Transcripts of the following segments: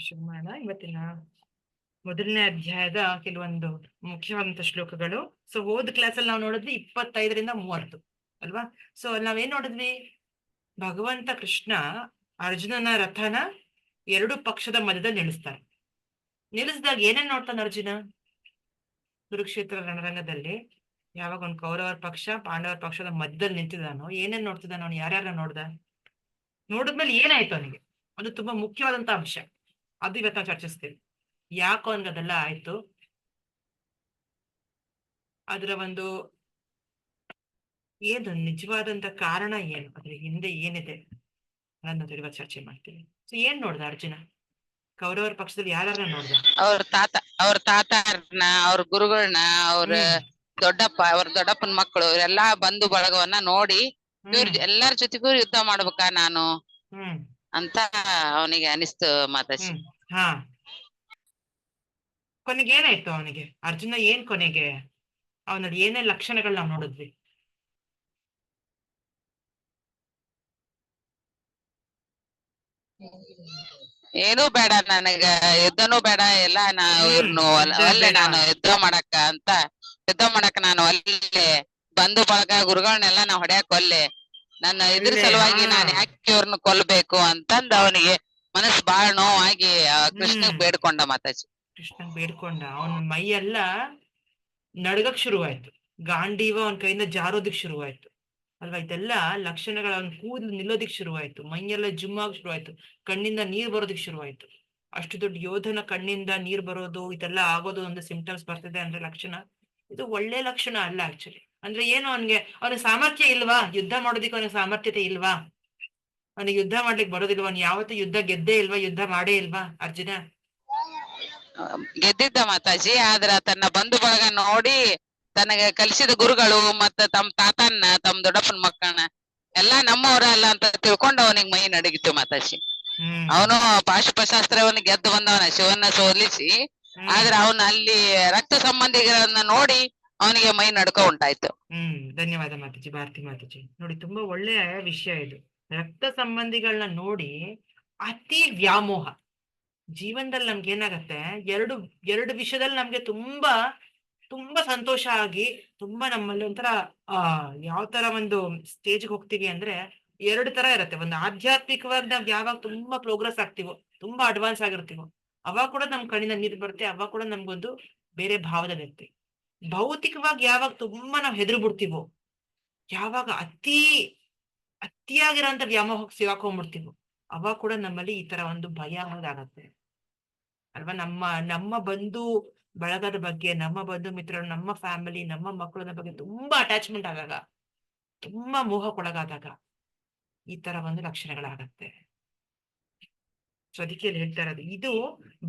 ಶುರು ಮಾಡೋಣ. ಇವತ್ತಿನ ಮೊದಲನೇ ಅಧ್ಯಾಯದ ಕೆಲವೊಂದು ಮುಖ್ಯವಾದಂತ ಶ್ಲೋಕಗಳು. ಸೊ ಹೋದ ಕ್ಲಾಸಲ್ಲಿ ನಾವು ನೋಡಿದ್ವಿ 25ರಿಂದ 30 ಅಲ್ವಾ. ಸೊ ಅಲ್ಲಿ ನಾವೇನ್ ನೋಡಿದ್ವಿ, ಭಗವಂತ ಕೃಷ್ಣ ಅರ್ಜುನನ ರಥನ ಎರಡು ಪಕ್ಷದ ಮಧ್ಯದಲ್ಲಿ ನಿಲ್ಲಿಸ್ತಾರೆ. ನಿಲ್ಲಿಸಿದಾಗ ಏನೇನ್ ನೋಡ್ತಾನೆ ಅರ್ಜುನ? ಕುರುಕ್ಷೇತ್ರ ರಣರಂಗದಲ್ಲಿ ಯಾವಾಗ ಒಂದು ಕೌರವರ ಪಕ್ಷ ಪಾಂಡವರ ಪಕ್ಷದ ಮಧ್ಯದಲ್ಲಿ ನಿಂತಿದ್ದಾನೋ ಏನೇನ್ ನೋಡ್ತಿದ್ದಾನ ಅವನು? ಯಾರ್ಯಾರ ನೋಡ್ದ? ನೋಡಿದ್ಮೇಲೆ ಏನಾಯ್ತು ಅವನಿಗೆ? ಅದು ತುಂಬಾ ಮುಖ್ಯವಾದಂತ ಅಂಶ. ಅದು ಇವತ್ತು ನಾವು ಚರ್ಚಿಸ್ತೀವಿ. ಯಾಕೋ ಅವನ್ಗೆ ಅದೆಲ್ಲ ಆಯ್ತು, ಅದರ ಒಂದು ಏನು ನಿಜವಾದಂತ ಕಾರಣ ಏನು, ಅದ್ರ ಹಿಂದೆ ಏನಿದೆ ಅನ್ನೋದು ಇವತ್ತು ಚರ್ಚೆ ಮಾಡ್ತೀವಿ. ಸೊ ಏನ್ ನೋಡ್ದ ಅರ್ಜುನ? ಕೌರವರ ಪಕ್ಷದಲ್ಲಿ ಯಾರ್ಯಾರ ನೋಡ್ದ? ಅವ್ರ ತಾತಾರ್ನ, ಅವ್ರ ಗುರುಗಳನ್ನ, ಅವ್ರ ದೊಡ್ಡಪ್ಪನ ಮಕ್ಕಳು ಎಲ್ಲಾ ಬಂಧು ಬಳಗವನ್ನ ನೋಡಿ ಇವ್ರ ಎಲ್ಲಾರ ಜೊತೆಗೂ ಯುದ್ಧ ಮಾಡ್ಬೇಕಾ ನಾನು ಅಂತ ಅವನಿಗೆ ಅನಿಸ್ತು ಮಾತಾಜಿ. ಹಾ, ಕೊನೆಗೆ ಏನಾಯ್ತು ಅವನಿಗೆ? ಅರ್ಜುನ ಏನ್ ಕೊನೆಗೆ ಅವನಲ್ಲಿ ಏನೇನ್ ಲಕ್ಷಣಗಳು ನಾವು ನೋಡಿದ್ವಿ? ಏನೂ ಬೇಡ ನನಗ, ಯುದ್ಧನೂ ಬೇಡ, ಎಲ್ಲಾ ಇವ್ರನ್ನು ಅಲ್ಲೇ ನಾನು ಯುದ್ಧ ಮಾಡಕ್ ನಾನು ಅಲ್ಲೇ ಬಂಧು ಬಳಗ ಗುರುಗಳನ್ನೆಲ್ಲ ನಾ ಹೊಡ್ಯಾಕ್ ಒಲ್ಲೆ, ನನ್ನ ಇದ್ರ ಸಲುವಾಗಿ ನಾನ್ ಯಾಕೆ ಇವ್ರನ್ನ ಕೊಲ್ಬೇಕು ಅಂತಂದ ಅವನಿಗೆ ಮನಸ್ಸು ಬಾಳ ನೋವಾಗಿ ಕೃಷ್ಣಗ್ ಬೇಡ್ಕೊಂಡ ಮಾತಾಜಿ. ಕೃಷ್ಣಗ್ ಬೇಡ್ಕೊಂಡ. ಅವನ ಮೈ ಎಲ್ಲ ನಡ್ಗಕ್ ಶುರುವಾಯ್ತು, ಗಾಂಡೀವ ಅವನ ಕೈಯಿಂದ ಜಾರೋದಿಕ್ ಶುರುವಾಯ್ತು ಅಲ್ವಾ. ಇದೆಲ್ಲ ಲಕ್ಷಣಗಳ ಅವನ್ ಕೂದಲು ನಿಲ್ಲೋದಿಕ್ ಶುರುವಾಯ್ತು, ಮೈಯೆಲ್ಲ ಜುಮ್ಮಾಗ್ ಶುರುವಾಯ್ತು, ಕಣ್ಣಿಂದ ನೀರ್ ಬರೋದಿಕ್ ಶುರುವಾಯ್ತು. ಅಷ್ಟು ದೊಡ್ಡ ಯೋಧನ ಕಣ್ಣಿಂದ ನೀರ್ ಬರೋದು, ಇದೆಲ್ಲ ಆಗೋದು ಒಂದು ಸಿಂಪ್ಟಮ್ಸ್ ಬರ್ತಿದೆ ಅಂದ್ರೆ ಲಕ್ಷಣ ಇದು ಒಳ್ಳೆ ಲಕ್ಷಣ ಅಲ್ಲ ಆಕ್ಚುಲಿ. ಅಂದ್ರೆ ಏನು, ಅವನಿಗೆ ಸಾಮರ್ಥ್ಯ ಇಲ್ವಾ ಯುದ್ಧ ಮಾಡೋದಿಕ್ಕೆ? ಅವನಿಗೆ ಸಾಮರ್ಥ್ಯತೆ ಇಲ್ವಾ? ಅವನಿಗೆ ಯುದ್ಧ ಮಾಡ್ಲಿಕ್ಕೆ ಬರೋದಿಲ್ವಾ? ಅವನು ಯಾವತ್ತೂ ಯುದ್ಧ ಗೆದ್ದೇ ಇಲ್ವಾ? ಯುದ್ಧ ಮಾಡೇ ಇಲ್ವಾ ಅರ್ಜುನ? ಗೆದ್ದಿದ್ದ ಮಾತಾಜಿ, ಆದ್ರ ತನ್ನ ಬಂಧು ಬಳಗ ನೋಡಿ ತನಗೆ ಕಲಿಸಿದ ಗುರುಗಳು ಮತ್ತ ತಮ್ಮ ತಾತನ್ನ, ತಮ್ಮ ದೊಡ್ಡಪ್ಪನ ಮಕ್ಕಳನ್ನ ಎಲ್ಲಾ ನಮ್ಮವ್ರ ಅಲ್ಲ ಅಂತ ತಿಳ್ಕೊಂಡು ಅವನಿಗೆ ಮೈ ನಡಗಿತ್ತು ಮಾತಾಜಿ. ಅವನು ಪಾಶುಪಶಾಸ್ತ್ರವನ್ನ ಗೆದ್ದು ಬಂದವನ, ಶಿವನ್ನ ಸೋಲಿಸಿ, ಆದ್ರೆ ಅವನ ಅಲ್ಲಿ ರಕ್ತ ಸಂಬಂಧಿಗಳನ್ನ ನೋಡಿ ಅವನಿಗೆ ಮೈ ನಡ್ಕೊ ಉಂಟಾಯ್ತು. ಧನ್ಯವಾದ ಮಾತಾಜಿ, ಭಾರತಿ ಮಾತಾಜಿ. ನೋಡಿ, ತುಂಬಾ ಒಳ್ಳೆಯ ವಿಷಯ ಇದು. ರಕ್ತ ಸಂಬಂಧಿಗಳನ್ನ ನೋಡಿ ಅತಿ ವ್ಯಾಮೋಹ. ಜೀವನದಲ್ಲಿ ನಮ್ಗೆ ಏನಾಗತ್ತೆ, ಎರಡು ವಿಷಯದಲ್ಲಿ ನಮ್ಗೆ ತುಂಬಾ ತುಂಬಾ ಸಂತೋಷ ಆಗಿ, ತುಂಬಾ ನಮ್ಮಲ್ಲಿ ಒಂಥರ ಯಾವ ತರ ಒಂದು ಸ್ಟೇಜ್ಗೆ ಹೋಗ್ತೀವಿ ಅಂದ್ರೆ ಎರಡು ತರ ಇರತ್ತೆ. ಒಂದು ಆಧ್ಯಾತ್ಮಿಕವಾಗಿ ನಾವ್ ಯಾವಾಗ ತುಂಬಾ ಪ್ರೋಗ್ರೆಸ್ ಆಗ್ತೀವೋ, ತುಂಬಾ ಅಡ್ವಾನ್ಸ್ ಆಗಿರ್ತೀವೋ, ಅವಾಗ ಕೂಡ ನಮ್ ಕಣ್ಣಿನ ನೀರು ಬರುತ್ತೆ, ಅವಾಗ ಕೂಡ ನಮ್ಗೊಂದು ಬೇರೆ ಭಾವದಲ್ಲಿರುತ್ತೆ. ಭೌತಿಕವಾಗಿ ಯಾವಾಗ ತುಂಬಾ ನಾವ್ ಹೆದರು ಬಿಡ್ತೀವೋ, ಯಾವಾಗ ಅತಿಯಾಗಿರೋಂಥ ವ್ಯಾಮೋಹಕ್ಕೆ ಸಿಗಾಕೊಂಡ್ಬಿಡ್ತೀವೋ, ಅವಾಗ ಕೂಡ ನಮ್ಮಲ್ಲಿ ಈ ತರ ಒಂದು ಭಯ ಅನ್ನೋದಾಗತ್ತೆ ಅಲ್ವಾ. ನಮ್ಮ ಬಂಧು ಬಳಗದ ಬಗ್ಗೆ, ನಮ್ಮ ಬಂಧು ಮಿತ್ರರು, ನಮ್ಮ ಫ್ಯಾಮಿಲಿ, ನಮ್ಮ ಮಕ್ಕಳ ಬಗ್ಗೆ ತುಂಬಾ ಅಟ್ಯಾಚ್ಮೆಂಟ್ ಆದಾಗ, ತುಂಬಾ ಮೋಹಕ್ಕೊಳಗಾದಾಗ ಈ ತರ ಒಂದು ಲಕ್ಷಣಗಳಾಗತ್ತೆ. ಸೊ ಅದಕ್ಕೆ ಹೇಳ್ತಾ ಇರೋದು, ಇದು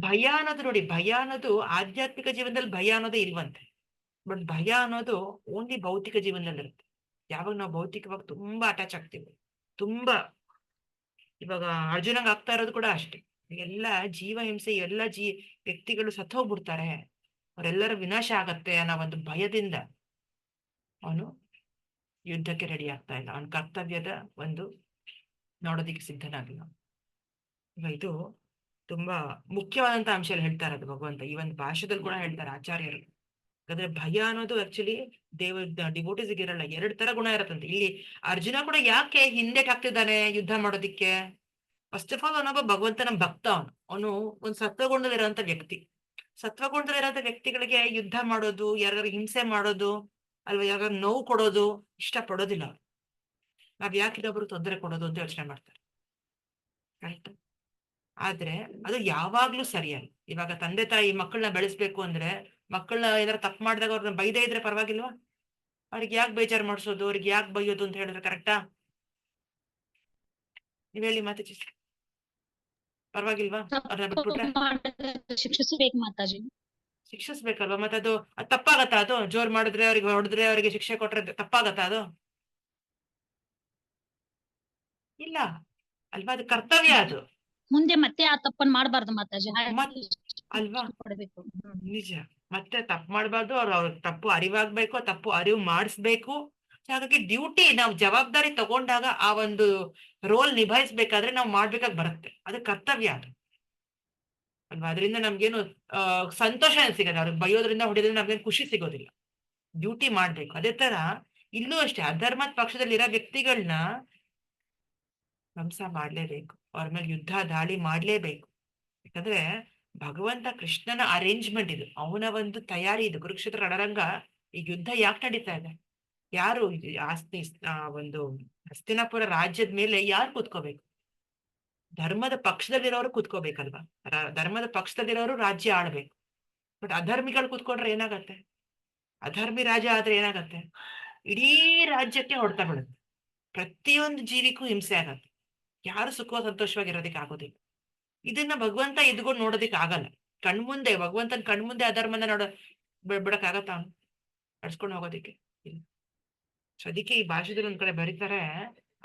ಭಯ ಅನ್ನೋದು ನೋಡಿ, ಭಯ ಅನ್ನೋದು ಆಧ್ಯಾತ್ಮಿಕ ಜೀವನದಲ್ಲಿ ಭಯ ಅನ್ನೋದೇ ಇಲ್ವಂತೆ. ಬಟ್ ಭಯ ಅನ್ನೋದು ಓನ್ಲಿ ಭೌತಿಕ ಜೀವನದಲ್ಲಿ ಇರುತ್ತೆ. ಯಾವಾಗ ನಾವು ಭೌತಿಕವಾಗಿ ತುಂಬಾ ಅಟ್ಯಾಚ್ ಆಗ್ತೀವಿ, ತುಂಬಾ ಇವಾಗ ಅರ್ಜುನಂಗ್ ಆಗ್ತಾ ಇರೋದು ಕೂಡ ಅಷ್ಟೇ. ಎಲ್ಲ ಜೀವ ಹಿಂಸೆ, ಎಲ್ಲ ವ್ಯಕ್ತಿಗಳು ಸತ್ತೋಗ್ಬಿಡ್ತಾರೆ, ಅವರೆಲ್ಲರ ವಿನಾಶ ಆಗತ್ತೆ ಅನ್ನೋ ಒಂದು ಭಯದಿಂದ ಅವನು ಯುದ್ಧಕ್ಕೆ ರೆಡಿ ಆಗ್ತಾ ಇಲ್ಲ, ಅವನ ಕರ್ತವ್ಯದ ಒಂದು ನೋಡೋದಿಕ್ಕೆ ಸಿದ್ಧನಾಗಿಲ್ಲ. ಇದು ತುಂಬಾ ಮುಖ್ಯವಾದಂತ ಅಂಶ ಹೇಳ್ತಾ ಇರೋದು ಭಗವಂತ. ಈ ಒಂದು ಭಾಷೆದಲ್ಲಿ ಕೂಡ ಹೇಳ್ತಾರೆ ಆಚಾರ್ಯರು. ಯಾಕಂದ್ರೆ ಭಯ ಅನ್ನೋದು ಆಕ್ಚುಲಿ ಡಿವೋಟಿಸ್ಗೆ ಇರಲ್ಲ, ಎರಡು ತರ ಗುಣ ಇರತ್ತಂತೆ. ಇಲ್ಲಿ ಅರ್ಜುನ ಕೂಡ ಯಾಕೆ ಹಿಂದೆಕ್ ಆಗ್ತಿದ್ದಾನೆ ಯುದ್ಧ ಮಾಡೋದಿಕ್ಕೆ? ಫಸ್ಟ್ ಆಫ್ ಆಲ್ ಅವನೊಬ್ಬ ಭಗವಂತನ ಭಕ್ತ. ಅವನು ಒಂದು ಸತ್ವಗುಣದಲ್ಲಿರೋಂಥ ವ್ಯಕ್ತಿ. ಸತ್ವಗುಣದಲ್ಲಿರೋಂಥ ವ್ಯಕ್ತಿಗಳಿಗೆ ಯುದ್ಧ ಮಾಡೋದು, ಯಾರಿಗಾರು ಹಿಂಸೆ ಮಾಡೋದು ಅಲ್ವಾ, ಯಾರಿಗಾರು ನೋವು ಕೊಡೋದು ಇಷ್ಟ ಪಡೋದಿಲ್ಲ. ನಾವ್ ಯಾಕೆ ಇನ್ನೊಬ್ರು ತೊಂದರೆ ಕೊಡೋದು ಅಂತ ಯೋಚನೆ ಮಾಡ್ತಾರೆ. ಕರೆಕ್ಟ್. ಆದ್ರೆ ಅದು ಯಾವಾಗ್ಲೂ ಸರಿಯಲ್ಲ. ಇವಾಗ ತಂದೆ ತಾಯಿ ಮಕ್ಕಳನ್ನ ಬೆಳೆಸ್ಬೇಕು ಅಂದ್ರೆ, ಮಕ್ಕಳನ್ನ ಏನಾರು ತಪ್ಪು ಮಾಡಿದಾಗ ಅವ್ರನ್ನ ಬೈದೇ ಇದ್ರೆ ಪರವಾಗಿಲ್ವಾ? ಅವ್ರಿಗೆ ಯಾಕೆ ಬೇಜಾರು ಮಾಡಿಸೋದು, ಅವ್ರಿಗೆ ಯಾಕೆ ಬೈಯೋದು ಅಂತ ಹೇಳಿದ್ರೆ ಕರೆಕ್ಟಾ? ನೀವ್ ಹೇಳಿ ಮಾತಾಜಿ, ಪರವಾಗಿಲ್ವಾ? ಅವ್ರನ್ನ ಬಿಟ್ಬಿಟ್ರೆ ಶಿಕ್ಷಿಸಬೇಕು ಮಾತಾಜಿ. ಶಿಕ್ಷಿಸ್ಬೇಕಲ್ವಾ? ಮತ್ತೆ ಅದು ತಪ್ಪಾಗತ್ತಾ? ಅದು ಜೋರ್ ಮಾಡಿದ್ರೆ, ಅವ್ರಿಗೆ ಹೊಡೆದ್ರೆ, ಅವರಿಗೆ ಶಿಕ್ಷೆ ಕೊಟ್ರೆ ತಪ್ಪಾಗತ್ತಾ? ಅದು ಇಲ್ಲ ಅಲ್ವಾ, ಅದು ಕರ್ತವ್ಯ. ಅದು ಮುಂದೆ ಮತ್ತೆ ಆ ತಪ್ಪನ್ ಮಾಡ್ಬಾರ್ದು ಮಾತಾಜಿ ಅಲ್ವಾ? ನಿಜ. ಮತ್ತೆ ತಪ್ಪು ಮಾಡ್ಬಾರ್ದು. ಅವ್ರ ತಪ್ಪು ಅರಿವಾಗ್ಬೇಕು, ತಪ್ಪು ಅರಿವು ಮಾಡಿಸ್ಬೇಕು. ಹಾಗಾಗಿ ಡ್ಯೂಟಿ ನಾವು ಜವಾಬ್ದಾರಿ ತಗೊಂಡಾಗ ಆ ಒಂದು ರೋಲ್ ನಿಭಾಯಿಸ್ಬೇಕಾದ್ರೆ ನಾವು ಮಾಡ್ಬೇಕಾಗಿ ಬರುತ್ತೆ. ಅದು ಕರ್ತವ್ಯ ಅದು ಅಲ್ವಾ. ಅದರಿಂದ ನಮ್ಗೇನು ಸಂತೋಷ ಸಿಗಲ್ಲ. ಅವ್ರಿಗೆ ಬೈಯೋದ್ರಿಂದ ಹೊಡೆಯೋದ್ರಿಂದ ನಮ್ಗೇನು ಖುಷಿ ಸಿಗೋದಿಲ್ಲ. ಡ್ಯೂಟಿ ಮಾಡ್ಬೇಕು. ಅದೇ ತರ ಇಲ್ಲೂ ಅಷ್ಟೇ ಅಧರ್ಮದ ಪಕ್ಷದಲ್ಲಿರೋ ವ್ಯಕ್ತಿಗಳನ್ನ ಧ್ವಂಸ ಮಾಡ್ಲೇಬೇಕು, ಅವ್ರ ಮೇಲೆ ಯುದ್ಧ ದಾಳಿ ಮಾಡ್ಲೇಬೇಕು. ಯಾಕಂದ್ರೆ ಭಗವಂತ ಕೃಷ್ಣನ ಅರೇಂಜ್ಮೆಂಟ್ ಇದು, ಅವನ ಒಂದು ತಯಾರಿ ಇದು. ಕುರುಕ್ಷೇತ್ರ ರಣರಂಗ ಈ ಯುದ್ಧ ಯಾಕೆ ನಡೀತಾ ಇದೆ? ಯಾರು ಒಂದು ಹಸ್ತಿನಾಪುರ ರಾಜ್ಯದ ಮೇಲೆ ಯಾರು ಕೂತ್ಕೋಬೇಕು? ಧರ್ಮದ ಪಕ್ಷದಲ್ಲಿರೋರು ಕೂತ್ಕೋಬೇಕಲ್ವಾ. ಧರ್ಮದ ಪಕ್ಷದಲ್ಲಿರೋರು ರಾಜ್ಯ ಆಳ್ಬೇಕು. ಬಟ್ ಅಧರ್ಮಿಗಳು ಕೂತ್ಕೊಂಡ್ರೆ ಏನಾಗತ್ತೆ? ಅಧರ್ಮಿ ರಾಜ ಆದ್ರೆ ಏನಾಗತ್ತೆ? ಇಡೀ ರಾಜ್ಯಕ್ಕೆ ಹೊಡ್ತಾ ಬಿಡುತ್ತೆ. ಪ್ರತಿಯೊಂದು ಜೀವಿಗೂ ಹಿಂಸೆ ಆಗತ್ತೆ. ಯಾರು ಸುಖ ಸಂತೋಷವಾಗಿರೋದಕ್ಕೆ ಆಗೋದಿಲ್ಲ. ಇದನ್ನ ಭಗವಂತ ಎದ್ಕೊಂಡು ನೋಡೋದಿಕ್ ಆಗಲ್ಲ. ಕಣ್ಮುಂದೆ ಭಗವಂತನ ಕಣ್ಮುಂದೆ ಅಧರ್ಮನ ಬಿಡಕ್ಕಾಗತ್ತ? ನಡ್ಸ್ಕೊಂಡು ಹೋಗೋದಿಕ್ಕೆ ಇಲ್ಲ. ಸೊ ಅದಕ್ಕೆ ಈ ಭಾಷೆದಲ್ಲಿ ಒಂದ್ ಕಡೆ ಬರೀತಾರೆ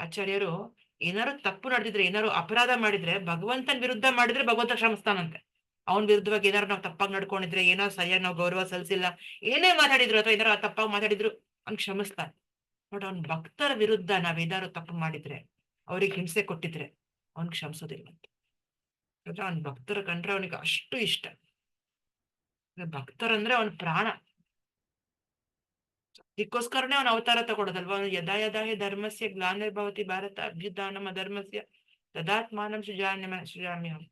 ಆಚಾರ್ಯರು, ಏನಾರು ತಪ್ಪು ನಡೆದಿದ್ರೆ, ಏನಾರು ಅಪರಾಧ ಮಾಡಿದ್ರೆ ಭಗವಂತನ ವಿರುದ್ಧ ಮಾಡಿದ್ರೆ ಭಗವಂತ ಕ್ಷಮಿಸ್ತಾನಂತೆ. ಅವನ ವಿರುದ್ಧವಾಗಿ ಏನಾರು ನಾವು ತಪ್ಪಾಗಿ ನಡ್ಕೊಂಡಿದ್ರೆ, ಏನೋ ಸರಿಯಾಗಿ ನಾವು ಗೌರವ ಸಲ್ಲಿಸಿಲ್ಲ, ಏನೇ ಮಾತಾಡಿದ್ರು ಅಥವಾ ಏನಾರು ತಪ್ಪಾಗಿ ಮಾತಾಡಿದ್ರು ಅವ್ನ್ ಕ್ಷಮಿಸ್ತಾನೆ. ಬಟ್ ಅವ್ನ ಭಕ್ತರ ವಿರುದ್ಧ ನಾವೇನಾರು ತಪ್ಪು ಮಾಡಿದ್ರೆ, ಅವ್ರಿಗೆ ಹಿಂಸೆ ಕೊಟ್ಟಿದ್ರೆ ಅವ್ನ್ ಕ್ಷಮಿಸೋದಿಲ್ಲ. ಅವ್ನ ಭಕ್ತರ ಕಂಡ್ರೆ ಅವನಿಗೆ ಅಷ್ಟು ಇಷ್ಟ. ಭಕ್ತರಂದ್ರೆ ಅವನ ಪ್ರಾಣ. ಇದಕ್ಕೋಸ್ಕರನೇ ಅವನ ಅವತಾರ ತಗೊಳ್ಳೋದಲ್ವಾ. ಅವನು ಯದಾ ಯದಾ ಹಿ ಧರ್ಮಸ್ಯ ಗ್ಲಾನಿರ್ಭವತಿ ಭಾರತ ಅಭ್ಯುತ್ಥಾನಂ ಅಧರ್ಮಸ್ಯ ತದಾತ್ಮಾನಂ ಸೃಜಾಮ್ಯಹಂ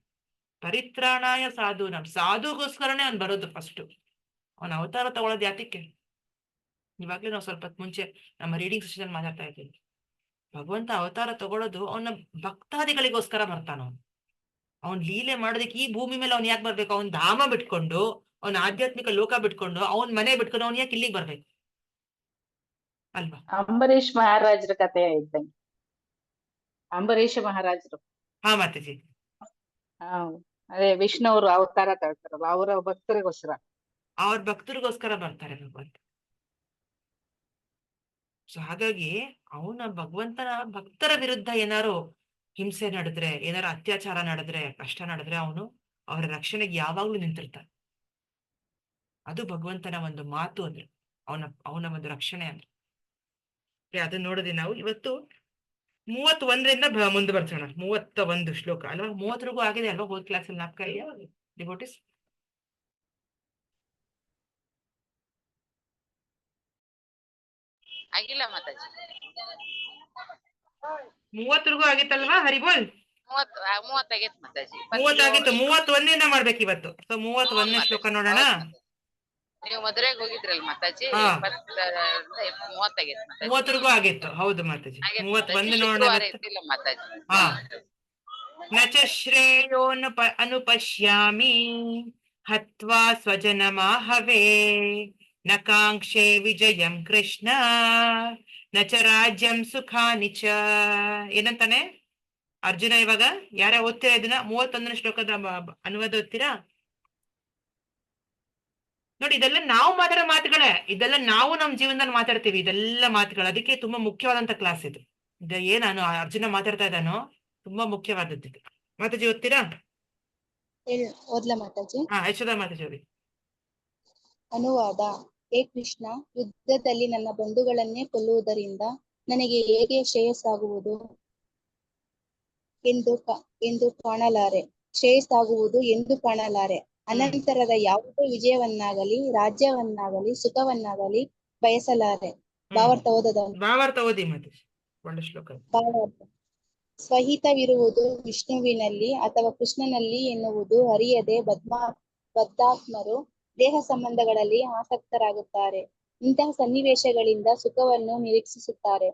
ಪರಿತ್ರಾಣಾಯ ಸಾಧೂನಾಂ. ಸಾಧುಗೋಸ್ಕರನೇ ಅವ್ನು ಬರೋದು ಫಸ್ಟ್. ಅವನ ಅವತಾರ ತಗೊಳ್ಳೋದು ಯಾತಕ್ಕೆ? ಇವಾಗ್ಲೇ ನಾವು ಸ್ವಲ್ಪ ಮುಂಚೆ ನಮ್ಮ ರೀಡಿಂಗ್ ಸೆಷನ್ ಮಾತಾಡ್ತಾ ಇದ್ದೀವಿ. ಭಗವಂತ ಅವತಾರ ತಗೊಳ್ಳೋದು ಅವನ ಭಕ್ತಾದಿಗಳಿಗೋಸ್ಕರ ಬರ್ತಾನ. ಅವ್ನ್ ಲೀಲೆ ಮಾಡೋದಕ್ಕೆ ಈ ಭೂಮಿ ಮೇಲೆ ಅವ್ನ್ ಯಾಕೆ ಬರ್ಬೇಕು? ಅವ್ನ್ ಧಾಮ ಬಿಟ್ಕೊಂಡು, ಅವ್ನ ಆಧ್ಯಾತ್ಮಿಕ ಲೋಕ ಬಿಟ್ಕೊಂಡು, ಅವನ್ ಮನೆ ಬಿಟ್ಕೊಂಡು ಅವ್ನ್ ಯಾಕೆ ಇಲ್ಲಿಗೆ ಬರ್ಬೇಕು ಅಲ್ವಾ? ಅಂಬರೀಷ್ ಮಹಾರಾಜರ ಕಥೆ ಇದ್ದಂಗೆ. ಅಂಬರೀಷ ಮಹಾರಾಜರು ಮಾತಾಜಿ ಅದೇ ವಿಷ್ಣು ಅವರು ಅವತಾರ ತಗೊಳ್ತಾರಲ್ಲ, ಅವರ ಭಕ್ತರಿಗೋಸ್ಕರ. ಅವ್ರ ಭಕ್ತರಿಗೋಸ್ಕರ ಬರ್ತಾರೆ ಭಗವಂತ. ಸೊ ಹಾಗಾಗಿ ಅವನ ಭಗವಂತನ ಭಕ್ತರ ವಿರುದ್ಧ ಏನಾರು ಹಿಂಸೆ ನಡೆದ್ರೆ, ಏನಾರು ಅತ್ಯಾಚಾರ ನಡೆದ್ರೆ, ಕಷ್ಟ ನಡೆದ್ರೆ ಅವನು ಅವರ ರಕ್ಷಣೆಗೆ ಯಾವಾಗ್ಲೂ ನಿಂತಿರ್ತಾನೆ. ಅದು ಭಗವಂತನ ಒಂದು ಮಾತು ಅಂದ್ರೆ, ಅವನ ಒಂದು ರಕ್ಷಣೆ ಅಂದ್ರೆ. ಅದನ್ನ ನೋಡಿದ್ವಿ ನಾವು ಇವತ್ತು. 31ರಿಂದ ಮುಂದೆ ಬರ್ಸೋಣ. 31 ಶ್ಲೋಕ ಅಲ್ವಾ? 30 ಆಗಿದೆ ಅಲ್ವಾ? ಹೋದ್ ಕ್ಲಾಸಲ್ಲಿ ನಾಲ್ಕ ಇದೆಯಾ ಡಿವೋಟಿಸ್? ಆಗಿಲ್ಲ ಮಾತಾಜಿ. 30 ಆಗಿತ್ತಲ್ವಾ ಹರಿಬೋಲ್? 30 ಆಗೈತ್ ಮಾತಾಜಿ. 30 ಆಗಿತ್ತು. 31ರಿಂದ ಮಾಡ್ಬೇಕು ಇವತ್ತು. ಸೊ 31ನೇ ಶ್ಲೋಕ ನೋಡೋಣ. ನೀವು ಮದುವೆಗೆ ಹೋಗಿದ್ರಲ್ಲ ಮಾತಾಜಿ, 30 ಆಗೈತ್ ಮಾತಾಜಿ. 30 ಆಗಿತ್ತು. ಹೌದು ಮಾತಾಜಿ. 31 ನೋಡೋಣ ಮಾತಾಜಿ. ಹಾ. ನಚ ಶ್ರೇಯೋ ಅನುಪಶ್ಯಾಮಿ ಹತ್ವಾ ಸ್ವಜನಮಾಹವೇ ನ ಕಾಂಕ್ಷೆ ವಿಜಯಂ ಕೃಷ್ಣ ನಚ ರಾಜ್ಯಂ ಸುಖಾನಿ ಚ. ಏನಂತಾನೆ ಅರ್ಜುನ ಇವಾಗ? ಯಾರ ಓದ್ತೀರಾ ಇದನ್ನ? 31ನೇ ಶ್ಲೋಕದ ಅನುವಾದ ಓದ್ತೀರಾ? ನೋಡಿ, ಇದೆಲ್ಲ ನಾವು ಮಾತಾಡೋ ಮಾತುಗಳೇ. ಇದೆಲ್ಲ ನಾವು ನಮ್ಮ ಜೀವನದಲ್ಲಿ ಮಾತಾಡ್ತೀವಿ. ಇದೆಲ್ಲ ಮಾತುಗಳು. ಅದಕ್ಕೆ ತುಂಬಾ ಮುಖ್ಯವಾದಂತ ಕ್ಲಾಸ್ ಇದು. ನಾನು ಅರ್ಜುನ ಮಾತಾಡ್ತಾ ಇದ್ದಾನೋ ತುಂಬಾ ಮುಖ್ಯವಾದದ್ದು ಇದು. ಮಾತಾಜಿ ಓದ್ತೀರಾ? ಓದ್ಲಾ ಮಾತಾಜಿ? ಯಶೋಧ ಮಾತಾಜಿ ಓದಿ. ಅನುವಾದ. ಹೇ ಕೃಷ್ಣ, ಯುದ್ಧದಲ್ಲಿ ನನ್ನ ಬಂಧುಗಳನ್ನೇ ಕೊಲ್ಲುವುದರಿಂದ ನನಗೆ ಹೇಗೆ ಶ್ರೇಯಸ್ಸಾಗುವುದು ಎಂದು ಕಾಣಲಾರೆ. ಶ್ರೇಯಸ್ಸಾಗುವುದು ಎಂದು ಕಾಣಲಾರೆ. ಅನಂತರದ ಯಾವುದೇ ವಿಜಯವನ್ನಾಗಲಿ ರಾಜ್ಯವನ್ನಾಗಲಿ ಸುಖವನ್ನಾಗಲಿ ಬಯಸಲಾರೆ. ಭಾವಾರ್ಥ ಓದಿ ಮಾತಾಜಿ. ಒಳ್ಳೆ ಶ್ಲೋಕ. ಭಾವಾರ್ಥ. ಸ್ವಹಿತವಿರುವುದು ವಿಷ್ಣುವಿನಲ್ಲಿ ಅಥವಾ ಕೃಷ್ಣನಲ್ಲಿ ಎನ್ನುವುದು ಅರಿಯದೆ ಬದ್ಧಾತ್ಮರು ದೇಹ ಸಂಬಂಧಗಳಲ್ಲಿ ಆಸಕ್ತರಾಗುತ್ತಾರೆ. ಇಂತಹ ಸನ್ನಿವೇಶಗಳಿಂದ ಸುಖವನ್ನು ನಿರೀಕ್ಷಿಸುತ್ತಾರೆ.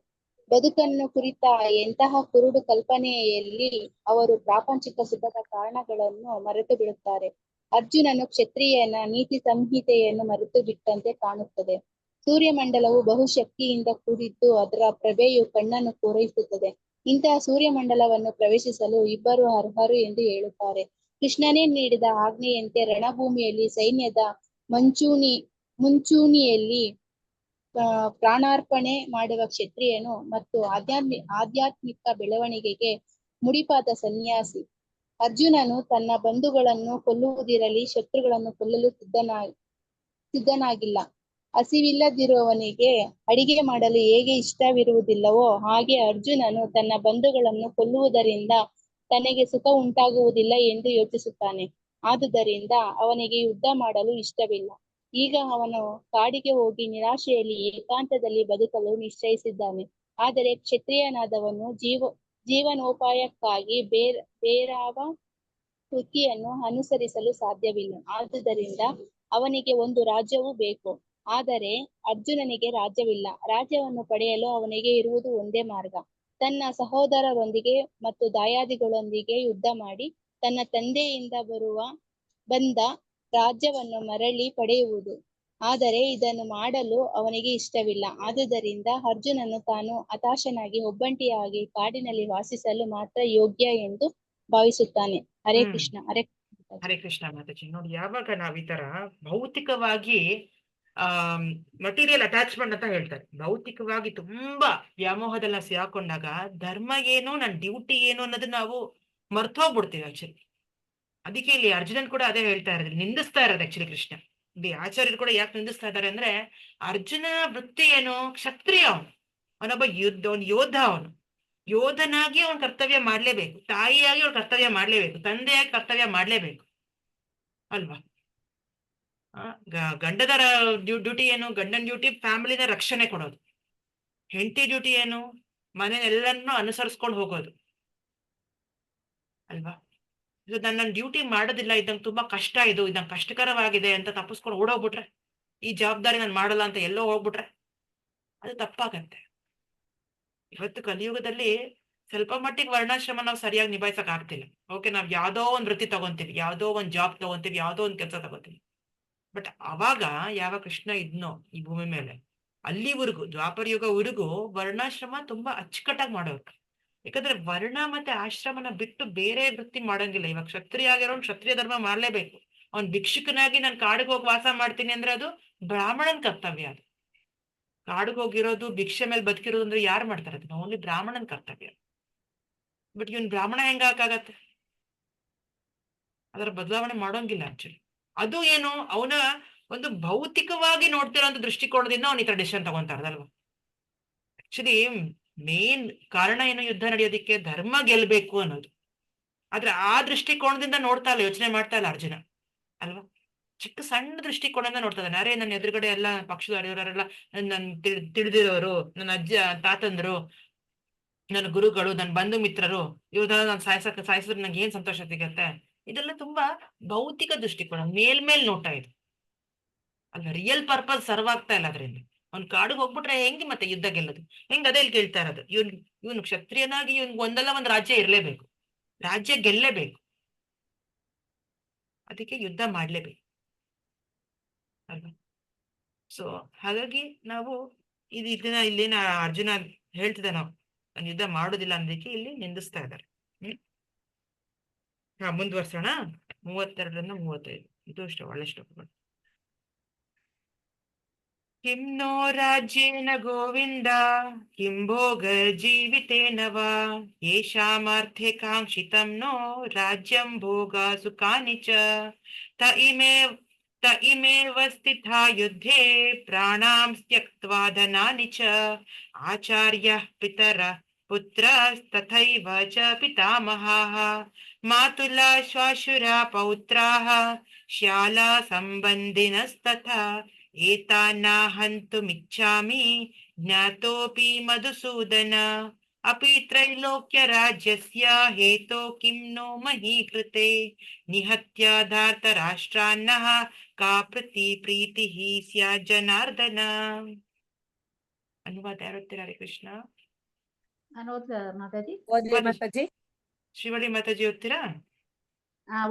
ಬದುಕನ್ನು ಕುರಿತ ಎಂತಹ ಕುರುಡು ಕಲ್ಪನೆಯಲ್ಲಿ ಅವರು ಪ್ರಾಪಂಚಿಕ ಸುಖದ ಕಾರಣಗಳನ್ನು ಮರೆತು ಬಿಡುತ್ತಾರೆ. ಅರ್ಜುನನು ಕ್ಷತ್ರಿಯನ ನೀತಿ ಸಂಹಿತೆಯನ್ನು ಮರೆತು ಬಿಟ್ಟಂತೆ ಕಾಣುತ್ತದೆ. ಸೂರ್ಯಮಂಡಲವು ಬಹುಶಕ್ತಿಯಿಂದ ಕೂಡಿದ್ದು ಅದರ ಪ್ರಭೆಯು ಕಣ್ಣನ್ನು ಪೂರೈಸುತ್ತದೆ. ಇಂತಹ ಸೂರ್ಯಮಂಡಲವನ್ನು ಪ್ರವೇಶಿಸಲು ಇಬ್ಬರು ಅರ್ಹರು ಎಂದು ಹೇಳುತ್ತಾರೆ. ಕೃಷ್ಣನೇ ನೀಡಿದ ಆಜ್ಞೆಯಂತೆ ರಣಭೂಮಿಯಲ್ಲಿ ಸೈನ್ಯದ ಮುಂಚೂಣಿಯಲ್ಲಿ ಪ್ರಾಣಾರ್ಪಣೆ ಮಾಡುವ ಕ್ಷತ್ರಿಯನು ಮತ್ತು ಆಧ್ಯಾತ್ಮಿಕ ಬೆಳವಣಿಗೆಗೆ ಮುಡಿಪಾದ ಸನ್ಯಾಸಿ. ಅರ್ಜುನನು ತನ್ನ ಬಂಧುಗಳನ್ನು ಕೊಲ್ಲುವುದಿರಲಿ ಶತ್ರುಗಳನ್ನು ಕೊಲ್ಲಲು ಸಿದ್ಧನಾಗಿಲ್ಲ. ಹಸಿವಿಲ್ಲದಿರುವವನಿಗೆ ಅಡಿಗೆ ಮಾಡಲು ಹೇಗೆ ಇಷ್ಟವಿರುವುದಿಲ್ಲವೋ ಹಾಗೆ ಅರ್ಜುನನು ತನ್ನ ಬಂಧುಗಳನ್ನು ಕೊಲ್ಲುವುದರಿಂದ ತನಗೆ ಸುಖ ಉಂಟಾಗುವುದಿಲ್ಲ ಎಂದು ಯೋಚಿಸುತ್ತಾನೆ. ಆದುದರಿಂದ ಅವನಿಗೆ ಯುದ್ಧ ಮಾಡಲು ಇಷ್ಟವಿಲ್ಲ. ಈಗ ಅವನು ಕಾಡಿಗೆ ಹೋಗಿ ನಿರಾಶೆಯಲ್ಲಿ ಏಕಾಂತದಲ್ಲಿ ಬದುಕಲು ನಿಶ್ಚಯಿಸಿದ್ದಾನೆ. ಆದರೆ ಕ್ಷತ್ರಿಯನಾದವನು ಜೀವನೋಪಾಯಕ್ಕಾಗಿ ಬೇರಾವ ವೃತ್ತಿಯನ್ನು ಅನುಸರಿಸಲು ಸಾಧ್ಯವಿಲ್ಲ. ಆದುದರಿಂದ ಅವನಿಗೆ ಒಂದು ರಾಜ್ಯವೂ ಬೇಕು. ಆದರೆ ಅರ್ಜುನನಿಗೆ ರಾಜ್ಯವಿಲ್ಲ. ರಾಜ್ಯವನ್ನು ಪಡೆಯಲು ಅವನಿಗೆ ಇರುವುದು ಒಂದೇ ಮಾರ್ಗ, ತನ್ನ ಸಹೋದರರೊಂದಿಗೆ ಮತ್ತು ದಾಯಾದಿಗಳೊಂದಿಗೆ ಯುದ್ಧ ಮಾಡಿ ತನ್ನ ತಂದೆಯಿಂದ ಬಂದ ರಾಜ್ಯವನ್ನು ಮರಳಿ ಪಡೆಯುವುದು. ಆದರೆ ಇದನ್ನು ಮಾಡಲು ಅವನಿಗೆ ಇಷ್ಟವಿಲ್ಲ. ಆದುದರಿಂದ ಅರ್ಜುನನು ತಾನು ಹತಾಶನಾಗಿ ಒಬ್ಬಂಟಿಯಾಗಿ ಕಾಡಿನಲ್ಲಿ ವಾಸಿಸಲು ಮಾತ್ರ ಯೋಗ್ಯ ಎಂದು ಭಾವಿಸುತ್ತಾನೆ. ಹರೇ ಹ್ಮ್ ಕೃಷ್ಣ. ಹರೇ ಹರೇ ಕೃಷ್ಣ ಮಾತಾಜಿ. ನೋಡಿ, ಯಾವಾಗ ನಾವ್ ಈ ತರ ಭೌತಿಕವಾಗಿ ಮಟೀರಿಯಲ್ ಅಟ್ಯಾಚ್ಮೆಂಟ್ ಅಂತ ಹೇಳ್ತಾರೆ, ಭೌತಿಕವಾಗಿ ತುಂಬಾ ವ್ಯಾಮೋಹದಲ್ಲಿ ಸಿಗಾಕೊಂಡಾಗ ಧರ್ಮ ಏನು, ನನ್ನ ಡ್ಯೂಟಿ ಏನು ಅನ್ನೋದನ್ನ ನಾವು ಮರ್ತೋಗ್ಬಿಡ್ತೀವಿ ಆಕ್ಚುಲಿ. ಅದಕ್ಕೆ ಇಲ್ಲಿ ಅರ್ಜುನನ್ ಕೂಡ ಅದೇ ಹೇಳ್ತಾ ಇರೋದು, ನಿಂದಿಸ್ತಾ ಇರೋದು ಆಕ್ಚುಲಿ ಕೃಷ್ಣ. ಇಲ್ಲಿ ಆಚಾರ್ಯರು ಕೂಡ ಯಾಕೆ ನಿಂದಿಸ್ತಾ ಇದ್ದಾರೆ ಅಂದ್ರೆ, ಅರ್ಜುನ ವೃತ್ತಿ ಏನು, ಕ್ಷತ್ರಿಯ ಅವನು, ಅವನೊಬ್ಬ ಯೋಧ. ಅವನು ಯೋಧನಾಗಿ ಅವನ ಕರ್ತವ್ಯ ಮಾಡ್ಲೇಬೇಕು, ತಾಯಿಯಾಗಿ ಅವಳ ಕರ್ತವ್ಯ ಮಾಡ್ಲೇಬೇಕು, ತಂದೆಯಾಗಿ ಕರ್ತವ್ಯ ಮಾಡ್ಲೇಬೇಕು ಅಲ್ವಾ. ಗಂಡದ ಡ್ಯೂಟಿ ಏನು, ಗಂಡನ ಡ್ಯೂಟಿ ಫ್ಯಾಮಿಲಿನ ರಕ್ಷಣೆ ಕೊಡೋದು. ಹೆಂಡತಿ ಡ್ಯೂಟಿ ಏನು, ಮನೆಯೆಲ್ಲರನ್ನೂ ಅನುಸರಿಸ್ಕೊಂಡು ಹೋಗೋದು ಅಲ್ವಾ. ಇದು ನನ್ನ ಡ್ಯೂಟಿ ಮಾಡೋದಿಲ್ಲ, ಇದಂಗೆ ತುಂಬಾ ಕಷ್ಟ, ಇದಂಗೆ ಕಷ್ಟಕರವಾಗಿದೆ ಅಂತ ತಪ್ಪಿಸ್ಕೊಂಡು ಓಡೋಗ್ಬಿಟ್ರೆ, ಈ ಜವಾಬ್ದಾರಿ ನಾನು ಮಾಡಲ್ಲ ಅಂತ ಎಲ್ಲೋ ಹೋಗ್ಬಿಟ್ರೆ ಅದು ತಪ್ಪಾಗತ್ತೆ. ಇವತ್ತು ಕಲಿಯುಗದಲ್ಲಿ ಸ್ವಲ್ಪ ಮಟ್ಟಿಗೆ ವರ್ಣಾಶ್ರಮ ನಾವು ಸರಿಯಾಗಿ ನಿಭಾಯಿಸಕ್ ಆಗ್ತಿಲ್ಲ. ಓಕೆ, ನಾವ್ ಯಾವ್ದೋ ಒಂದ್ ವೃತ್ತಿ ತಗೊಂತೀವಿ, ಯಾವ್ದೋ ಒಂದ್ ಜಾಬ್ ತಗೊಂತೀವಿ, ಯಾವ್ದೋ ಒಂದ್ ಕೆಲಸ ತಗೋತೀವಿ. ಬಟ್ ಅವಾಗ ಯಾವ ಕೃಷ್ಣ ಇದ್ನೋ ಈ ಭೂಮಿ ಮೇಲೆ, ಅಲ್ಲಿವರೆಗೂ ದ್ವಾಪರ ಯುಗವರೆಗೂ ವರ್ಣಾಶ್ರಮ ತುಂಬಾ ಅಚ್ಚುಕಟ್ಟಾಗಿ ಮಾಡೋರು. ಯಾಕಂದ್ರೆ ವರ್ಣ ಮತ್ತೆ ಆಶ್ರಮನ ಬಿಟ್ಟು ಬೇರೆ ವೃತ್ತಿ ಮಾಡಂಗಿಲ್ಲ. ಇವಾಗ ಕ್ಷತ್ರಿಯ ಆಗಿರೋನ್ ಕ್ಷತ್ರಿಯ ಧರ್ಮ ಮಾಡ್ಲೇಬೇಕು. ಅವ್ನ್ ಭಿಕ್ಷುಕನಾಗಿ ನಾನು ಕಾಡಿಗೆ ಹೋಗಿ ವಾಸ ಮಾಡ್ತೀನಿ ಅಂದ್ರೆ ಅದು ಬ್ರಾಹ್ಮಣನ್ ಕರ್ತವ್ಯ. ಅದು ಕಾಡಿಗೆ ಹೋಗಿರೋದು, ಭಿಕ್ಷೆ ಮೇಲೆ ಬದುಕಿರೋದು ಅಂದ್ರೆ ಯಾರು ಮಾಡ್ತಾರೆ? ಅದನ್ನ ಓನ್ಲಿ ಬ್ರಾಹ್ಮಣನ್ ಕರ್ತವ್ಯ. ಬಟ್ ಇವನ್ ಬ್ರಾಹ್ಮಣ ಹೆಂಗಾಗತ್ತೆ? ಅದರ ಬದಲಾವಣೆ ಮಾಡೋಂಗಿಲ್ಲ ಆಕ್ಚುಲಿ. ಅದು ಏನು, ಅವನ ಒಂದು ಭೌತಿಕವಾಗಿ ನೋಡ್ತಿರೋಂಥ ದೃಷ್ಟಿಕೋನದಿಂದ ಅವನ ಈ ತರ ಡಿಸಿಷನ್ ತಗೊಂತಾರದಲ್ವಾ. ಆಕ್ಚುಲಿ ಮೇನ್ ಕಾರಣ ಏನು, ಯುದ್ಧ ನಡೆಯೋದಿಕ್ಕೆ ಧರ್ಮ ಗೆಲ್ಬೇಕು ಅನ್ನೋದು. ಆದ್ರೆ ಆ ದೃಷ್ಟಿಕೋನದಿಂದ ನೋಡ್ತಾ ಇಲ್ಲ, ಯೋಚನೆ ಮಾಡ್ತಾ ಇಲ್ಲ ಅರ್ಜುನ ಅಲ್ವಾ. ಚಿಕ್ಕ ಸಣ್ಣ ದೃಷ್ಟಿಕೋನದಿಂದ ನೋಡ್ತಾ ಇದ್ದಾನೆ. ಅರೆ, ನನ್ನ ಎದುರುಗಡೆ ಎಲ್ಲ ಪಕ್ಷದವರೆಲ್ಲ ನನ್ನ ತಿಳಿದಿರೋರು, ನನ್ನ ಅಜ್ಜ ತಾತಂದ್ರು, ನನ್ನ ಗುರುಗಳು, ನನ್ನ ಬಂಧು ಮಿತ್ರರು, ಇವ್ರನ್ನ ನಾನು ಸಾಯಿಸಿದ್ರೆ ನಂಗೆ ಏನ್ ಸಂತೋಷ ಸಿಗತ್ತೆ. ಇದೆಲ್ಲ ತುಂಬಾ ಭೌತಿಕ ದೃಷ್ಟಿಕೋನ, ಮೇಲ್ಮೇಲ್ ನೋಟ ಇದು ಅಲ್ವಾ. ರಿಯಲ್ ಪರ್ಪಸ್ ಸರ್ವ್ ಆಗ್ತಾ ಇಲ್ಲ ಅದರಿಂದ. ಅವ್ನ್ ಕಾಡಿಗೆ ಹೋಗ್ಬಿಟ್ರೆ ಹೆಂಗೆ ಮತ್ತೆ ಯುದ್ಧ ಗೆಲ್ಲೋದು? ಅದೇ ಕೇಳ್ತಾ ಇರೋದು. ಇವನು ಕ್ಷತ್ರಿಯನಾಗಿ ಇವನ್ಗೆ ಒಂದಲ್ಲ ಒಂದ್ ರಾಜ್ಯ ಇರ್ಲೇಬೇಕು, ರಾಜ್ಯ ಗೆಲ್ಲೇಬೇಕು, ಅದಕ್ಕೆ ಯುದ್ಧ ಮಾಡ್ಲೇಬೇಕು ಅಲ್ವಾ. ಸೊ ಹಾಗಾಗಿ ನಾವು ಇದನ್ನ ಇಲ್ಲಿನ ಅರ್ಜುನ ಹೇಳ್ತಿದ್ದ, ನಾವು ನಾನು ಯುದ್ಧ ಮಾಡೋದಿಲ್ಲ ಅನ್ನೋದಕ್ಕೆ ಇಲ್ಲಿ ನಿಂದಿಸ್ತಾ ಇದ್ದಾರೆ. ಮುಂದುವರ್ಸೋಣ. 32ರಿಂದ 35 ಇದು ಅಷ್ಟೇ ಒಳ್ಳೆ ಶ್ಲೋಕಗಳು. किं नो राज्येन गोविन्द किं भोगजीवितेन वा येषामर्थे काङ्क्षितं नो राज्यं भोगा सुखानि च त इमेव स्थिता युद्धे प्राणां त्यक्त्वा धनानि च आचार्यः पितरः पुत्रस्तथैव च पितामहाः मातुला श्वाशुरा पौत्राः श्याला सम्बन्धिनस्तथा एतान्ना हन्तुमिच्छामि ज्ञातोऽपि मधुसूदन अपि त्रैलोक्य राज्यस्य हेतो किं नो मही कृते निहत्य धार्तराष्ट्रान्नः का प्रीतिः स्यात् जनार्दन. ಅನುವಾದ ಯಾರು ಓದ್ತೀರಾ? ಹರೇ ಕೃಷ್ಣ. ನಾನು ಮಾತಾಜಿ. ಮಾತಾಜಿ ಶ್ರೀವಳ್ಳಿ ಮಾತಾಜಿ ಓದ್ತೀರಾ?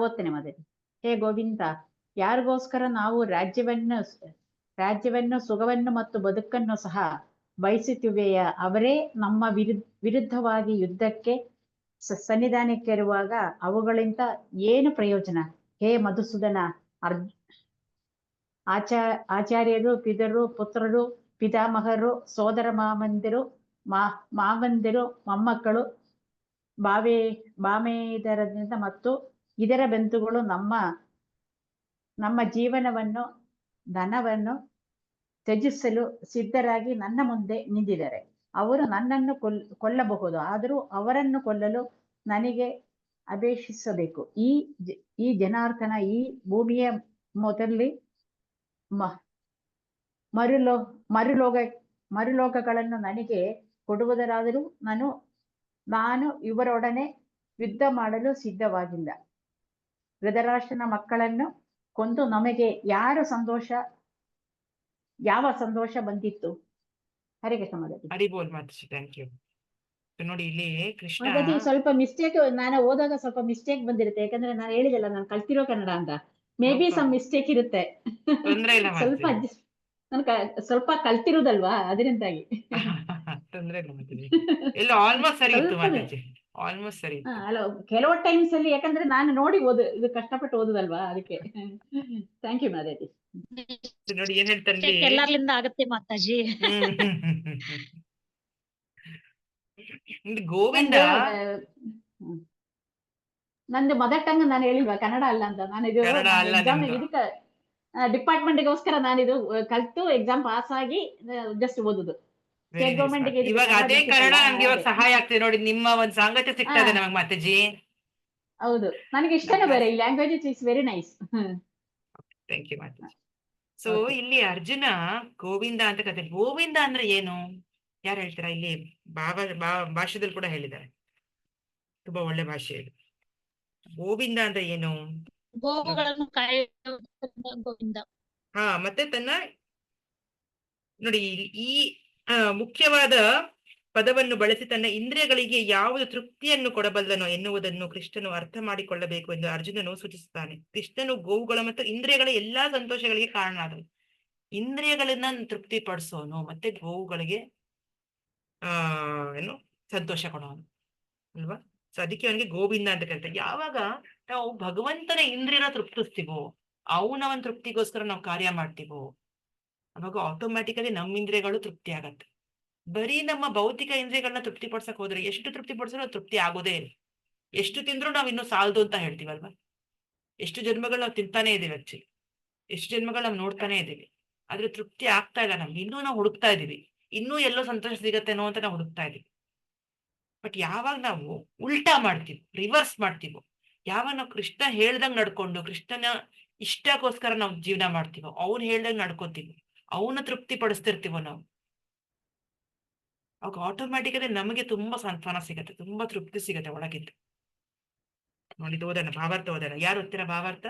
ಓದ್ತೇನೆ ಮಾತಾಜಿ. ಹೇ ಗೋವಿಂದ, ಯಾರಿಗೋಸ್ಕರ ನಾವು ರಾಜ್ಯವನ್ನು ಸುಖವನ್ನು ಮತ್ತು ಬದುಕನ್ನು ಸಹ ಬಯಸುತ್ತಿವೆಯ ಅವರೇ ನಮ್ಮ ವಿರುದ್ಧವಾಗಿ ಯುದ್ಧಕ್ಕೆ ಸನ್ನಿಧಾನಕ್ಕಿರುವಾಗ ಅವುಗಳಿಂದ ಏನು ಪ್ರಯೋಜನ? ಹೇ ಮಧುಸೂದನ, ಆಚಾರ್ಯರು, ಪಿತರು, ಪುತ್ರರು, ಪಿತಾಮಹರು, ಸೋದರ ಮಾವಂದಿರು, ಮೊಮ್ಮಕ್ಕಳು, ಬಾಮೇದರದಿಂದ ಮತ್ತು ಇದರ ಬಂಧುಗಳು ನಮ್ಮ ಜೀವನವನ್ನು, ಧನವನ್ನು ತ್ಯಜಿಸಲು ಸಿದ್ಧರಾಗಿ ನನ್ನ ಮುಂದೆ ನಿಂತಿದ್ದಾರೆ. ಅವರು ನನ್ನನ್ನು ಕೊಲ್ಲಬಹುದು, ಆದರೂ ಅವರನ್ನು ಕೊಲ್ಲಲು ನನಗೆ ಅಪೇಕ್ಷಿಸಬೇಕು. ಈ ಜನಾರ್ದನ ಈ ಭೂಮಿಯ ಮೊದಲೇ ಮರುಲೋಕಗಳನ್ನು ನನಗೆ ಕೊಡುವುದರಾದರೂ ನಾನು ಇವರೊಡನೆ ಯುದ್ಧ ಮಾಡಲು ಸಿದ್ಧವಾಗಿಲ್ಲ. ಧೃತರಾಷ್ಟ್ರನ ಮಕ್ಕಳನ್ನು ಕೊಂದು ನಮಗೆ ಯಾವ ಸಂತೋಷ ಬಂದಿತ್ತು? ಹರಿಗೆ ಸಮಾಧಿ ಹರಿಬೋಲ್ ಮಾತಾಜಿ, ಥ್ಯಾಂಕ್ ಯು. ನೋಡಿ ಇಲ್ಲಿ ಕೃಷ್ಣ ಮಾತಾಜಿ ಸ್ವಲ್ಪ ಮಿಸ್ಟೇಕ್, ನಾನು ಓದಾಗ ಸ್ವಲ್ಪ ಮಿಸ್ಟೇಕ್ ಬಂದಿರುತ್ತೆ. ಯಾಕಂದ್ರೆ ನಾನು ಹೇಳಿದಲ್ಲ ನಾನು ಕಲ್ತಿರೋ ಕನ್ನಡ ಅಂತ. ಮೇ ಬಿ ಸಮ್ ಮಿಸ್ಟೇಕ್ ಇರುತ್ತೆ. ತೊಂದ್ರೆ ಇಲ್ಲ ಸ್ವಲ್ಪ ಮಾತಾಜಿ. ನಾನು ಸ್ವಲ್ಪ ಕಲ್ತಿರೋದಲ್ವಾ, ಅದರಿಂದಾಗಿ. ತೊಂದ್ರೆ ಇಲ್ಲ ಮಾತಾಜಿ. ಎಲ್ಲ ಆಲ್ಮೋಸ್ಟ್ ಸರಿ ಇತ್ತು ಸ್ವಲ್ಪ ಮಾತಾಜಿ, ಆಲ್ಮೋಸ್ಟ್ ಸರಿ ಇತ್ತು. ಅಲ್ಲ, ಕೆಲವು ಟೈಮ್ಸ್ ಅಲ್ಲಿ ಯಾಕಂದ್ರೆ ನಾನು ನೋಡಿ ಇದು ಕಷ್ಟಪಟ್ಟು ಓದುದಲ್ವಾ, ಅದಕ್ಕೆ. ಥ್ಯಾಂಕ್ ಯು ಮಾತಾಜಿ. ನೋಡಿ ಏನ್ ಹೇಳ್ತಾನೆ ಎಲ್ಲರ್ಲಿಂದ ಆಗತ್ತೆ ಮಾತಾಜಿ. ಗೋವಿಂದ ನಂದು ಮದರ್ ಟಂಗ್ ನಾನು ಹೇಳಿಲ್ವಾ ಕನ್ನಡ ಅಲ್ಲ ಅಂತ. ನಾನು ಇದು ಕನ್ನಡ ಅಲ್ಲ ಎಕ್ಸಾಮ್ ನಿಮ್ದು. ಇದಕ್ಕೆ ಡಿಪಾರ್ಟ್ಮೆಂಟ್ಗೋಸ್ಕರ ನಾನಿದು ಕಲ್ತು ಎಕ್ಸಾಮ್ ಪಾಸ್ ಆಗಿ ಜಸ್ಟ್ ಓದುದು. Very state nice government Mataji. ಇವಾಗ ಅದೇ ಕನ್ನಡ ನಮ್ಗೆ ಇವಾಗ ಸಹಾಯ ಆಗ್ತದೆ ನೋಡಿ, ನಿಮ್ಮ ಒಂದ್ ಸಾಂಗತ್ಯ ಸಿಗ್ತಾ ಇದೆ ನಮಗ್ ಮಾತಾಜಿ. ಹೌದು, ನನಗೆ ಇಷ್ಟನೇ ಬೇರೆ. ಈ language is very nice. Thank you ಮಾತಾಜಿ. So Okay. ಇಲ್ಲಿ ಅರ್ಜುನ ಗೋವಿಂದ ಅಂತ ಕತೆ. ಗೋವಿಂದ ಅಂದ್ರೆ ಏನು, ಯಾರು ಹೇಳ್ತೀರಾ? ಇಲ್ಲಿ ಭಾಷೆದಲ್ಲಿ ಕೂಡ ಹೇಳಿದ್ದಾರೆ, ತುಂಬಾ ಒಳ್ಳೆ ಭಾಷೆ ಇದು. ಗೋವಿಂದ ಅಂದ್ರೆ ಏನು? ಗೋವುಗಳನ್ನು ಕಾಯುವ ಗೋವಿಂದ. ಮತ್ತೆ ತನ್ನ ನೋಡಿ ಈ ಮುಖ್ಯವಾದ ಪದವನ್ನು ಬಳಸಿ ತನ್ನ ಇಂದ್ರಿಯಗಳಿಗೆ ಯಾವುದು ತೃಪ್ತಿಯನ್ನು ಕೊಡಬಲ್ಲನೋ ಎನ್ನುವುದನ್ನು ಕೃಷ್ಣನು ಅರ್ಥ ಮಾಡಿಕೊಳ್ಳಬೇಕು ಎಂದು ಅರ್ಜುನನು ಸೂಚಿಸುತ್ತಾನೆ. ಕೃಷ್ಣನು ಗೋವುಗಳ ಮತ್ತು ಇಂದ್ರಿಯಗಳ ಎಲ್ಲಾ ಸಂತೋಷಗಳಿಗೆ ಕಾರಣನಾದನು. ಇಂದ್ರಿಯಗಳನ್ನ ತೃಪ್ತಿಪಡಿಸೋನು ಮತ್ತೆ ಗೋವುಗಳಿಗೆ ಏನು ಸಂತೋಷ ಕೊಡೋನು ಅಲ್ವಾ? ಸೊ ಅದಕ್ಕೆ ಅವನಿಗೆ ಗೋವಿಂದ ಅಂತ ಕರೀತಾರೆ. ಯಾವಾಗ ನಾವು ಭಗವಂತನ ಇಂದ್ರಿಯನ ತೃಪ್ತಿಸ್ತೀವೋ, ಅವನ ಒಂದು ತೃಪ್ತಿಗೋಸ್ಕರ ನಾವು ಕಾರ್ಯ ಮಾಡ್ತೀವೋ, ಅವಾಗ ಆಟೋಮ್ಯಾಟಿಕಲಿ ನಮ್ಮ ಇಂದ್ರಿಯಗಳು ತೃಪ್ತಿ ಆಗತ್ತೆ. ಬರೀ ನಮ್ಮ ಭೌತಿಕ ಇಂದ್ರಿಯಗಳನ್ನ ತೃಪ್ತಿ ಪಡ್ಸಕ್ ಹೋದ್ರೆ ಎಷ್ಟು ತೃಪ್ತಿ ಪಡಿಸಿದ್ರು ತೃಪ್ತಿ ಆಗೋದೇ ಇಲ್ಲ. ಎಷ್ಟು ತಿಂದ್ರು ನಾವು ಇನ್ನೂ ಸಾಲದು ಅಂತ ಹೇಳ್ತೀವಲ್ವಾ? ಎಷ್ಟು ಜನ್ಮಗಳು ನಾವು ತಿಂತಾನೆ ಇದೀವಿ, ಆಕ್ಚುಲಿ ಎಷ್ಟು ಜನ್ಮಗಳು ನಾವು ನೋಡ್ತಾನೆ ಇದೀವಿ, ಆದ್ರೆ ತೃಪ್ತಿ ಆಗ್ತಾ ಇಲ್ಲ ನಮ್ಗೆ. ಇನ್ನೂ ನಾವು ಹುಡುಕ್ತಾ ಇದೀವಿ, ಇನ್ನೂ ಎಲ್ಲೋ ಸಂತೋಷ ಸಿಗತ್ತೇನೋ ಅಂತ ನಾವು ಹುಡುಕ್ತಾ ಇದೀವಿ. ಬಟ್ ಯಾವಾಗ ನಾವು ಉಲ್ಟಾ ಮಾಡ್ತೀವಿ, ರಿವರ್ಸ್ ಮಾಡ್ತೀವೋ, ಯಾವಾಗ ನಾವು ಕೃಷ್ಣ ಹೇಳ್ದಂಗ್ ನಡ್ಕೊಂಡು ಕೃಷ್ಣನ ಇಷ್ಟಕ್ಕೋಸ್ಕರ ನಾವು ಜೀವನ ಮಾಡ್ತೀವೋ, ಅವ್ನು ಹೇಳ್ದಂಗ್ ನಡ್ಕೋತೀವಿ, ಅವನ ತೃಪ್ತಿ ಪಡಿಸ್ತಿರ್ತೀವೋ ನಾವು, ಅವಾಗ ಆಟೋಮ್ಯಾಟಿಕಲಿ ನಮಗೆ ತುಂಬಾ ಸಾಂತ್ವನ ಸಿಗತ್ತೆ, ತುಂಬಾ ತೃಪ್ತಿ ಸಿಗತ್ತೆ ಒಳಗಿದ್ದು. ನೋಡಿ ಓದೋಣ, ಭಾವಾರ್ಥ ಓದೋಣ. ಯಾರು ಓದ್ತೀರಾ ಭಾವಾರ್ಥ?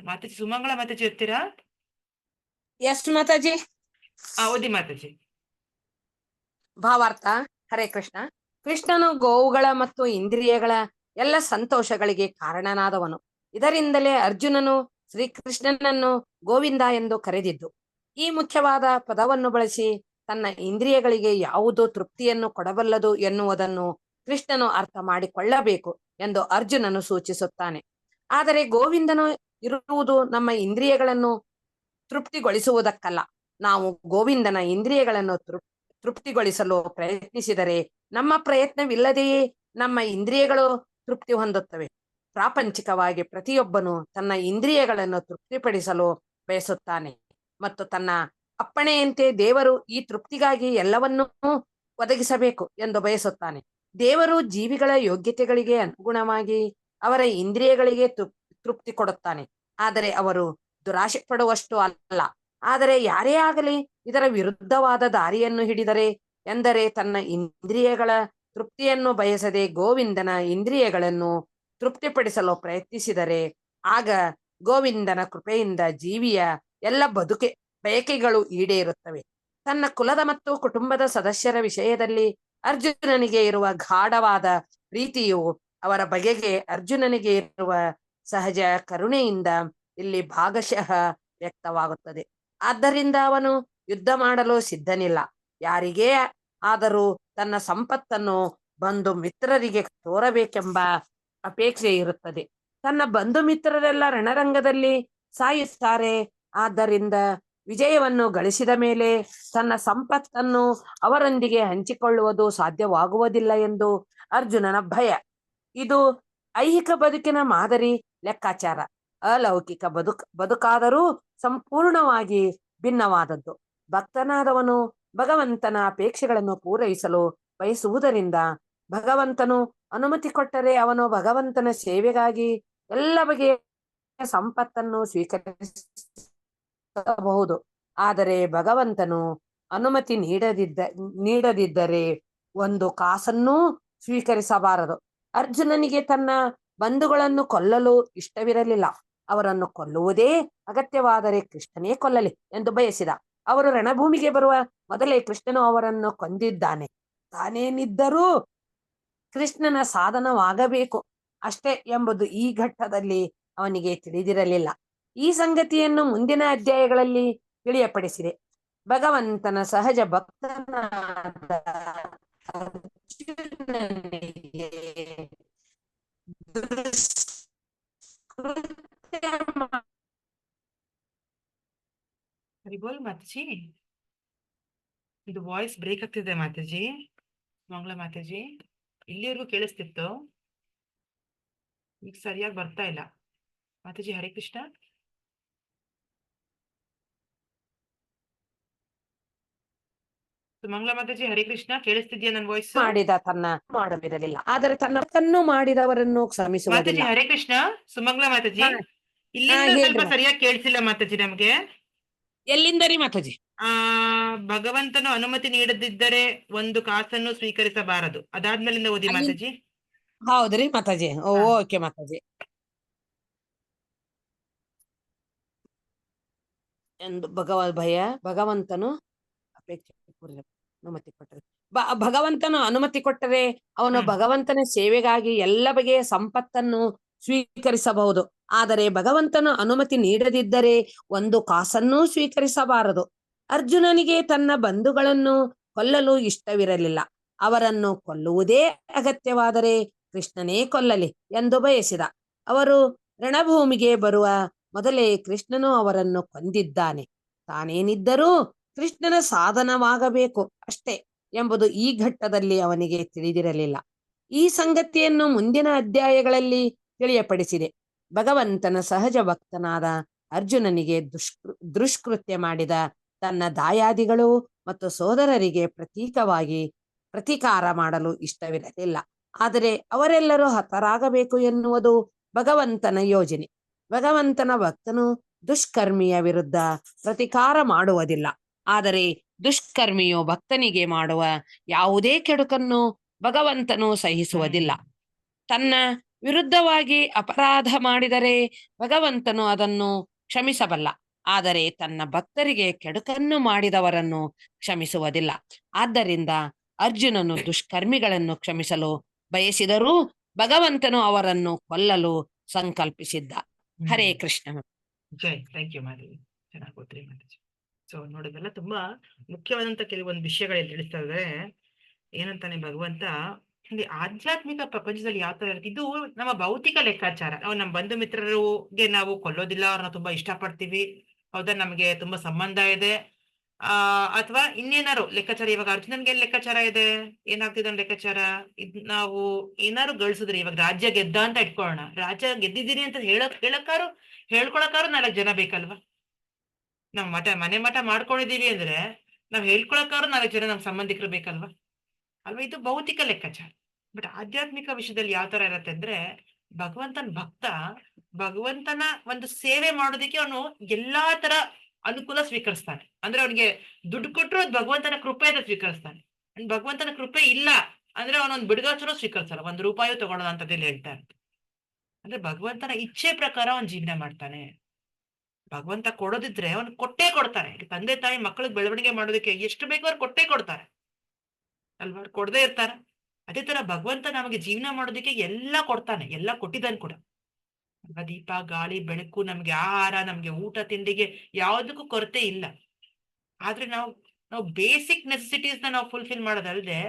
ಮಾತಾಜಿ ಸುಮಂಗಳ ಮಾತಾಜಿ ಓದ್ತೀರಾ? ಎಸ್ ಮಾತಾಜಿ. ಓದಿ ಮಾತಾಜಿ. ಭಾವಾರ್ಥ. ಹರೇ ಕೃಷ್ಣ. ಕೃಷ್ಣನು ಗೋವುಗಳ ಮತ್ತು ಇಂದ್ರಿಯಗಳ ಎಲ್ಲ ಸಂತೋಷಗಳಿಗೆ ಕಾರಣನಾದವನು. ಇದರಿಂದಲೇ ಅರ್ಜುನನು ಶ್ರೀಕೃಷ್ಣನನ್ನು ಗೋವಿಂದ ಎಂದು ಕರೆದಿದ್ದು. ಈ ಮುಖ್ಯವಾದ ಪದವನ್ನು ಬಳಸಿ ತನ್ನ ಇಂದ್ರಿಯಗಳಿಗೆ ಯಾವುದು ತೃಪ್ತಿಯನ್ನು ಕೊಡಬಲ್ಲದು ಎನ್ನುವುದನ್ನು ಕೃಷ್ಣನು ಅರ್ಥ ಮಾಡಿಕೊಳ್ಳಬೇಕು ಎಂದು ಅರ್ಜುನನು ಸೂಚಿಸುತ್ತಾನೆ. ಆದರೆ ಗೋವಿಂದನು ಇರುವುದು ನಮ್ಮ ಇಂದ್ರಿಯಗಳನ್ನು ತೃಪ್ತಿಗೊಳಿಸುವುದಕ್ಕಲ್ಲ. ನಾವು ಗೋವಿಂದನ ಇಂದ್ರಿಯಗಳನ್ನು ತೃಪ್ತಿಗೊಳಿಸಲು ಪ್ರಯತ್ನಿಸಿದರೆ ನಮ್ಮ ಪ್ರಯತ್ನವಿಲ್ಲದೆಯೇ ನಮ್ಮ ಇಂದ್ರಿಯಗಳು ತೃಪ್ತಿ ಹೊಂದುತ್ತವೆ. ಪ್ರಾಪಂಚಿಕವಾಗಿ ಪ್ರತಿಯೊಬ್ಬನು ತನ್ನ ಇಂದ್ರಿಯಗಳನ್ನು ತೃಪ್ತಿಪಡಿಸಲು ಬಯಸುತ್ತಾನೆ ಮತ್ತು ತನ್ನ ಅಪ್ಪಣೆಯಂತೆ ದೇವರು ಈ ತೃಪ್ತಿಗಾಗಿ ಎಲ್ಲವನ್ನೂ ಒದಗಿಸಬೇಕು ಎಂದು ಬಯಸುತ್ತಾನೆ. ದೇವರು ಜೀವಿಗಳ ಯೋಗ್ಯತೆಗಳಿಗೆ ಅನುಗುಣವಾಗಿ ಅವರ ಇಂದ್ರಿಯಗಳಿಗೆ ತೃಪ್ತಿ ಕೊಡುತ್ತಾನೆ. ಆದರೆ ಅವರು ದುರಾಶೆ ಪಡುವಷ್ಟು ಅಲ್ಲ. ಆದರೆ ಯಾರೇ ಆಗಲಿ ಇದರ ವಿರುದ್ಧವಾದ ದಾರಿಯನ್ನು ಹಿಡಿದರೆ, ಎಂದರೆ ತನ್ನ ಇಂದ್ರಿಯಗಳ ತೃಪ್ತಿಯನ್ನು ಬಯಸದೆ ಗೋವಿಂದನ ಇಂದ್ರಿಯಗಳನ್ನು ತೃಪ್ತಿಪಡಿಸಲು ಪ್ರಯತ್ನಿಸಿದರೆ, ಆಗ ಗೋವಿಂದನ ಕೃಪೆಯಿಂದ ಜೀವಿಯ ಎಲ್ಲ ಬಯಕೆಗಳು ಈಡೇರುತ್ತವೆ. ತನ್ನ ಕುಲದ ಮತ್ತು ಕುಟುಂಬದ ಸದಸ್ಯರ ವಿಷಯದಲ್ಲಿ ಅರ್ಜುನನಿಗೆ ಇರುವ ಗಾಢವಾದ ಪ್ರೀತಿಯು ಅವರ ಬಗೆಗೆ ಅರ್ಜುನನಿಗೆ ಇರುವ ಸಹಜ ಕರುಣೆಯಿಂದ ಇಲ್ಲಿ ಭಾಗಶಃ ವ್ಯಕ್ತವಾಗುತ್ತದೆ. ಆದ್ದರಿಂದ ಅವನು ಯುದ್ಧ ಮಾಡಲು ಸಿದ್ಧನಿಲ್ಲ. ಯಾರಿಗೇ ಆದರೂ ತನ್ನ ಸಂಪತ್ತನ್ನು ಬಂಧು ಮಿತ್ರರಿಗೆ ತೋರಬೇಕೆಂಬ ಅಪೇಕ್ಷೆ ಇರುತ್ತದೆ. ತನ್ನ ಬಂಧು ಮಿತ್ರರೆಲ್ಲ ರಣರಂಗದಲ್ಲಿ ಸಾಯುತ್ತಾರೆ. ಆದ್ದರಿಂದ ವಿಜಯವನ್ನು ಗಳಿಸಿದ ಮೇಲೆ ತನ್ನ ಸಂಪತ್ತನ್ನು ಅವರೊಂದಿಗೆ ಹಂಚಿಕೊಳ್ಳುವುದು ಸಾಧ್ಯವಾಗುವುದಿಲ್ಲ ಎಂದು ಅರ್ಜುನನ ಭಯ. ಇದು ಐಹಿಕ ಬದುಕಿನ ಮಾದರಿ ಲೆಕ್ಕಾಚಾರ. ಅಲೌಕಿಕ ಬದುಕಾದರೂ ಸಂಪೂರ್ಣವಾಗಿ ಭಿನ್ನವಾದದ್ದು. ಭಕ್ತನಾದವನು ಭಗವಂತನ ಅಪೇಕ್ಷೆಗಳನ್ನು ಪೂರೈಸಲು ಬಯಸುವುದರಿಂದ ಭಗವಂತನು ಅನುಮತಿ ಕೊಟ್ಟರೆ ಅವನು ಭಗವಂತನ ಸೇವೆಗಾಗಿ ಎಲ್ಲ ಬಗೆಯ ಸಂಪತ್ತನ್ನು ಸ್ವೀಕರಿಸಬಹುದು. ಆದರೆ ಭಗವಂತನು ಅನುಮತಿ ನೀಡದಿದ್ದರೆ ಒಂದು ಕಾಸನ್ನೂ ಸ್ವೀಕರಿಸಬಾರದು. ಅರ್ಜುನನಿಗೆ ತನ್ನ ಬಂಧುಗಳನ್ನು ಕೊಲ್ಲಲು ಇಷ್ಟವಿರಲಿಲ್ಲ. ಅವರನ್ನು ಕೊಲ್ಲುವುದೇ ಅಗತ್ಯವಾದರೆ ಕೃಷ್ಣನೇ ಕೊಲ್ಲಲಿ ಎಂದು ಬಯಸಿದ. ಅವರು ರಣಭೂಮಿಗೆ ಬರುವ ಮೊದಲೇ ಕೃಷ್ಣನು ಅವರನ್ನು ಕೊಂದಿದ್ದಾನೆ. ತಾನೇನಿದ್ದರೂ ಕೃಷ್ಣನ ಸಾಧನವಾಗಬೇಕು ಅಷ್ಟೇ ಎಂಬುದು ಈ ಘಟ್ಟದಲ್ಲಿ ಅವನಿಗೆ ತಿಳಿದಿರಲಿಲ್ಲ. ಈ ಸಂಗತಿಯನ್ನು ಮುಂದಿನ ಅಧ್ಯಾಯಗಳಲ್ಲಿ ತಿಳಿಯಪಡಿಸಿದೆ. ಭಗವಂತನ ಸಹಜ ಭಕ್ತನಾದ ಅರ್ಜುನನಿಗೆ ಹರಿಬೋಲ್ ಮಾತಾಜಿ, ಇದು ವಾಯ್ಸ್ ಬ್ರೇಕ್ ಆಗ್ತಿದೆ ಮಾತಾಜಿ. ಮಂಗಳ ಮಾತಾಜಿ, ಇಲ್ಲಿವರೆಗೂ ಕೇಳಿಸ್ತಿತ್ತು, ಈಗ ಸರಿಯಾಗಿ ಬರ್ತಾ ಇಲ್ಲ ಮಾತಾಜಿ. ಹರೇ ಕೃಷ್ಣ. ಮಂಗಳ ಮಾತಾಜಿ, ಹರೇ ಕೃಷ್ಣ. ಕೇಳಿಸ್ತಿದ್ಯಾ ನನ್ನ ವಾಯ್ಸ್? ಮಾಡಿದ ತನ್ನ ಮಾಡಲಿರಲಿಲ್ಲ, ಆದರೆ ತನ್ನ ಮಾಡಿದವರನ್ನು ಮಾತಾಜಿ ಕ್ಷಮಿಸುವುದಿಲ್ಲ. ಹರೇ ಕೃಷ್ಣ. ಸುಮಂಗ್ಲ ಮಾತಾಜಿ, ಹಾ, ಇಲ್ಲಿಂದ ಹೇಳ್ರಿ ಸ್ವಲ್ಪ ಮಾತಾಜಿ. ಸರಿಯಾಗಿ ಕೇಳಿಸಿಲ್ಲ ಮಾತಾಜಿ ನಮ್ಗೆ. ಎಲ್ಲಿಂದ ರೀ ಮಾತಾಜಿ? ಭಗವಂತನು ಅನುಮತಿ ನೀಡದಿದ್ದರೆ ಒಂದು ಕಾಸನ್ನು ಸ್ವೀಕರಿಸಬಾರದು. ಅದಾದ್ಮೇಲಿಂದ ಓದಿ ಮಾತಾಜಿ. ಹೌದ್ರಿ ಮಾತಾಜಿ. ಹಾ. ಓಕೆ ಮಾತಾಜಿ. ಎಂದು ಭಗವಂತನು ಅಪೇಕ್ಷೆ ಅನುಮತಿ ಕೊಟ್ಟರೆ ಭಗವಂತನು ಅನುಮತಿ ಕೊಟ್ಟರೆ ಅವನು ಭಗವಂತನ ಸೇವೆಗಾಗಿ ಎಲ್ಲ ಬಗೆಯ ಸಂಪತ್ತನ್ನು ಸ್ವೀಕರಿಸಬಹುದು. ಆದರೆ ಭಗವಂತನು ಅನುಮತಿ ನೀಡದಿದ್ದರೆ ಒಂದು ಕಾಸನ್ನೂ ಸ್ವೀಕರಿಸಬಾರದು. ಅರ್ಜುನನಿಗೆ ತನ್ನ ಬಂಧುಗಳನ್ನು ಕೊಲ್ಲಲು ಇಷ್ಟವಿರಲಿಲ್ಲ. ಅವರನ್ನು ಕೊಲ್ಲುವುದೇ ಅಗತ್ಯವಾದರೆ ಕೃಷ್ಣನೇ ಕೊಲ್ಲಲಿ ಎಂದು ಬಯಸಿದ. ಅವರು ರಣಭೂಮಿಗೆ ಬರುವ ಮೊದಲೇ ಕೃಷ್ಣನು ಅವರನ್ನು ಕೊಂದಿದ್ದಾನೆ. ತಾನೇನಿದ್ದರೂ ಕೃಷ್ಣನ ಸಾಧನವಾಗಬೇಕು ಅಷ್ಟೇ ಎಂಬುದು ಈ ಘಟ್ಟದಲ್ಲಿ ಅವನಿಗೆ ತಿಳಿದಿರಲಿಲ್ಲ. ಈ ಸಂಗತಿಯನ್ನು ಮುಂದಿನ ಅಧ್ಯಾಯಗಳಲ್ಲಿ ತಿಳಿಯಪಡಿಸಿದೆ. ಭಗವಂತನ ಸಹಜ ಭಕ್ತನಾದ ಅರ್ಜುನನಿಗೆ ದುಷ್ಕೃತ್ಯ ಮಾಡಿದ ತನ್ನ ದಾಯಾದಿಗಳು ಮತ್ತು ಸೋದರರಿಗೆ ಪ್ರತೀಕಾರ ಮಾಡಲು ಇಷ್ಟವಿರಲಿಲ್ಲ. ಆದರೆ ಅವರೆಲ್ಲರೂ ಹತರಾಗಬೇಕು ಎನ್ನುವುದು ಭಗವಂತನ ಯೋಜನೆ. ಭಗವಂತನ ಭಕ್ತನು ದುಷ್ಕರ್ಮಿಯ ವಿರುದ್ಧ ಪ್ರತೀಕಾರ ಮಾಡುವುದಿಲ್ಲ. ಆದರೆ ದುಷ್ಕರ್ಮಿಯು ಭಕ್ತನಿಗೆ ಮಾಡುವ ಯಾವುದೇ ಕೆಡುಕನ್ನು ಭಗವಂತನು ಸಹಿಸುವುದಿಲ್ಲ. ತನ್ನ ವಿರುದ್ಧವಾಗಿ ಅಪರಾಧ ಮಾಡಿದರೆ ಭಗವಂತನು ಅದನ್ನು ಕ್ಷಮಿಸಬಲ್ಲ. ಆದರೆ ತನ್ನ ಭಕ್ತರಿಗೆ ಕೆಡುಕನ್ನು ಮಾಡಿದವರನ್ನು ಕ್ಷಮಿಸುವುದಿಲ್ಲ. ಆದ್ದರಿಂದ ಅರ್ಜುನನು ದುಷ್ಕರ್ಮಿಗಳನ್ನು ಕ್ಷಮಿಸಲು ಬಯಸಿದರೂ ಭಗವಂತನು ಅವರನ್ನು ಕೊಲ್ಲಲು ಸಂಕಲ್ಪಿಸಿದ್ದ. ಹರೇ ಕೃಷ್ಣ. ಜೈ. ಥ್ಯಾಂಕ್ ಯು ಮಾತಾಜಿ, ಚೆನ್ನಾಗಿ ಗೊತ್ತ್ರಿ ಮಾತಾಜಿ. ಸೊ ನೋಡಿದ್ರಲ್ಲ, ತುಂಬಾ ಮುಖ್ಯವಾದಂತ ಕೆಲವೊಂದು ವಿಷಯಗಳು ತಿಳಿಸ್ತಾ ಇದ್ದಾರೆ. ಏನಂತಾನೆ ಭಗವಂತ ಇಲ್ಲಿ ಆಧ್ಯಾತ್ಮಿಕ ಪ್ರಪಂಚದಲ್ಲಿ ಯಾವ ತರ ಇರುತ್ತೆ, ಇದು ನಮ್ಮ ಭೌತಿಕ ಲೆಕ್ಕಾಚಾರ. ನಾವು ನಮ್ಮ ಬಂಧು ಮಿತ್ರರಿಗೆ ನಾವು ಕೊಲ್ಲೋದಿಲ್ಲ, ಅವ್ರನ್ನ ತುಂಬಾ ಇಷ್ಟಪಡ್ತೀವಿ, ಹೌದಾ, ನಮ್ಗೆ ತುಂಬಾ ಸಂಬಂಧ ಇದೆ, ಅಥವಾ ಇನ್ನೇನಾರು ಲೆಕ್ಕಾಚಾರ. ಇವಾಗ ಅರ್ಜುನನ್ಗೆ ಏನ್ ಲೆಕ್ಕಾಚಾರ ಇದೆ, ಏನಾಗ್ತಿದೆ ಲೆಕ್ಕಾಚಾರ, ನಾವು ಏನಾರು ಗಳಿಸಿದ್ರಿ, ಇವಾಗ ರಾಜ್ಯ ಗೆದ್ದ ಅಂತ ಇಟ್ಕೊಳ್ಳೋಣ, ರಾಜ್ಯ ಗೆದ್ದಿದ್ದೀರಿ ಅಂತ ಹೇಳ್ಕೊಳಕಾರು 4 ಜನ ಬೇಕಲ್ವಾ. ನಾವ್ ಮನೆ ಮಠ ಮಾಡ್ಕೊಂಡಿದೀವಿ ಅಂದ್ರೆ ನಾವ್ ಹೇಳ್ಕೊಳಕಾರು 4 ಜನ ನಮ್ ಸಂಬಂಧಿಕರು ಬೇಕಲ್ವಾ ಅಲ್ವಾ. ಇದು ಭೌತಿಕ ಲೆಕ್ಕಾಚಾರ. ಬಟ್ ಆಧ್ಯಾತ್ಮಿಕ ವಿಷಯದಲ್ಲಿ ಯಾವ ತರ ಇರತ್ತೆ ಅಂದ್ರೆ, ಭಗವಂತನ ಭಕ್ತ ಭಗವಂತನ ಒಂದು ಸೇವೆ ಮಾಡೋದಕ್ಕೆ ಅವನು ಎಲ್ಲಾ ತರ ಅನುಕೂಲ ಸ್ವೀಕರಿಸ್ತಾನೆ. ಅಂದ್ರೆ ಅವನಿಗೆ ದುಡ್ಡು ಕೊಟ್ಟರು ಅದು ಭಗವಂತನ ಕೃಪೆ ಅಂತ ಸ್ವೀಕರಿಸ್ತಾನೆ. ಭಗವಂತನ ಕೃಪೆ ಇಲ್ಲ ಅಂದ್ರೆ ಅವನೊಂದು ಬಿಡುಗಾಚರು ಸ್ವೀಕರಿಸಲ್ಲ, 1 ರೂಪಾಯಿ ತಗೊಳ್ಳೋದ ಅಂತದಲ್ಲಿ ಹೇಳ್ತಾ ಇರ್ತಾರೆ. ಅಂದ್ರೆ ಭಗವಂತನ ಇಚ್ಛೆ ಪ್ರಕಾರ ಅವನ್ ಜೀವನ ಮಾಡ್ತಾನೆ. ಭಗವಂತ ಕೊಡೋದಿದ್ರೆ ಅವನು ಕೊಟ್ಟೇ ಕೊಡ್ತಾನೆ. ತಂದೆ ತಾಯಿ ಮಕ್ಕಳಿಗೆ ಬೆಳವಣಿಗೆ ಮಾಡೋದಕ್ಕೆ ಎಷ್ಟು ಬೇಕೋ ಅವ್ರು ಕೊಟ್ಟೇ ಕೊಡ್ತಾರೆ ಅಲ್ವಾ, ಕೊಡದೇ ಇರ್ತಾರ. ಅದೇ ತರ ಭಗವಂತ ನಮಗೆ ಜೀವನ ಮಾಡೋದಕ್ಕೆ ಎಲ್ಲ ಕೊಡ್ತಾನೆ, ಎಲ್ಲ ಕೊಟ್ಟಿದ್ದಾನೆ ಕೂಡ ಅಲ್ವಾ. ದೀಪ, ಗಾಳಿ, ಬೆಳಕು, ನಮ್ಗೆ ಆಹಾರ, ನಮ್ಗೆ ಊಟ ತಿಂಡಿಗೆ ಯಾವುದಕ್ಕೂ ಕೊರತೆ ಇಲ್ಲ. ಆದ್ರೆ ನಾವು ಬೇಸಿಕ್ ನೆಸೆಸಿಟೀಸ್ ನಾವು ಫುಲ್ಫಿಲ್ ಮಾಡೋದಲ್ಲದೆ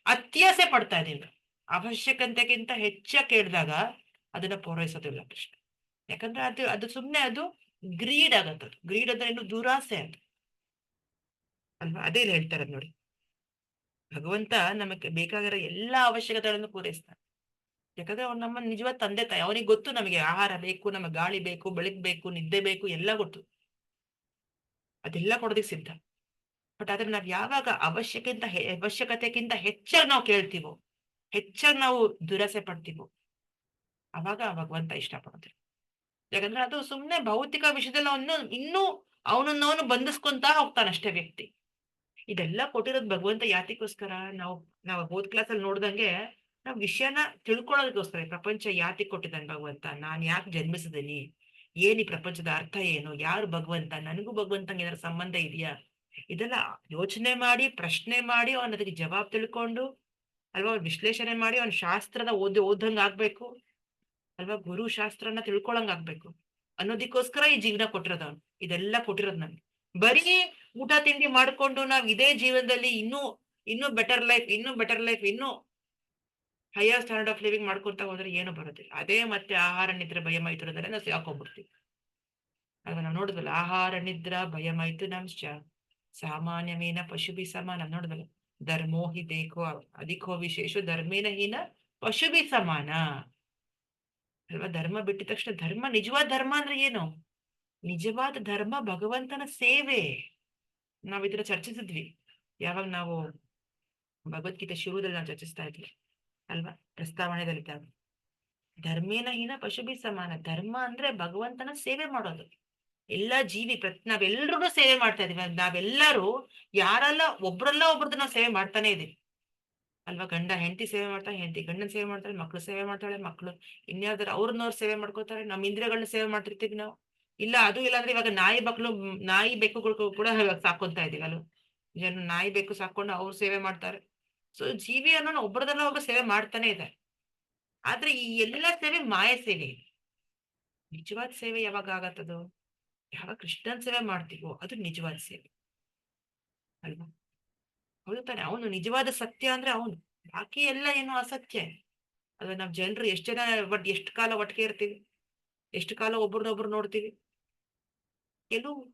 ಅತ್ಯಾಸೆ ಪಡ್ತಾ ಇದೀವಿ. ಅವಶ್ಯಕತೆಗಿಂತ ಹೆಚ್ಚಾಗಿ ಕೇಳಿದಾಗ ಅದನ್ನ ಪೂರೈಸೋದಿಲ್ಲ ಕೃಷ್ಣ. ಯಾಕಂದ್ರೆ ಅದು ಸುಮ್ನೆ ಅದು ಗ್ರೀಡ್ ಆಗತ್ತದು. ಗ್ರೀಡ್ ಅಂದ್ರೆ ಏನು, ದುರಾಸೆ ಅದು ಅಲ್ವಾ. ಅದೇ ಹೇಳ್ತಾರೆ ನೋಡಿ, ಭಗವಂತ ನಮಗೆ ಬೇಕಾಗಿರೋ ಎಲ್ಲಾ ಅವಶ್ಯಕತೆಗಳನ್ನು ಪೂರೈಸ್ತಾನೆ. ಯಾಕಂದ್ರೆ ಅವ್ನು ನಮ್ಮ ನಿಜವಾದ ತಂದೆ ತಾಯಿ. ಅವನಿಗೆ ಗೊತ್ತು ನಮಗೆ ಆಹಾರ ಬೇಕು, ನಮಗೆ ಗಾಳಿ ಬೇಕು, ಬೆಳಕು ಬೇಕು, ನಿದ್ದೆ ಬೇಕು, ಎಲ್ಲ ಗೊತ್ತು. ಅದೆಲ್ಲ ಕೊಡೋದಕ್ಕೆ ಸಿದ್ಧ. ಬಟ್ ಆದ್ರೆ ನಾವ್ ಯಾವಾಗ ಅವಶ್ಯಕತೆಗಿಂತ ಹೆಚ್ಚಾಗಿ ನಾವು ಕೇಳ್ತೀವೋ, ಹೆಚ್ಚಾಗಿ ನಾವು ದುರಾಸೆ ಪಡ್ತೀವೋ, ಅವಾಗ ಭಗವಂತ ಇಷ್ಟಪಡೋದಿಲ್ಲ. ಯಾಕಂದ್ರೆ ಅದು ಸುಮ್ನೆ ಭೌತಿಕ ವಿಷಯದಲ್ಲಿ ಇನ್ನೂ ಅವನನ್ನು ಬಂಧಿಸ್ಕೊಂತ ಹೋಗ್ತಾನಷ್ಟೇ ವ್ಯಕ್ತಿ. ಇದೆಲ್ಲ ಕೊಟ್ಟಿರೋದು ಭಗವಂತ ಯಾತಿಗೋಸ್ಕರ? ನಾವು ಹೋದ್ ಕ್ಲಾಸಲ್ಲಿ ನೋಡ್ದಂಗೆ ನಾವ್ ವಿಷಯನ ತಿಳ್ಕೊಳ್ಳೋದಕ್ಕೋಸ್ಕರ. ಪ್ರಪಂಚ ಯಾತಿಗ್ ಕೊಟ್ಟಿದ್ದಾನೆ ಭಗವಂತ, ನಾನ್ ಯಾಕೆ ಜನ್ಮಿಸಿದೀನಿ, ಏನ್ ಈ ಪ್ರಪಂಚದ ಅರ್ಥ ಏನು, ಯಾರು ಭಗವಂತ, ನನಗೂ ಭಗವಂತಂಗೆ ಏನಾದ್ರು ಸಂಬಂಧ ಇದೆಯಾ, ಇದೆಲ್ಲ ಯೋಚನೆ ಮಾಡಿ, ಪ್ರಶ್ನೆ ಮಾಡಿ, ಅವನ ಅದಕ್ಕೆ ಜವಾಬ್ ತಿಳ್ಕೊಂಡು ಅಲ್ವಾ, ವಿಶ್ಲೇಷಣೆ ಮಾಡಿ, ಅವನ್ ಶಾಸ್ತ್ರದ ಓದಂಗ್ ಆಗ್ಬೇಕು ಅಲ್ವಾ, ಗುರು ಶಾಸ್ತ್ರನ ತಿಳ್ಕೊಳಂಗ್ ಆಗ್ಬೇಕು ಅನ್ನೋದಕ್ಕೋಸ್ಕರ ಈ ಜೀವನ ಕೊಟ್ಟಿರೋದು ಅವ್ನು. ಇದೆಲ್ಲ ಕೊಟ್ಟಿರೋದು ನನ್ಗೆ. ಬರೀ ಊಟ ತಿಂಡಿ ಮಾಡ್ಕೊಂಡು ನಾವ್ ಇದೇ ಜೀವನದಲ್ಲಿ ಇನ್ನೂ ಬೆಟರ್ ಲೈಫ್, ಇನ್ನೂ ಹೈಯರ್ ಸ್ಟ್ಯಾಂಡರ್ಡ್ ಆಫ್ ಲಿವಿಂಗ್ ಮಾಡ್ಕೊಂತ ಹೋದ್ರೆ ಏನು ಬರೋದಿಲ್ಲ. ಅದೇ ಮತ್ತೆ ಆಹಾರ ನಿದ್ರೆ ಭಯ ಮೈಥುನದಲ್ಲೇ ನಾವು ಸಿಗಾಕೊಂಡ್ಬಿಡ್ತೀವಿ ಅಲ್ವಾ. ನಾವು ನೋಡುದಲ್ಲ, ಆಹಾರ ನಿದ್ರಾ ಭಯ ಮೈಥುನಂಶ್ಚ ಸಾಮಾನ್ಯವೇನ ಪಶುಭಿ ಸಮಾನ ನೋಡುದಲ್ಲ. ಧರ್ಮೋ ಹಿ ದೇಖೋ ಅಧಿಕೋ ವಿಶೇಷ ಧರ್ಮೇನ ಹೀನ ಪಶುಭಿ ಸಮಾನ ಅಲ್ವಾ. ಧರ್ಮ ಬಿಟ್ಟಿದ ತಕ್ಷಣ ನಿಜವಾದ ಧರ್ಮ ಅಂದ್ರೆ ಏನು? ನಿಜವಾದ ಧರ್ಮ ಭಗವಂತನ ಸೇವೆ. ನಾವ್ ಇದನ್ನ ಚರ್ಚಿಸಿದ್ವಿ ಯಾವಾಗ ನಾವು ಭಗವದ್ಗೀತೆ ಶುರುದಲ್ಲಿ ನಾವು ಚರ್ಚಿಸ್ತಾ ಇದ್ವಿ ಅಲ್ವಾ, ಪ್ರಸ್ತಾವನೆದಲ್ಲಿದ್ದಾಗ. ಧರ್ಮೇನ ಹೀನ ಪಶುಭಿ ಸಮಾನ. ಧರ್ಮ ಅಂದ್ರೆ ಭಗವಂತನ ಸೇವೆ ಮಾಡೋದು. ಎಲ್ಲಾ ಜೀವಿ ನಾವೆಲ್ಲರೂ ಸೇವೆ ಮಾಡ್ತಾ ಇದೀವಿ. ನಾವೆಲ್ಲರೂ ಯಾರಲ್ಲ ಒಬ್ರದ್ದು ನಾವು ಸೇವೆ ಮಾಡ್ತಾನೆ ಇದೀವಿ ಅಲ್ವಾ. ಗಂಡ ಹೆಂಡತಿ ಸೇವೆ ಮಾಡ್ತಾನೆ, ಹೆಂಡತಿ ಗಂಡನ ಸೇವೆ ಮಾಡ್ತಾಳೆ, ಮಕ್ಳು ಸೇವೆ ಮಾಡ್ತಾಳೆ, ಮಕ್ಳು ಇನ್ಯಾವ್ದಾರು ಅವ್ರನ್ನವ್ರು ಸೇವೆ ಮಾಡ್ಕೋತಾರೆ. ನಮ್ಮ ಇಂದ್ರಿಯಗಳನ್ನ ಸೇವೆ ಮಾಡ್ತಿರ್ತೀವಿ ನಾವು. ಇಲ್ಲ ಅಂದ್ರೆ ಇವಾಗ ನಾಯಿ ಬೆಕ್ಕುಗಳು ಕೂಡ ಸಾಕೊಂತ ಇದೀವಿ ಅಲ್ವಾ. ನಾಯಿ ಬೆಕ್ಕು ಸಾಕೊಂಡು ಅವ್ರು ಸೇವೆ ಮಾಡ್ತಾರೆ. ಸೊ ಜೀವಿ ಅನ್ನೋ ಒಬ್ಬರದಲ್ಲ ಒಬ್ಬರು ಸೇವೆ ಮಾಡ್ತಾನೆ ಇದ್ದಾರೆ. ಆದ್ರೆ ಈ ಎಲ್ಲ ಸೇವೆ ಮಾಯ ಸೇವೆ. ನಿಜವಾದ ಸೇವೆ ಯಾವಾಗ ಆಗತ್ತದು? ಯಾವಾಗ ಕೃಷ್ಣನ್ ಸೇವೆ ಮಾಡ್ತೀವೋ ಅದು ನಿಜವಾದ ಸೇವೆ ಅಲ್ವಾ. ಹೌದು ತಾನೆ. ಅವನು ನಿಜವಾದ ಸತ್ಯ ಅಂದ್ರೆ ಅವನು, ಬಾಕಿ ಎಲ್ಲ ಏನು ಅಸತ್ಯ ಅಲ್ವಾ. ನಾವ್ ಜನರು ಎಷ್ಟು ಕಾಲ ಒಟ್ಟಿಗೆ ಇರ್ತೀವಿ, ಎಷ್ಟು ಕಾಲ ಒಬ್ರನ್ನೊಬ್ರು ನೋಡ್ತೀವಿ?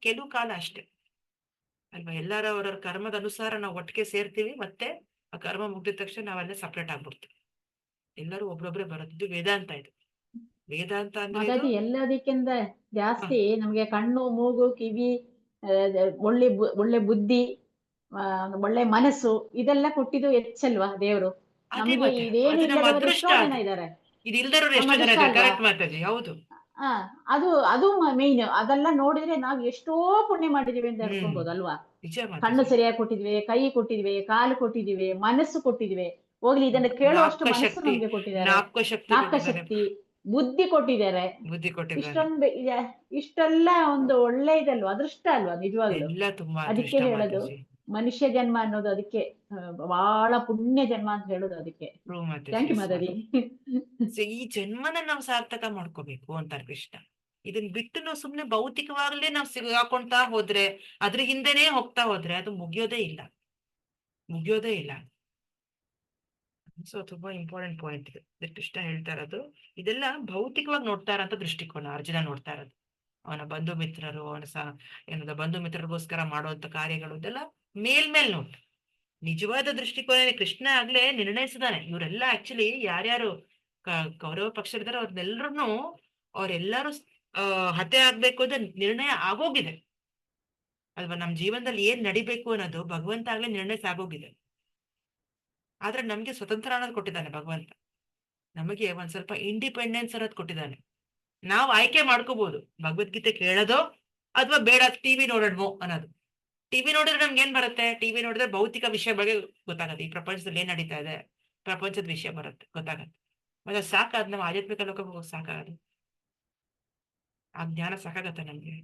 ಕೆಲವು ಕಾಲ ಅಷ್ಟೇ ಅಲ್ವಾ. ಎಲ್ಲಾರ ಅವರವ್ರ ಕರ್ಮದ ಅನುಸಾರ ನಾವು ಒಟ್ಟಿಗೆ ಸೇರ್ತೀವಿ, ಮತ್ತೆ ಆ ಕರ್ಮ ಮುಗ್ದಿದ ತಕ್ಷಣ ನಾವೆಲ್ಲ ಸಪ್ರೇಟ್ ಆಗ್ಬಿಡ್ತೀವಿ. ಎಲ್ಲರೂ ಒಬ್ರೊಬ್ರೆ ಬರೋದು. ಇದು ವೇದಾಂತ. ವೇದಾಂತ ಅಂದ್ರೆ ಹಾಗಾಗಿ ಎಲ್ಲದಕ್ಕಿಂತ ಜಾಸ್ತಿ ನಮ್ಗೆ ಕಣ್ಣು, ಮೂಗು, ಕಿವಿ, ಒಳ್ಳೆ ಬುದ್ಧಿ, ಒಳ್ಳೆ ಮನಸ್ಸು ಇದೆಲ್ಲ ಕೊಟ್ಟಿದ್ದು ಹೆಚ್ಚಲ್ವಾ ದೇವ್ರು. ನಮಗೆ ಇದೇನು ಇಲ್ಲದವರು ಎಷ್ಟೋ ಜನ ಇದ್ದಾರೆ. ಇದು ಇಲ್ದವ್ರು ಎಷ್ಟೋ ಜನ ಇದ್ದಾರೆ. ಕರೆಕ್ಟ್ ಮಾತಾಡಿ. ಹೌದು. ಅದು ಮೇನ್. ಅದೆಲ್ಲ ನೋಡಿದ್ರೆ ನಾವು ಎಷ್ಟೋ ಪುಣ್ಯ ಮಾಡಿದೀವಿ ಅಂತ ಹೇಳ್ಕೊಬಹುದು ಅಲ್ವಾ. ಕಣ್ಣು ಸರಿಯಾಗಿ ಕೊಟ್ಟಿದ್ವಿ, ಕೈ ಕೊಟ್ಟಿದ್ವಿ, ಕಾಲು ಕೊಟ್ಟಿದ್ವಿ, ಮನಸ್ಸು ಕೊಟ್ಟಿದ್ವಿ. ಹೋಗ್ಲಿ, ಇದನ್ನ ಕೇಳುವಷ್ಟು ಮನಸ್ಸು ನಮ್ಗೆ ಕೊಟ್ಟಿದ್ದಾರೆ, ಜ್ಞಾಪಕ ಶಕ್ತಿ, ಬುದ್ಧಿ ಕೊಟ್ಟಿದ್ದಾರೆ. ಇಷ್ಟೆಲ್ಲ ಒಂದು ಒಳ್ಳೆ ಇದಲ್ವಾ, ಅದೃಷ್ಟ ಅಲ್ವಾ ನಿಜವಾಗ್ಲು. ಅದಕ್ಕೆ ಹೇಳೋದು ಮನುಷ್ಯ ಜನ್ಮ ಅನ್ನೋದು ಅದಕ್ಕೆ ಬಹಳ ಪುಣ್ಯ ಜನ್ಮ ಅಂತ ಹೇಳೋದು ಅದಕ್ಕೆ. ಥ್ಯಾಂಕ್ ಯು ಮಾತಾಡಿ. ಈ ಜನ್ಮನ ನಾವು ಸಾರ್ಥಕ ಮಾಡ್ಕೋಬೇಕು ಅಂತಾರೆ ಕೃಷ್ಣ. ಇದನ್ ಬಿಟ್ಟು ನಾವು ಸುಮ್ನೆ ಭೌತಿಕವಾಗ್ಲೇ ನಾವು ಸಿಗಾಕೊಂತಾ ಹೋದ್ರೆ, ಅದ್ರ ಹಿಂದೆನೆ ಹೋಗ್ತಾ ಹೋದ್ರೆ ಅದು ಮುಗಿಯೋದೇ ಇಲ್ಲ. ಸೊ ತುಂಬಾ ಇಂಪಾರ್ಟೆಂಟ್ ಪಾಯಿಂಟ್ ಇದೆ ಕೃಷ್ಣ ಹೇಳ್ತಾ ಇರೋದು. ಇದೆಲ್ಲ ಭೌತಿಕವಾಗಿ ನೋಡ್ತಾ ಇರೋಂಥ ದೃಷ್ಟಿಕೋನ ಅರ್ಜುನ ನೋಡ್ತಾ ಇರೋದು. ಅವನ ಬಂಧು ಮಿತ್ರರು, ಬಂಧು ಮಿತ್ರರಿಗೋಸ್ಕರ ಮಾಡುವಂತ ಕಾರ್ಯಗಳು ಇದೆಲ್ಲ ಮೇಲ್ಮೇಲ್ ನೋಟ್. ನಿಜವಾದ ದೃಷ್ಟಿಕೋನ ಕೃಷ್ಣ ಆಗ್ಲೇ ನಿರ್ಣಯಿಸಿದಾನೆ. ಇವರೆಲ್ಲ ಆಕ್ಚುಲಿ ಯಾರ್ಯಾರು ಕೌರವ ಪಕ್ಷರಿದ್ದಾರೆ ಅವರೆಲ್ಲರೂ ಹತ್ಯೆ ಆಗ್ಬೇಕು ಅಂತ ನಿರ್ಣಯ ಆಗೋಗಿದೆ ಅಲ್ವಾ. ನಮ್ ಜೀವನದಲ್ಲಿ ಏನ್ ನಡಿಬೇಕು ಅನ್ನೋದು ಭಗವಂತ ಆಗ್ಲೇ ನಿರ್ಣಯಿಸಿ ಆಗೋಗಿದೆ. ಆದ್ರೆ ನಮ್ಗೆ ಸ್ವತಂತ್ರ ಅನ್ನೋದು ಕೊಟ್ಟಿದ್ದಾನೆ ಭಗವಂತ. ನಮಗೆ ಒಂದ್ ಸ್ವಲ್ಪ ಇಂಡಿಪೆಂಡೆನ್ಸ್ ಅನ್ನೋದು ಕೊಟ್ಟಿದ್ದಾನೆ. ನಾವು ಆಯ್ಕೆ ಮಾಡ್ಕೋಬಹುದು, ಭಗವದ್ಗೀತೆ ಕೇಳೋದೋ ಅಥವಾ ಬೇಡ ಟಿವಿ ನೋಡೋಣೋ ಅನ್ನೋದು. ಟಿವಿ ನೋಡಿದ್ರೆ ನಮ್ಗೆ ಏನ್ ಬರುತ್ತೆ? ಟಿವಿ ನೋಡಿದ್ರೆ ಭೌತಿಕ ವಿಷಯ ಬಗ್ಗೆ ಗೊತ್ತಾಗತ್ತೆ. ಈ ಪ್ರಪಂಚದಲ್ಲಿ ಏನ್ ನಡೀತಾ ಇದೆ, ಪ್ರಪಂಚದ ವಿಷಯ ಗೊತ್ತಾಗತ್ತೆ. ಮತ್ತೆ ಸಾಕಾದ್ ನಾವು ಆಧ್ಯಾತ್ಮಿಕ ಲೋಕಕ್ಕೆ ಹೋಗಿ ಸಾಕಾಗದು? ಆ ಜ್ಞಾನ ಸಾಕಾಗತ್ತೆ ನಮ್ಗೆ?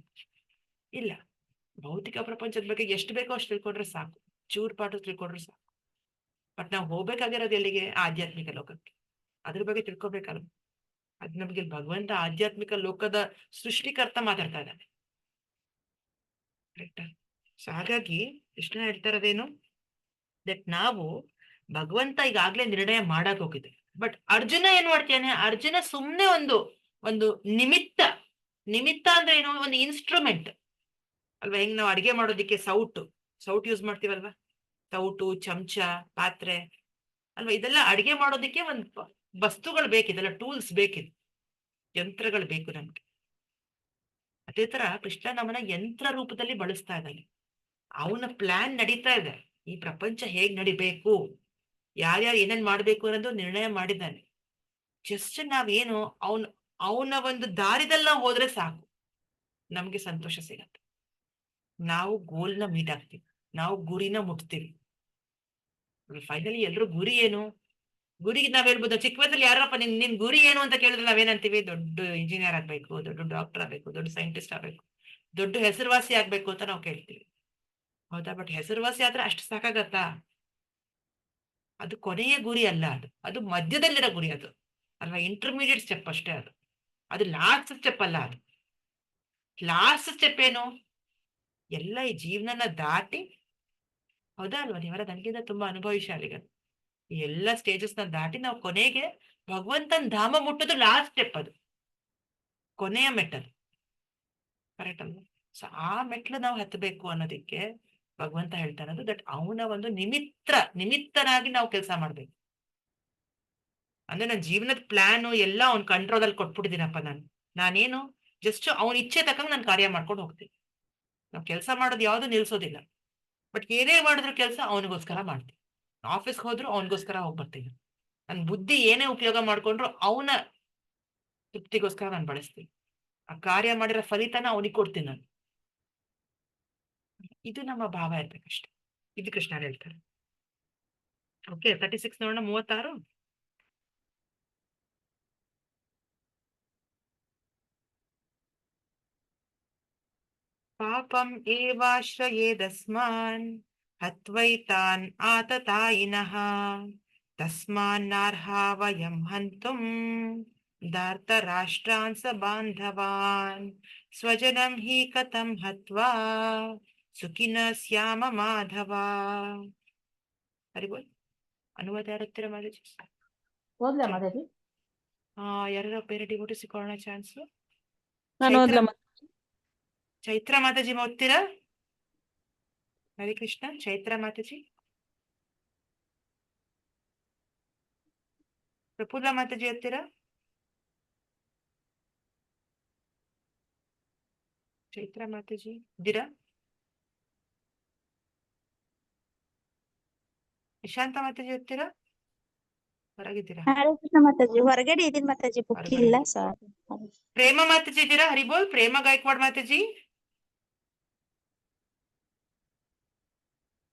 ಇಲ್ಲ. ಭೌತಿಕ ಪ್ರಪಂಚದ ಬಗ್ಗೆ ಎಷ್ಟು ಬೇಕೋ ಅಷ್ಟು ತಿಳ್ಕೊಂಡ್ರೆ ಸಾಕು, ಚೂರ್ ಪಾಟು ತಿಳ್ಕೊಂಡ್ರೆ ಸಾಕು. ಬಟ್ ನಾವು ಹೋಗ್ಬೇಕಾಗಿರೋದು ಎಲ್ಲಿಗೆ? ಆಧ್ಯಾತ್ಮಿಕ ಲೋಕಕ್ಕೆ. ಅದ್ರ ಬಗ್ಗೆ ತಿಳ್ಕೊಬೇಕಲ್ಲ. ಅದ್ ನಮ್ಗೆ ಭಗವಂತ ಆಧ್ಯಾತ್ಮಿಕ ಲೋಕದ ಸೃಷ್ಟಿಕರ್ತ ಮಾತಾಡ್ತಾ ಇದ್ದಾನೆ. ಕರೆಕ್ಟಾ? ಸೊ ಹಾಗಾಗಿ ಕೃಷ್ಣ ಹೇಳ್ತಾ ಇರೋದೇನು, ದಟ್ ನಾವು ಭಗವಂತ ಈಗಾಗ್ಲೇ ನಿರ್ಣಯ ಮಾಡಕ್ ಹೋಗಿದೆ. ಬಟ್ ಅರ್ಜುನ ಏನ್ ಮಾಡ್ತಾನೆ? ಅರ್ಜುನ ಸುಮ್ನೆ ಒಂದು ನಿಮಿತ್ತ ಅಂದ್ರೆ ಏನು? ಒಂದು ಇನ್ಸ್ಟ್ರೂಮೆಂಟ್ ಅಲ್ವಾ. ಹೆಂಗ್ ನಾವು ಅಡಿಗೆ ಮಾಡೋದಿಕ್ಕೆ ಸೌಟ್ ಯೂಸ್ ಮಾಡ್ತೀವಲ್ವಾ, ಸೌಟು, ಚಮಚ, ಪಾತ್ರೆ ಅಲ್ವಾ. ಇದೆಲ್ಲ ಅಡಿಗೆ ಮಾಡೋದಿಕ್ಕೆ ಒಂದು ವಸ್ತುಗಳು ಬೇಕಿದೆಲ್ಲ, ಟೂಲ್ಸ್ ಬೇಕಿದೆ, ಯಂತ್ರಗಳು ಬೇಕು ನಮ್ಗೆ ಅದೇ ತರ ಕೃಷ್ಣ ನಮ್ಮನ್ನ ಯಂತ್ರ ರೂಪದಲ್ಲಿ ಬಳಸ್ತಾ ಇದ್ದಾನೆ. ಅವನ ಪ್ಲಾನ್ ನಡೀತಾ ಇದೆ. ಈ ಪ್ರಪಂಚ ಹೇಗ್ ನಡಿಬೇಕು, ಯಾರ್ಯಾರು ಏನೇನ್ ಮಾಡ್ಬೇಕು ಅನ್ನೋದು ನಿರ್ಣಯ ಮಾಡಿದ್ದಾನೆ. ಜಸ್ಟ್ ನಾವೇನು ಅವನ ಒಂದು ದಾರಿದಲ್ಲಿ ನಾವು ಹೋದ್ರೆ ಸಾಕು, ನಮ್ಗೆ ಸಂತೋಷ ಸಿಗತ್ತೆ. ನಾವು ಗೋಲ್ನ ಮೀಟ್ ಆಗ್ತೀವಿ, ನಾವು ಗುರಿನ ಮುಟ್ತೀವಿ. ಫೈನಲಿ ಎಲ್ರು ಗುರಿ ಏನು? ಗುರಿಗೆ ನಾವ್ ಹೇಳ್ಬೋದು, ಚಿಕ್ಕ ವಯಸ್ಸಲ್ಲಿ ಯಾರಪ್ಪ ನಿನ್ ಗುರಿ ಏನು ಅಂತ ಕೇಳಿದ್ರೆ ನಾವೇನಂತೀವಿ? ದೊಡ್ಡ ಇಂಜಿನಿಯರ್ ಆಗ್ಬೇಕು, ದೊಡ್ಡ ಡಾಕ್ಟರ್ ಆಗ್ಬೇಕು, ದೊಡ್ಡ ಸೈಂಟಿಸ್ಟ್ ಆಗ್ಬೇಕು, ದೊಡ್ಡ ಹೆಸರುವಾಸಿ ಆಗ್ಬೇಕು ಅಂತ ನಾವು ಕೇಳ್ತೀವಿ. ಹೌದಾ? ಬಟ್ ಹೆಸರುವಾಸಿ ಆದ್ರೆ ಅಷ್ಟು ಸಾಕಾಗತ್ತಾ? ಅದು ಕೊನೆಯ ಗುರಿ ಅಲ್ಲ, ಅದು ಮಧ್ಯದಲ್ಲಿರೋ ಗುರಿ ಅದು ಅಲ್ವಾ? ಇಂಟರ್ಮೀಡಿಯೇಟ್ ಸ್ಟೆಪ್ ಅಷ್ಟೇ ಅದು ಲಾಸ್ಟ್ ಸ್ಟೆಪ್ ಅಲ್ಲ. ಅದು ಲಾಸ್ಟ್ ಸ್ಟೆಪ್ ಏನು? ಎಲ್ಲ ಈ ಜೀವನನ ದಾಟಿ, ಹೌದಾ ಅಲ್ವಾ? ನೀವೆಲ್ಲ ನನಗಿಂತ ತುಂಬಾ ಅನುಭವಿಶಾಲಿಗಳು. ಈ ಎಲ್ಲ ಸ್ಟೇಜಸ್ ನ ದಾಟಿ ನಾವು ಕೊನೆಗೆ ಭಗವಂತನ ಧಾಮ ಮುಟ್ಟೋದು ಲಾಸ್ಟ್ ಸ್ಟೆಪ್, ಅದು ಕೊನೆಯ ಮೆಟ್ಟಲು. ಕರೆಕ್ಟ್ ಅಲ್ವಾ? ಸೊ ಆ ಮೆಟ್ಲು ನಾವು ಹತ್ತಬೇಕು ಅನ್ನೋದಕ್ಕೆ ಭಗವಂತ ಹೇಳ್ತಾ ಇರೋದು ದಟ್ ಅವನ ಒಂದು ನಿಮಿತ್ತನಾಗಿ ನಾವು ಕೆಲಸ ಮಾಡ್ಬೇಕು. ಅಂದ್ರೆ ನನ್ನ ಜೀವನದ ಪ್ಲಾನು ಎಲ್ಲ ಅವ್ನ ಕಂಟ್ರೋಲ್ ಅಲ್ಲಿ ಕೊಟ್ಬಿಟ್ಟಿದ್ದೀನಪ್ಪ. ನಾನೇನು ಜಸ್ಟ್ ಅವನ ಇಚ್ಛೆ ತಕ್ಕಂಗೆ ನಾನು ಕಾರ್ಯ ಮಾಡ್ಕೊಂಡು ಹೋಗ್ತೀನಿ. ನಾವು ಕೆಲಸ ಮಾಡೋದು ಯಾವ್ದು ನಿಲ್ಸೋದಿಲ್ಲ. ಬಟ್ ಏನೇ ಮಾಡಿದ್ರು ಕೆಲಸ ಅವನಿಗೋಸ್ಕರ ಮಾಡ್ತೀನಿ. ಆಫೀಸ್ಗೆ ಹೋದ್ರು ಅವನಿಗೋಸ್ಕರ ಹೋಗ್ಬರ್ತೀನಿ. ನನ್ನ ಬುದ್ಧಿ ಏನೇ ಉಪಯೋಗ ಮಾಡ್ಕೊಂಡ್ರು ಅವನ ತೃಪ್ತಿಗೋಸ್ಕರ ನಾನು ಬಳಸ್ತೀನಿ. ಆ ಕಾರ್ಯ ಮಾಡಿರೋ ಫಲಿತಾನ ಅವನಿಗೆ ಕೊಡ್ತೀನಿ ನಾನು. ಇದು ನಮ್ಮ ಭಾವ ಇರ್ಬೇಕಷ್ಟೆ. ಇದು ಕೃಷ್ಣ ಹೇಳ್ತಾರೆ. ಓಕೆ, 36 ನೋಡೋಣ. 36 ಪಾಪಂ ಏವಾಶ್ರಯೇದಸ್ಮಾನ್ ಹತ್ವೈತಾನ್ ಆತತಾಯಿನಃ ತಸ್ಮಾನ್ನರ್ಹಾ ವಯಂ ಹಂತುಂ ಧಾರ್ತರಾಷ್ಟ್ರಾನ್ ಸ ಬಾಂಧವಾನ್ ಸ್ವಜನಂ ಹಿ ಕಥಂ ಹತ್ವಾ ಸುಖಿನ ಸ್ಯಾಮ ಮಾಧವ. ಹರಿಬೋಲ್ ಅನುವಾದ ಯಾರತ್ತಿರ ಮಾತಾಜಿ? ಓದ್ಲಾ ಮಾತಾಜಿ? ಯಾರ ಬೇರೆ ಡಿವೋಟಿ ಸಿಕ್ಕೊಳ್ಳೋಣ ಚಾನ್ಸ್? ಚೈತ್ರ ಮಾತಾಜಿ ಓದ್ತೀರಾ? ಹರಿ ಕೃಷ್ಣ. ಚೈತ್ರ ಮಾತಾಜಿ, ಪ್ರಫುಲ್ಲ ಮಾತಾಜಿ ಓದ್ತೀರಾ? ಚೈತ್ರ ಮಾತಾಜಿ ಇದ್ದೀರಾ? ನಿಶಾಂತ ಮಾತಾಜಿ ಓದ್ತೀರಾ? ಹೊರಗಿದ್ದೀರಾ? ಮಾತಾಜಿ ಹೊರಗಡೆ ಇದೀನಿ ಮಾತಾಜಿ, ಬುಕ್ ಇಲ್ಲ ಸರ್. ಪ್ರೇಮ ಮಾತಾಜಿ ಇದ್ದೀರಾ? ಹರಿಬೋಲ್. ಪ್ರೇಮ ಗಾಯಕ್ವಾಡ್ ಮಾತಾಜಿ,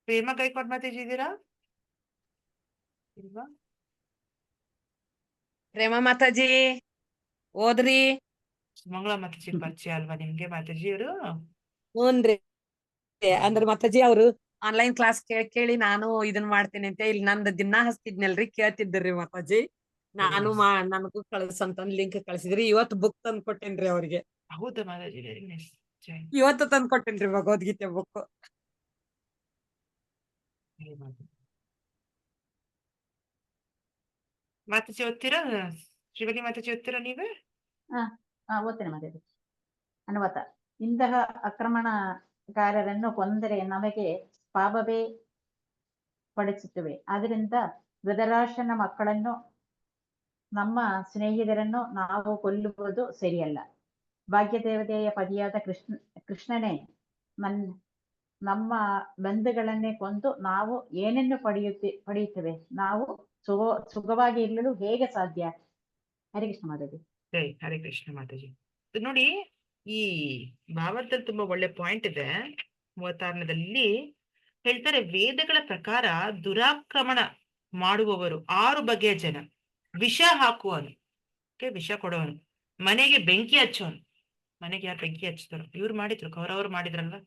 ಪ್ರೇಮ ಗಾಯಕ್ವಾಡ್ ಮಾತಾಜಿ ಇದ್ದೀರಾ? ಇಲ್ವಾ? ಪ್ರೇಮ ಮಾತಾಜಿ ಓದ್ರಿ. ಮಂಗಳ ಮಾತಾಜಿ ಪರಿಚಯ ಅಲ್ವಾ ನಿಮ್ಗೆ ಮಾತಾಜಿ ಅವರು? ಹ್ಞೂನ್ರಿ. ಅಂದ್ರ ಮಾತಾಜಿ ಅವ್ರು ಆನ್ಲೈನ್ ಕ್ಲಾಸ್ ಕೇಳಿ ನಾನು ಇದನ್ ಮಾಡ್ತೇನೆ ಅಂತ ಇಲ್ಲಿ ನಂದು ದಿನಾ ಹಚ್ತಿದ್ನಲ್ರಿ, ಕೇಳ್ತಿದ್ರಿ ಮಾತಾಜಿ. ನಾನು ನನಗೂ ಕಳ್ಸಂತ ಲಿಂಕ್ ಕಳ್ಸಿದ್ರಿ. ಇವತ್ತು ಬುಕ್ ತಂದ್ ಕೊಟ್ಟೇನ್ರಿ ಅವ್ರಿಗೆ. ಹೌದಾ ಮಾತಾಜಿ? Very nice. ಇವತ್ತು ತಂದ್ ಕೊಟ್ಟೇನ್ರಿ ಭಗವದ್ಗೀತೆ ಬುಕ್. ಮಾತಾಜಿ ಓದ್ತೀರಾ? ಶ್ರೀವಲಿ ಮಾತಾಜಿ ಓದ್ತೀರಾ ನೀವೇ? ಓದ್ತೇನೆ ಮಾತಾಜಿ. ಅನುವಾದ. ಇಂತಹ ಆಕ್ರಮಣಕಾರರನ್ನು ಕೊಂದರೆ ನಮಗೆ ಪಾಪವೇ ಪಡಿಸುತ್ತವೆ. ಆದ್ದರಿಂದ ಧೃತರಾಷ್ಟ್ರನ ಮಕ್ಕಳನ್ನು, ನಮ್ಮ ಸ್ನೇಹಿತರನ್ನು ನಾವು ಕೊಲ್ಲುವುದು ಸರಿಯಲ್ಲ. ಭಾಗ್ಯದೇವತೆಯ ಪತಿಯಾದ ಕೃಷ್ಣನೇ ನಮ್ಮ ಬಂಧುಗಳನ್ನೇ ಕೊಂದು ನಾವು ಏನನ್ನು ಪಡೆಯುತ್ತೇವೆ? ನಾವು ಸುಖವಾಗಿ ಇರಲು ಹೇಗೆ ಸಾಧ್ಯ? ಹರೇ ಕೃಷ್ಣ ಮಾತಾಜಿ. ಹರೇ ಕೃಷ್ಣ ಮಾತಾಜಿ. ನೋಡಿ, ಈ ಭಾರತದಲ್ಲಿ ತುಂಬಾ ಒಳ್ಳೆ ಪಾಯಿಂಟ್ ಇದೆ. 36ನೇದಲ್ಲಿ ಹೇಳ್ತಾರೆ, ವೇದಗಳ ಪ್ರಕಾರ ದುರಾಕ್ರಮಣ ಮಾಡುವವರು 6 ಬಗೆಯ ಜನ. ವಿಷ ಹಾಕುವವನು, ವಿಷ ಕೊಡೋನು, ಮನೆಗೆ ಬೆಂಕಿ ಹಚ್ಚೋನು. ಮನೆಗೆ ಯಾರು ಬೆಂಕಿ ಹಚ್ತಾರೋ ಇವ್ರು ಮಾಡಿದ್ರು, ಕೌರವರು ಮಾಡಿದ್ರಲ್ವ.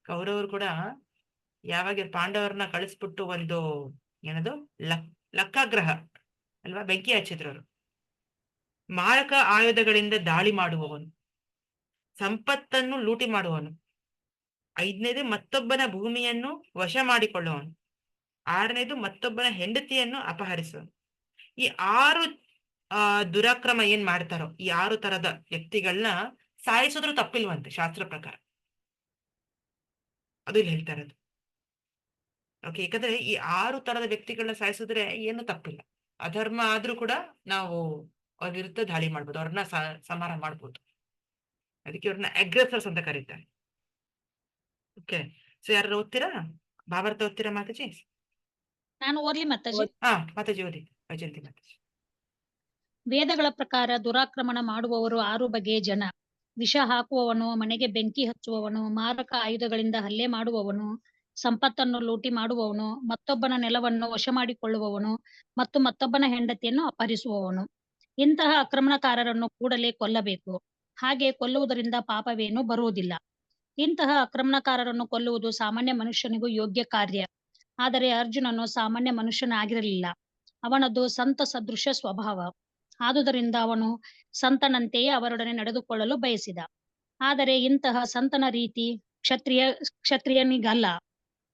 ಕೌರವರು ಕೂಡ ಯಾವಾಗ ಪಾಂಡವರನ್ನ ಕಳಿಸ್ಬಿಟ್ಟು ಒಂದು ಏನದು ಲಕ್ಕಾಗ್ರಹ ಅಲ್ವಾ, ಬೆಂಕಿ ಹಚ್ಚಿದ್ರು ಅವರು. ಮಾರಕ ಆಯುಧಗಳಿಂದ ದಾಳಿ ಮಾಡುವವನು, ಸಂಪತ್ತನ್ನು ಲೂಟಿ ಮಾಡುವವನು. 5ನೇದು ಮತ್ತೊಬ್ಬನ ಭೂಮಿಯನ್ನು ವಶ ಮಾಡಿಕೊಳ್ಳುವವನು. 6ನೇದು ಮತ್ತೊಬ್ಬನ ಹೆಂಡತಿಯನ್ನು ಅಪಹರಿಸುವನು. ಈ 6 ದುರಾಕ್ರಮ ಏನ್ ಮಾಡ್ತಾರೋ, ಈ 6 ತರದ ವ್ಯಕ್ತಿಗಳನ್ನ ಸಾಯಿಸಿದ್ರು ತಪ್ಪಿಲ್ವಂತೆ ಶಾಸ್ತ್ರ ಪ್ರಕಾರ. ಅದು ಇಲ್ಲಿ ಹೇಳ್ತಾ ಇರೋದು. ಓಕೆ, ಯಾಕಂದ್ರೆ ಈ 6 ತರದ ವ್ಯಕ್ತಿಗಳನ್ನ ಸಾಯಿಸಿದ್ರೆ ಏನು ತಪ್ಪಿಲ್ಲ. ಅಧರ್ಮ ಆದ್ರೂ ಕೂಡ ನಾವು ಅವ್ರ ವಿರುದ್ಧ ದಾಳಿ ಮಾಡ್ಬೋದು, ಅವ್ರನ್ನ ಸಂಹಾರ ಮಾಡ್ಬೋದು. ಅದಕ್ಕೆ ಇವ್ರನ್ನ ಅಗ್ರೆಸರ್ಸ್ ಅಂತ ಕರೀತಾರೆ. ಓಕೆ, ಸೊ ಯಾರು ಓದ್ತೀರಾ? ಭಾರತ ಓದ್ತೀರಾ ಮಾತಾಜಿ? ನಾನು ಓದ್ಲಿ ಮಾತಾಜಿ? ಮಾತಾಜಿ ಓದಿ. ವೈಜಯಂತಿ ಮಾತಾಜಿ. ವೇದಗಳ ಪ್ರಕಾರ ದುರಾಕ್ರಮಣ ಮಾಡುವವರು 6 ಬಗೆಯ ಜನ. ವಿಷ ಹಾಕುವವನು, ಮನೆಗೆ ಬೆಂಕಿ ಹಚ್ಚುವವನು, ಮಾರಕ ಆಯುಧಗಳಿಂದ ಹಲ್ಲೆ ಮಾಡುವವನು, ಸಂಪತ್ತನ್ನು ಲೂಟಿ ಮಾಡುವವನು, ಮತ್ತೊಬ್ಬನ ನೆಲವನ್ನು ವಶ ಮಾಡಿಕೊಳ್ಳುವವನು ಮತ್ತು ಮತ್ತೊಬ್ಬನ ಹೆಂಡತಿಯನ್ನು ಅಪಹರಿಸುವವನು. ಇಂತಹ ಆಕ್ರಮಣಕಾರರನ್ನು ಕೂಡಲೇ ಕೊಲ್ಲಬೇಕು. ಹಾಗೆ ಕೊಲ್ಲುವುದರಿಂದ ಪಾಪವೇನೂ ಬರುವುದಿಲ್ಲ. ಇಂತಹ ಆಕ್ರಮಣಕಾರರನ್ನು ಕೊಲ್ಲುವುದು ಸಾಮಾನ್ಯ ಮನುಷ್ಯನಿಗೂ ಯೋಗ್ಯ ಕಾರ್ಯ. ಆದರೆ ಅರ್ಜುನನು ಸಾಮಾನ್ಯ ಮನುಷ್ಯನಾಗಿರಲಿಲ್ಲ. ಅವನದು ಸಂತ ಸದೃಶ ಸ್ವಭಾವ. ಆದುದರಿಂದ ಅವನು ಸಂತನಂತೆಯೇ ಅವರೊಡನೆ ನಡೆದುಕೊಳ್ಳಲು ಬಯಸಿದ. ಆದರೆ ಇಂತಹ ಸಂತನ ರೀತಿ ಕ್ಷತ್ರಿಯನಿಗಲ್ಲ.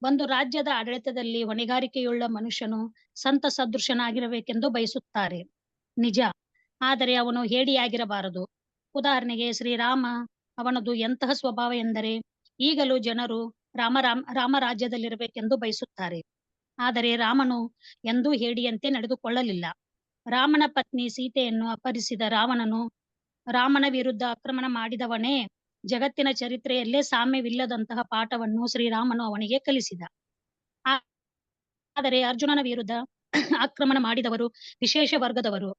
ಒಂದು ರಾಜ್ಯದ ಆಡಳಿತದಲ್ಲಿ ಹೊಣೆಗಾರಿಕೆಯುಳ್ಳ ಮನುಷ್ಯನು ಸಂತ ಸದೃಶನಾಗಿರಬೇಕೆಂದು ಬಯಸುತ್ತಾರೆ, ನಿಜ. ಆದರೆ ಅವನು ಹೇಡಿಯಾಗಿರಬಾರದು. ಉದಾಹರಣೆಗೆ ಶ್ರೀರಾಮ, ಅವನದು ಎಂತಹ ಸ್ವಭಾವ ಎಂದರೆ ಈಗಲೂ ಜನರು ರಾಮ ರಾಜ್ಯದಲ್ಲಿರಬೇಕೆಂದು ಬಯಸುತ್ತಾರೆ. ಆದರೆ ರಾಮನು ಎಂದೂ ಹೇಡಿಯಂತೆ ನಡೆದುಕೊಳ್ಳಲಿಲ್ಲ. ರಾಮನ ಪತ್ನಿ ಸೀತೆಯನ್ನು ಅಪಹರಿಸಿದ ರಾಮನ ವಿರುದ್ಧ ಆಕ್ರಮಣ ಮಾಡಿದವನೇ. ಜಗತ್ತಿನ ಚರಿತ್ರೆಯಲ್ಲೇ ಸಾಮ್ಯವಿಲ್ಲದಂತಹ ಪಾಠವನ್ನು ಶ್ರೀರಾಮನು ಅವನಿಗೆ ಕಲಿಸಿದ. ಆದರೆ ಅರ್ಜುನನ ವಿರುದ್ಧ ಆಕ್ರಮಣ ಮಾಡಿದವರು ವಿಶೇಷ ವರ್ಗದವರು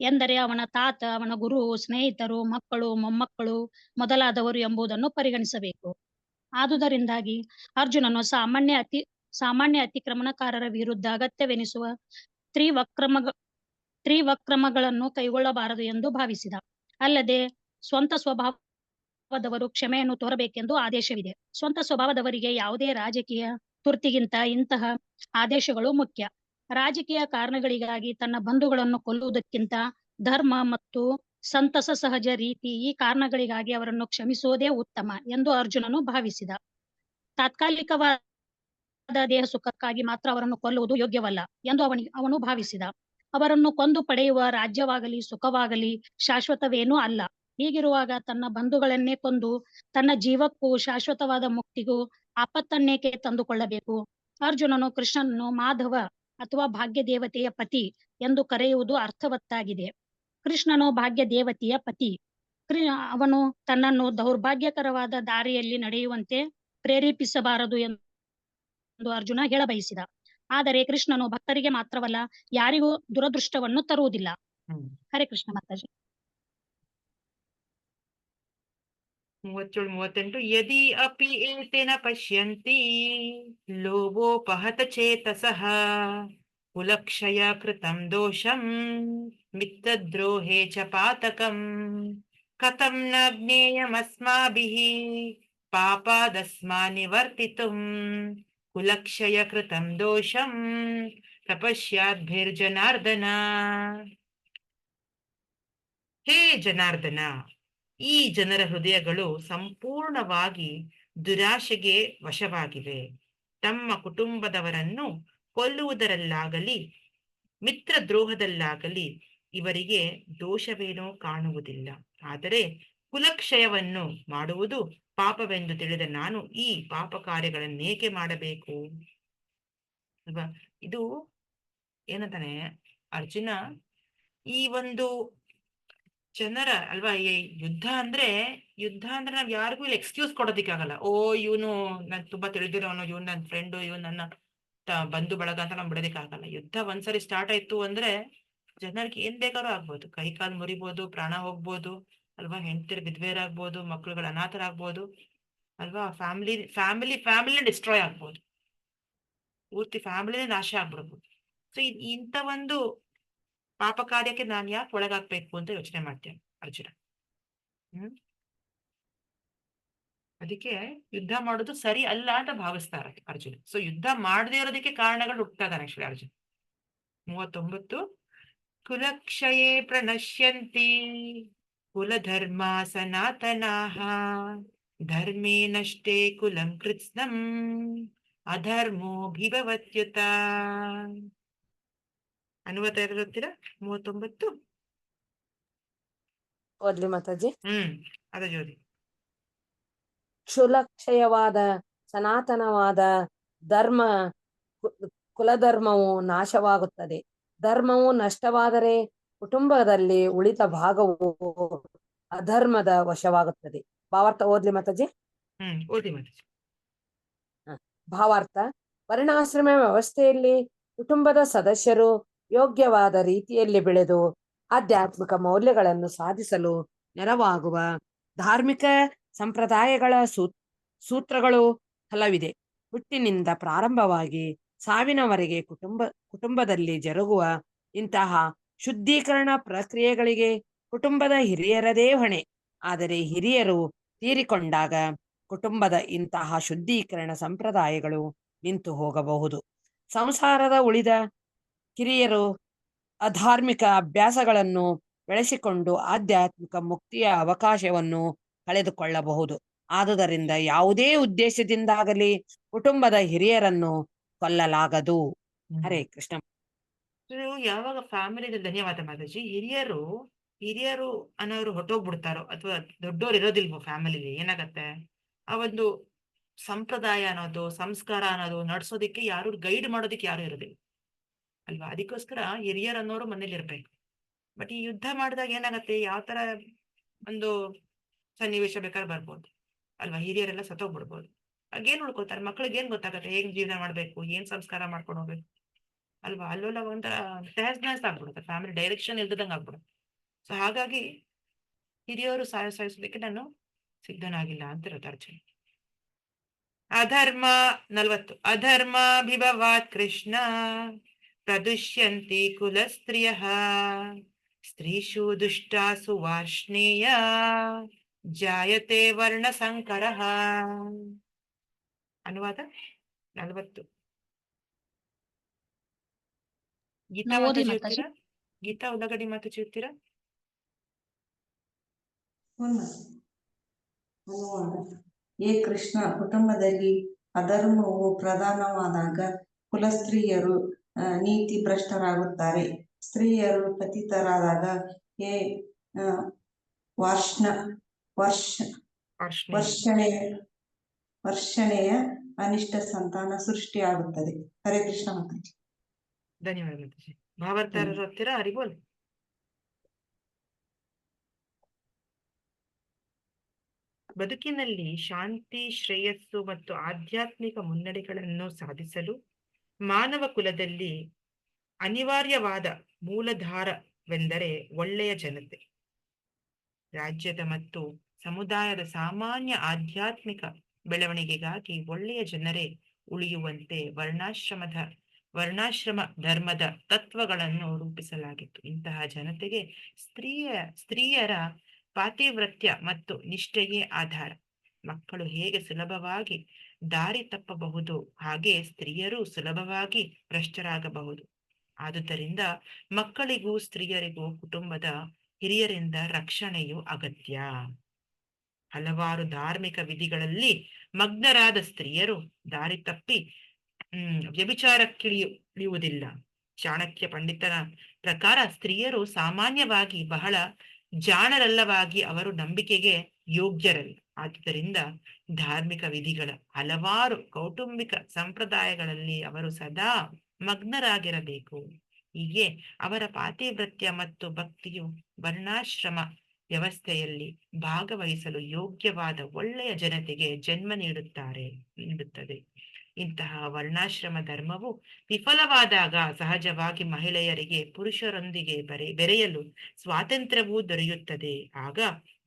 ಎಂದರೆ ಅವನ ತಾತ, ಅವನ ಗುರು, ಸ್ನೇಹಿತರು, ಮಕ್ಕಳು, ಮೊಮ್ಮಕ್ಕಳು ಮೊದಲಾದವರು ಎಂಬುದನ್ನು ಪರಿಗಣಿಸಬೇಕು. ಆದುದರಿಂದಾಗಿ ಅರ್ಜುನನು ಸಾಮಾನ್ಯ ಅತಿಕ್ರಮಣಕಾರರ ವಿರುದ್ಧ ಅಗತ್ಯವೆನಿಸುವ ತ್ರಿವಕ್ರಮಗಳನ್ನು ಕೈಗೊಳ್ಳಬಾರದು ಎಂದು ಭಾವಿಸಿದ. ಅಲ್ಲದೆ ಸ್ವಂತ ಸ್ವಭಾವದವರು ಕ್ಷಮೆಯನ್ನು ತೋರಬೇಕೆಂದು ಆದೇಶವಿದೆ. ಸ್ವಂತ ಸ್ವಭಾವದವರಿಗೆ ಯಾವುದೇ ರಾಜಕೀಯ ತುರ್ತಿಗಿಂತ ಇಂತಹ ಆದೇಶಗಳು ಮುಖ್ಯ. ರಾಜಕೀಯ ಕಾರಣಗಳಿಗಾಗಿ ತನ್ನ ಬಂಧುಗಳನ್ನು ಕೊಲ್ಲುವುದಕ್ಕಿಂತ ಧರ್ಮ ಮತ್ತು ಸಂತಸ ಸಹಜ ರೀತಿ ಈ ಕಾರಣಗಳಿಗಾಗಿ ಅವರನ್ನು ಕ್ಷಮಿಸುವುದೇ ಉತ್ತಮ ಎಂದು ಅರ್ಜುನನು ಭಾವಿಸಿದ. ತಾತ್ಕಾಲಿಕವಾದ ದೇಹ ಸುಖಕ್ಕಾಗಿ ಮಾತ್ರ ಅವರನ್ನು ಕೊಲ್ಲುವುದು ಯೋಗ್ಯವಲ್ಲ ಎಂದು ಅವನು ಭಾವಿಸಿದ. ಅವರನ್ನು ಕೊಂದು ಪಡೆಯುವ ರಾಜ್ಯವಾಗಲಿ ಸುಖವಾಗಲಿ ಶಾಶ್ವತವೇನೂ ಅಲ್ಲ. ಹೀಗಿರುವಾಗ ತನ್ನ ಬಂಧುಗಳನ್ನೇ ಕೊಂದು ತನ್ನ ಜೀವಕ್ಕೂ ಶಾಶ್ವತವಾದ ಮುಕ್ತಿಗೂ ಆಪತ್ತನ್ನೇಕೆ ತಂದುಕೊಳ್ಳಬೇಕು? ಅರ್ಜುನನು ಕೃಷ್ಣನನ್ನು ಮಾಧವ ಅಥವಾ ಭಾಗ್ಯ ದೇವತೆಯ ಪತಿ ಎಂದು ಕರೆಯುವುದು ಅರ್ಥವತ್ತಾಗಿದೆ. ಕೃಷ್ಣನು ಭಾಗ್ಯ ದೇವತೆಯ ಪತಿ. ಅವನು ತನ್ನನ್ನು ದೌರ್ಭಾಗ್ಯಕರವಾದ ದಾರಿಯಲ್ಲಿ ನಡೆಯುವಂತೆ ಪ್ರೇರೇಪಿಸಬಾರದು ಎಂದು ಅರ್ಜುನ ಹೇಳಬಯಸಿದ. ಆದರೆ ಕೃಷ್ಣನು ಭಕ್ತರಿಗೆ ಮಾತ್ರವಲ್ಲ, ಯಾರಿಗೂ ದುರದೃಷ್ಟವನ್ನು ತರುವುದಿಲ್ಲ. ಹರೇ ಕೃಷ್ಣ ಮಾತಾಜಿ. 37-38 ಯದಿ ಅಪಿ ಏತೇನ ಪಶ್ಯಂತಿ ಲೋಭೋಪಹತ ಚೇತಸಃ ಕುಲಕ್ಷಯ ಕೃತಂ ದೋಷಂ ಮಿತ್ರದ್ರೋಹೇ ಚ ಪಾತಕಂ ಕಥಂ ನ ಜ್ಞೇಯಮಸ್ಮಾಭಿಃ ಪಾಪಾದಸ್ಮಾ ನಿವರ್ತಿತುಂ ಕುಲಕ್ಷಯ ಕೃತಂ ದೋಷಂ ತಪಸ್ಯಾದ್ಭಿರ್ಜನಾರ್ದನ. ಹೇ ಜನಾರ್ದನ, ಈ ಜನರ ಹೃದಯಗಳು ಸಂಪೂರ್ಣವಾಗಿ ದುರಾಶೆಗೆ ವಶವಾಗಿವೆ. ತಮ್ಮ ಕುಟುಂಬದವರನ್ನು ಕೊಲ್ಲುವುದರಲ್ಲಾಗಲಿ ಮಿತ್ರದ್ರೋಹದಲ್ಲಾಗಲಿ ಇವರಿಗೆ ದೋಷವೇನೋ ಕಾಣುವುದಿಲ್ಲ. ಆದರೆ ಕುಲಕ್ಷಯವನ್ನು ಮಾಡುವುದು ಪಾಪವೆಂದು ತಿಳಿದ ನಾನು ಈ ಪಾಪ ಕಾರ್ಯಗಳನ್ನೇಕೆ ಮಾಡಬೇಕು ಅಲ್ವಾ? ಇದು ಏನಂತಾನೆ ಅರ್ಜುನ, ಈ ಒಂದು ಜನರ ಅಲ್ವಾ, ಈ ಯುದ್ಧ ಅಂದ್ರೆ ನಾವ್ ಯಾರಿಗೂ ಇಲ್ಲಿ ಎಕ್ಸ್ಕ್ಯೂಸ್ ಕೊಡೋದಿಕ್ಕಾಗಲ್ಲ. ಇವನು ನನ್ ತುಂಬಾ ತಿಳಿದಿರೋನು, ಇವನ್ ನನ್ನ ಫ್ರೆಂಡು, ಇವನ್ ನನ್ನ ಬಂಧು ಬಳಗ ಅಂತ ನಾವ್ ಬಿಡೋದಿಕ್ಕಾಗಲ್ಲ. ಯುದ್ಧ ಒಂದ್ಸರಿ ಸ್ಟಾರ್ಟ್ ಆಯ್ತು ಅಂದ್ರೆ ಜನರಿಗೆ ಏನ್ ಬೇಕಾದ್ರೂ ಆಗ್ಬೋದು. ಕೈ ಕಾಲು ಮುರಿಬೋದು, ಪ್ರಾಣ ಹೋಗ್ಬೋದು ಅಲ್ವಾ, ಹೆಂಡತಿರ್ ವಿಧವೆಯರಾಗ್ಬೋದು, ಮಕ್ಳುಗಳ ಅನಾಥರಾಗ್ಬೋದು ಅಲ್ವಾ, ಫ್ಯಾಮಿಲಿ ಡಿಸ್ಟ್ರಾಯ್ ಆಗ್ಬೋದು, ಪೂರ್ತಿ ಫ್ಯಾಮಿಲಿನೇ ನಾಶ ಆಗ್ಬಿಡ್ಬೋದು. ಸೊ ಇಂಥ ಒಂದು ಪಾಪ ಕಾರ್ಯಕ್ಕೆ ನಾನ್ ಯಾಕೆ ಒಳಗಾಗ್ಬೇಕು ಅಂತ ಯೋಚನೆ ಮಾಡ್ತೇನೆ ಅರ್ಜುನ. ಅದಕ್ಕೆ ಯುದ್ಧ ಮಾಡೋದು ಸರಿ ಅಲ್ಲ ಅಂತ ಭಾವಿಸ್ತಾರ ಅರ್ಜುನ. ಸೊ ಯುದ್ಧ ಮಾಡದೇ ಇರೋದಕ್ಕೆ ಕಾರಣಗಳು ಹುಟ್ಟುತ್ತಾ ಇದ್ದಾನೆ ಆಕ್ಚುಲಿ ಅರ್ಜುನ. 39 ಕುಲಕ್ಷಯೇ ಪ್ರಣಶ್ಯಂತಿ ಕುಲಧರ್ಮ ಸನಾತನಾಃ ಧರ್ಮೇ ನಷ್ಟೇ ಕುಲಂ ಕೃತ್ಸ್ನಂ ಅಧರ್ಮೋಭಿಭವತ್ಯುತ. 45 ಓದ್ತೀರಾ? 39 ಓದ್ಲಿ ಮಾತಾಜಿ. ಅದ ಜೋದಿ. ಕ್ಷುಲಕ್ಷಯವಾದ ಸನಾತನವಾದ ಧರ್ಮ ಕುಲಧರ್ಮವು ನಾಶವಾಗುತ್ತದೆ. ಧರ್ಮವು ನಷ್ಟವಾದರೆ ಕುಟುಂಬದಲ್ಲಿ ಉಳಿದ ಭಾಗವು ಅಧರ್ಮದ ವಶವಾಗುತ್ತದೆ. ಭಾವಾರ್ಥ ಓದ್ಲಿ ಮಾತಾಜಿ? ಓದಿ ಮಾತಾಜಿ. ಭಾವಾರ್ಥ: ವರ್ಣಾಶ್ರಮ ವ್ಯವಸ್ಥೆಯಲ್ಲಿ ಕುಟುಂಬದ ಸದಸ್ಯರು ಯೋಗ್ಯವಾದ ರೀತಿಯಲ್ಲಿ ಬೆಳೆದು ಆಧ್ಯಾತ್ಮಿಕ ಮೌಲ್ಯಗಳನ್ನು ಸಾಧಿಸಲು ನೆರವಾಗುವ ಧಾರ್ಮಿಕ ಸಂಪ್ರದಾಯಗಳ ಸೂತ್ರಗಳು ಹಲವಿದೆ. ಹುಟ್ಟಿನಿಂದ ಪ್ರಾರಂಭವಾಗಿ ಸಾವಿನವರೆಗೆ ಕುಟುಂಬದಲ್ಲಿ ಜರುಗುವ ಇಂತಹ ಶುದ್ಧೀಕರಣ ಪ್ರಕ್ರಿಯೆಗಳಿಗೆ ಕುಟುಂಬದ ಹಿರಿಯರದೇ ಹೊಣೆ. ಆದರೆ ಹಿರಿಯರು ತೀರಿಕೊಂಡಾಗ ಕುಟುಂಬದ ಇಂತಹ ಶುದ್ಧೀಕರಣ ಸಂಪ್ರದಾಯಗಳು ನಿಂತು ಹೋಗಬಹುದು. ಸಂಸಾರದ ಉಳಿದ ಹಿರಿಯರು ಅಧಾರ್ಮಿಕ ಅಭ್ಯಾಸಗಳನ್ನು ಬೆಳೆಸಿಕೊಂಡು ಆಧ್ಯಾತ್ಮಿಕ ಮುಕ್ತಿಯ ಅವಕಾಶವನ್ನು ಕಳೆದುಕೊಳ್ಳಬಹುದು. ಆದುದರಿಂದ ಯಾವುದೇ ಉದ್ದೇಶದಿಂದಾಗಲಿ ಕುಟುಂಬದ ಹಿರಿಯರನ್ನು ಕೊಲ್ಲಲಾಗದು. ಹರೇ ಕೃಷ್ಣ. ಯಾವಾಗ ಫ್ಯಾಮಿಲಿ, ಧನ್ಯವಾದ ಮಾತಾಜಿ. ಹಿರಿಯರು ಅನ್ನೋರು ಹೊಟ್ಟೋಗ್ಬಿಡ್ತಾರೋ ಅಥವಾ ದೊಡ್ಡೋರು ಇರೋದಿಲ್ವೋ ಫ್ಯಾಮಿಲಿಲಿ, ಏನಾಗತ್ತೆ, ಆ ಒಂದು ಸಂಪ್ರದಾಯ ಅನ್ನೋದು, ಸಂಸ್ಕಾರ ಅನ್ನೋದು ನಡ್ಸೋದಿಕ್ಕೆ ಯಾರು, ಗೈಡ್ ಮಾಡೋದಿಕ್ಕೆ ಯಾರು ಇರೋದಿಲ್ಲ ಅಲ್ವಾ. ಅದಕ್ಕೋಸ್ಕರ ಹಿರಿಯರ್ ಅನ್ನೋರು ಮನೇಲಿ ಇರ್ಬೇಕು. ಬಟ್ ಈ ಯುದ್ಧ ಮಾಡಿದಾಗ ಏನಾಗತ್ತೆ, ಯಾವ ತರ ಒಂದು ಸನ್ನಿವೇಶ ಬೇಕಾದ್ರೆ ಬರ್ಬೋದು ಅಲ್ವಾ. ಹಿರಿಯರೆಲ್ಲ ಸತ್ತೋಗ್ಬಿಡ್ಬೋದು. ಆಗೇನ್ ಉಳ್ಕೋತಾರೆ, ಮಕ್ಳಿಗೆ ಏನ್ ಗೊತ್ತಾಗತ್ತೆ, ಹೇಗ್ ಜೀವನ ಮಾಡ್ಬೇಕು, ಏನ್ ಸಂಸ್ಕಾರ ಮಾಡ್ಕೊಂಡು ಹೋಗ್ಬೇಕು ಅಲ್ವಾ. ಅಲ್ಲೆಲ್ಲ ಒಂಥರ ತಹಸ್ ಆಗ್ಬಿಡುತ್ತೆ, ಫ್ಯಾಮಿಲಿ ಡೈರೆಕ್ಷನ್ ಇಲ್ದಂಗೆ ಆಗ್ಬಿಡುತ್ತೆ. ಸೊ ಹಾಗಾಗಿ ಹಿರಿಯವರು ಸಾಯಿಸೋದಕ್ಕೆ ನಾನು ಸಿದ್ಧನಾಗಿಲ್ಲ ಅಂತ ಇರೋದು ಅರ್ಜುನ. ಅಧರ್ಮ 40. ಅಧರ್ಮಾಭಿಭವಾತ್ ಕೃಷ್ಣ ಪ್ರದುಷ್ಯಂತಿ ಕುಲಸ್ತ್ರಿಯಃ ಸ್ತ್ರೀಷು ದುಷ್ಟಾಸು ವಾರ್ಷ್ಣೇಯ ಜಾಯತೆ ವರ್ಣ ಸಂಕರಃ. ಅನುವಾದ 40. ಗೀತಾ ಮಾತಾಜಿ ಓದ್ತೀರಾ? ಗೀತಾ ಉಳ್ಳಗಡಿ ಮಾತಾಜಿ ಓದ್ತೀರಾ? ಏ ಕೃಷ್ಣ, ಕುಟುಂಬದಲ್ಲಿ ಅಧರ್ಮವು ಪ್ರಧಾನವಾದಾಗ ಕುಲಸ್ತ್ರೀಯರು ನೀತಿ ಭ್ರಷ್ಟರಾಗುತ್ತಾರೆ. ಸ್ತ್ರೀಯರು ಪತಿತರಾದಾಗ ವರ್ಷಣೆಯ ಅನಿಷ್ಟ ಸಂತಾನ ಸೃಷ್ಟಿಯಾಗುತ್ತದೆ. ಹರೇ ಕೃಷ್ಣ ಮಾತಾಜಿ. ಧನ್ಯವಾದ ಮಾತಾಜಿ. ಭಾವಾರ್ಥ ಓದ್ತೀರಾ? ಹರಿಬೋಲ್. ಬದುಕಿನಲ್ಲಿ ಶಾಂತಿ, ಶ್ರೇಯಸ್ಸು ಮತ್ತು ಆಧ್ಯಾತ್ಮಿಕ ಮುನ್ನಡೆಗಳನ್ನು ಸಾಧಿಸಲು ಮಾನವ ಕುಲದಲ್ಲಿ ಅನಿವಾರ್ಯವಾದ ಮೂಲಾಧಾರವೆಂದರೆ ಒಳ್ಳೆಯ ಜನತೆ. ರಾಜ್ಯದ ಮತ್ತು ಸಮುದಾಯದ ಸಾಮಾನ್ಯ ಆಧ್ಯಾತ್ಮಿಕ ಬೆಳವಣಿಗೆಗಾಗಿ ಒಳ್ಳೆಯ ಜನರೇ ಉಳಿಯುವಂತೆ ವರ್ಣಾಶ್ರಮ ಧರ್ಮದ ತತ್ವಗಳನ್ನು ರೂಪಿಸಲಾಗಿತ್ತು. ಇಂತಹ ಜನತೆಗೆ ಸ್ತ್ರೀಯರ ಪಾತಿವ್ರತ್ಯ ಮತ್ತು ನಿಷ್ಠೆಯೇ ಆಧಾರ. ಮಕ್ಕಳು ಹೇಗೆ ಸುಲಭವಾಗಿ ದಾರಿ ತಪ್ಪಬಹುದು, ಹಾಗೆ ಸ್ತ್ರೀಯರು ಸುಲಭವಾಗಿ ಭ್ರಷ್ಟರಾಗಬಹುದು. ಆದುದರಿಂದ ಮಕ್ಕಳಿಗೂ ಸ್ತ್ರೀಯರಿಗೂ ಕುಟುಂಬದ ಹಿರಿಯರಿಂದ ರಕ್ಷಣೆಯು ಅಗತ್ಯ. ಹಲವಾರು ಧಾರ್ಮಿಕ ವಿಧಿಗಳಲ್ಲಿ ಮಗ್ನರಾದ ಸ್ತ್ರೀಯರು ದಾರಿ ತಪ್ಪಿ ವ್ಯಭಿಚಾರಕ್ಕಿಳಿಯುವುದಿಲ್ಲ. ಚಾಣಕ್ಯ ಪಂಡಿತನ ಪ್ರಕಾರ ಸ್ತ್ರೀಯರು ಸಾಮಾನ್ಯವಾಗಿ ಬಹಳ ಜಾಣರಲ್ಲವಾಗಿ ಅವರು ನಂಬಿಕೆಗೆ ಯೋಗ್ಯರಲ್ಲ. ಆದುದರಿಂದ ಧಾರ್ಮಿಕ ವಿಧಿಗಳ ಹಲವಾರು ಕೌಟುಂಬಿಕ ಸಂಪ್ರದಾಯಗಳಲ್ಲಿ ಅವರು ಸದಾ ಮಗ್ನರಾಗಿರಬೇಕು. ಹೀಗೆ ಅವರ ಪಾತಿವ್ರತ್ಯ ಮತ್ತು ಭಕ್ತಿಯು ವರ್ಣಾಶ್ರಮ ವ್ಯವಸ್ಥೆಯಲ್ಲಿ ಭಾಗವಹಿಸಲು ಯೋಗ್ಯವಾದ ಒಳ್ಳೆಯ ಜನತೆಗೆ ಜನ್ಮ ನೀಡುತ್ತದೆ. ಇಂತಹ ವರ್ಣಾಶ್ರಮ ಧರ್ಮವು ವಿಫಲವಾದಾಗ ಸಹಜವಾಗಿ ಮಹಿಳೆಯರಿಗೆ ಪುರುಷರೊಂದಿಗೆ ಬೆರೆಯಲು ಸ್ವಾತಂತ್ರ್ಯವೂ ದೊರೆಯುತ್ತದೆ. ಆಗ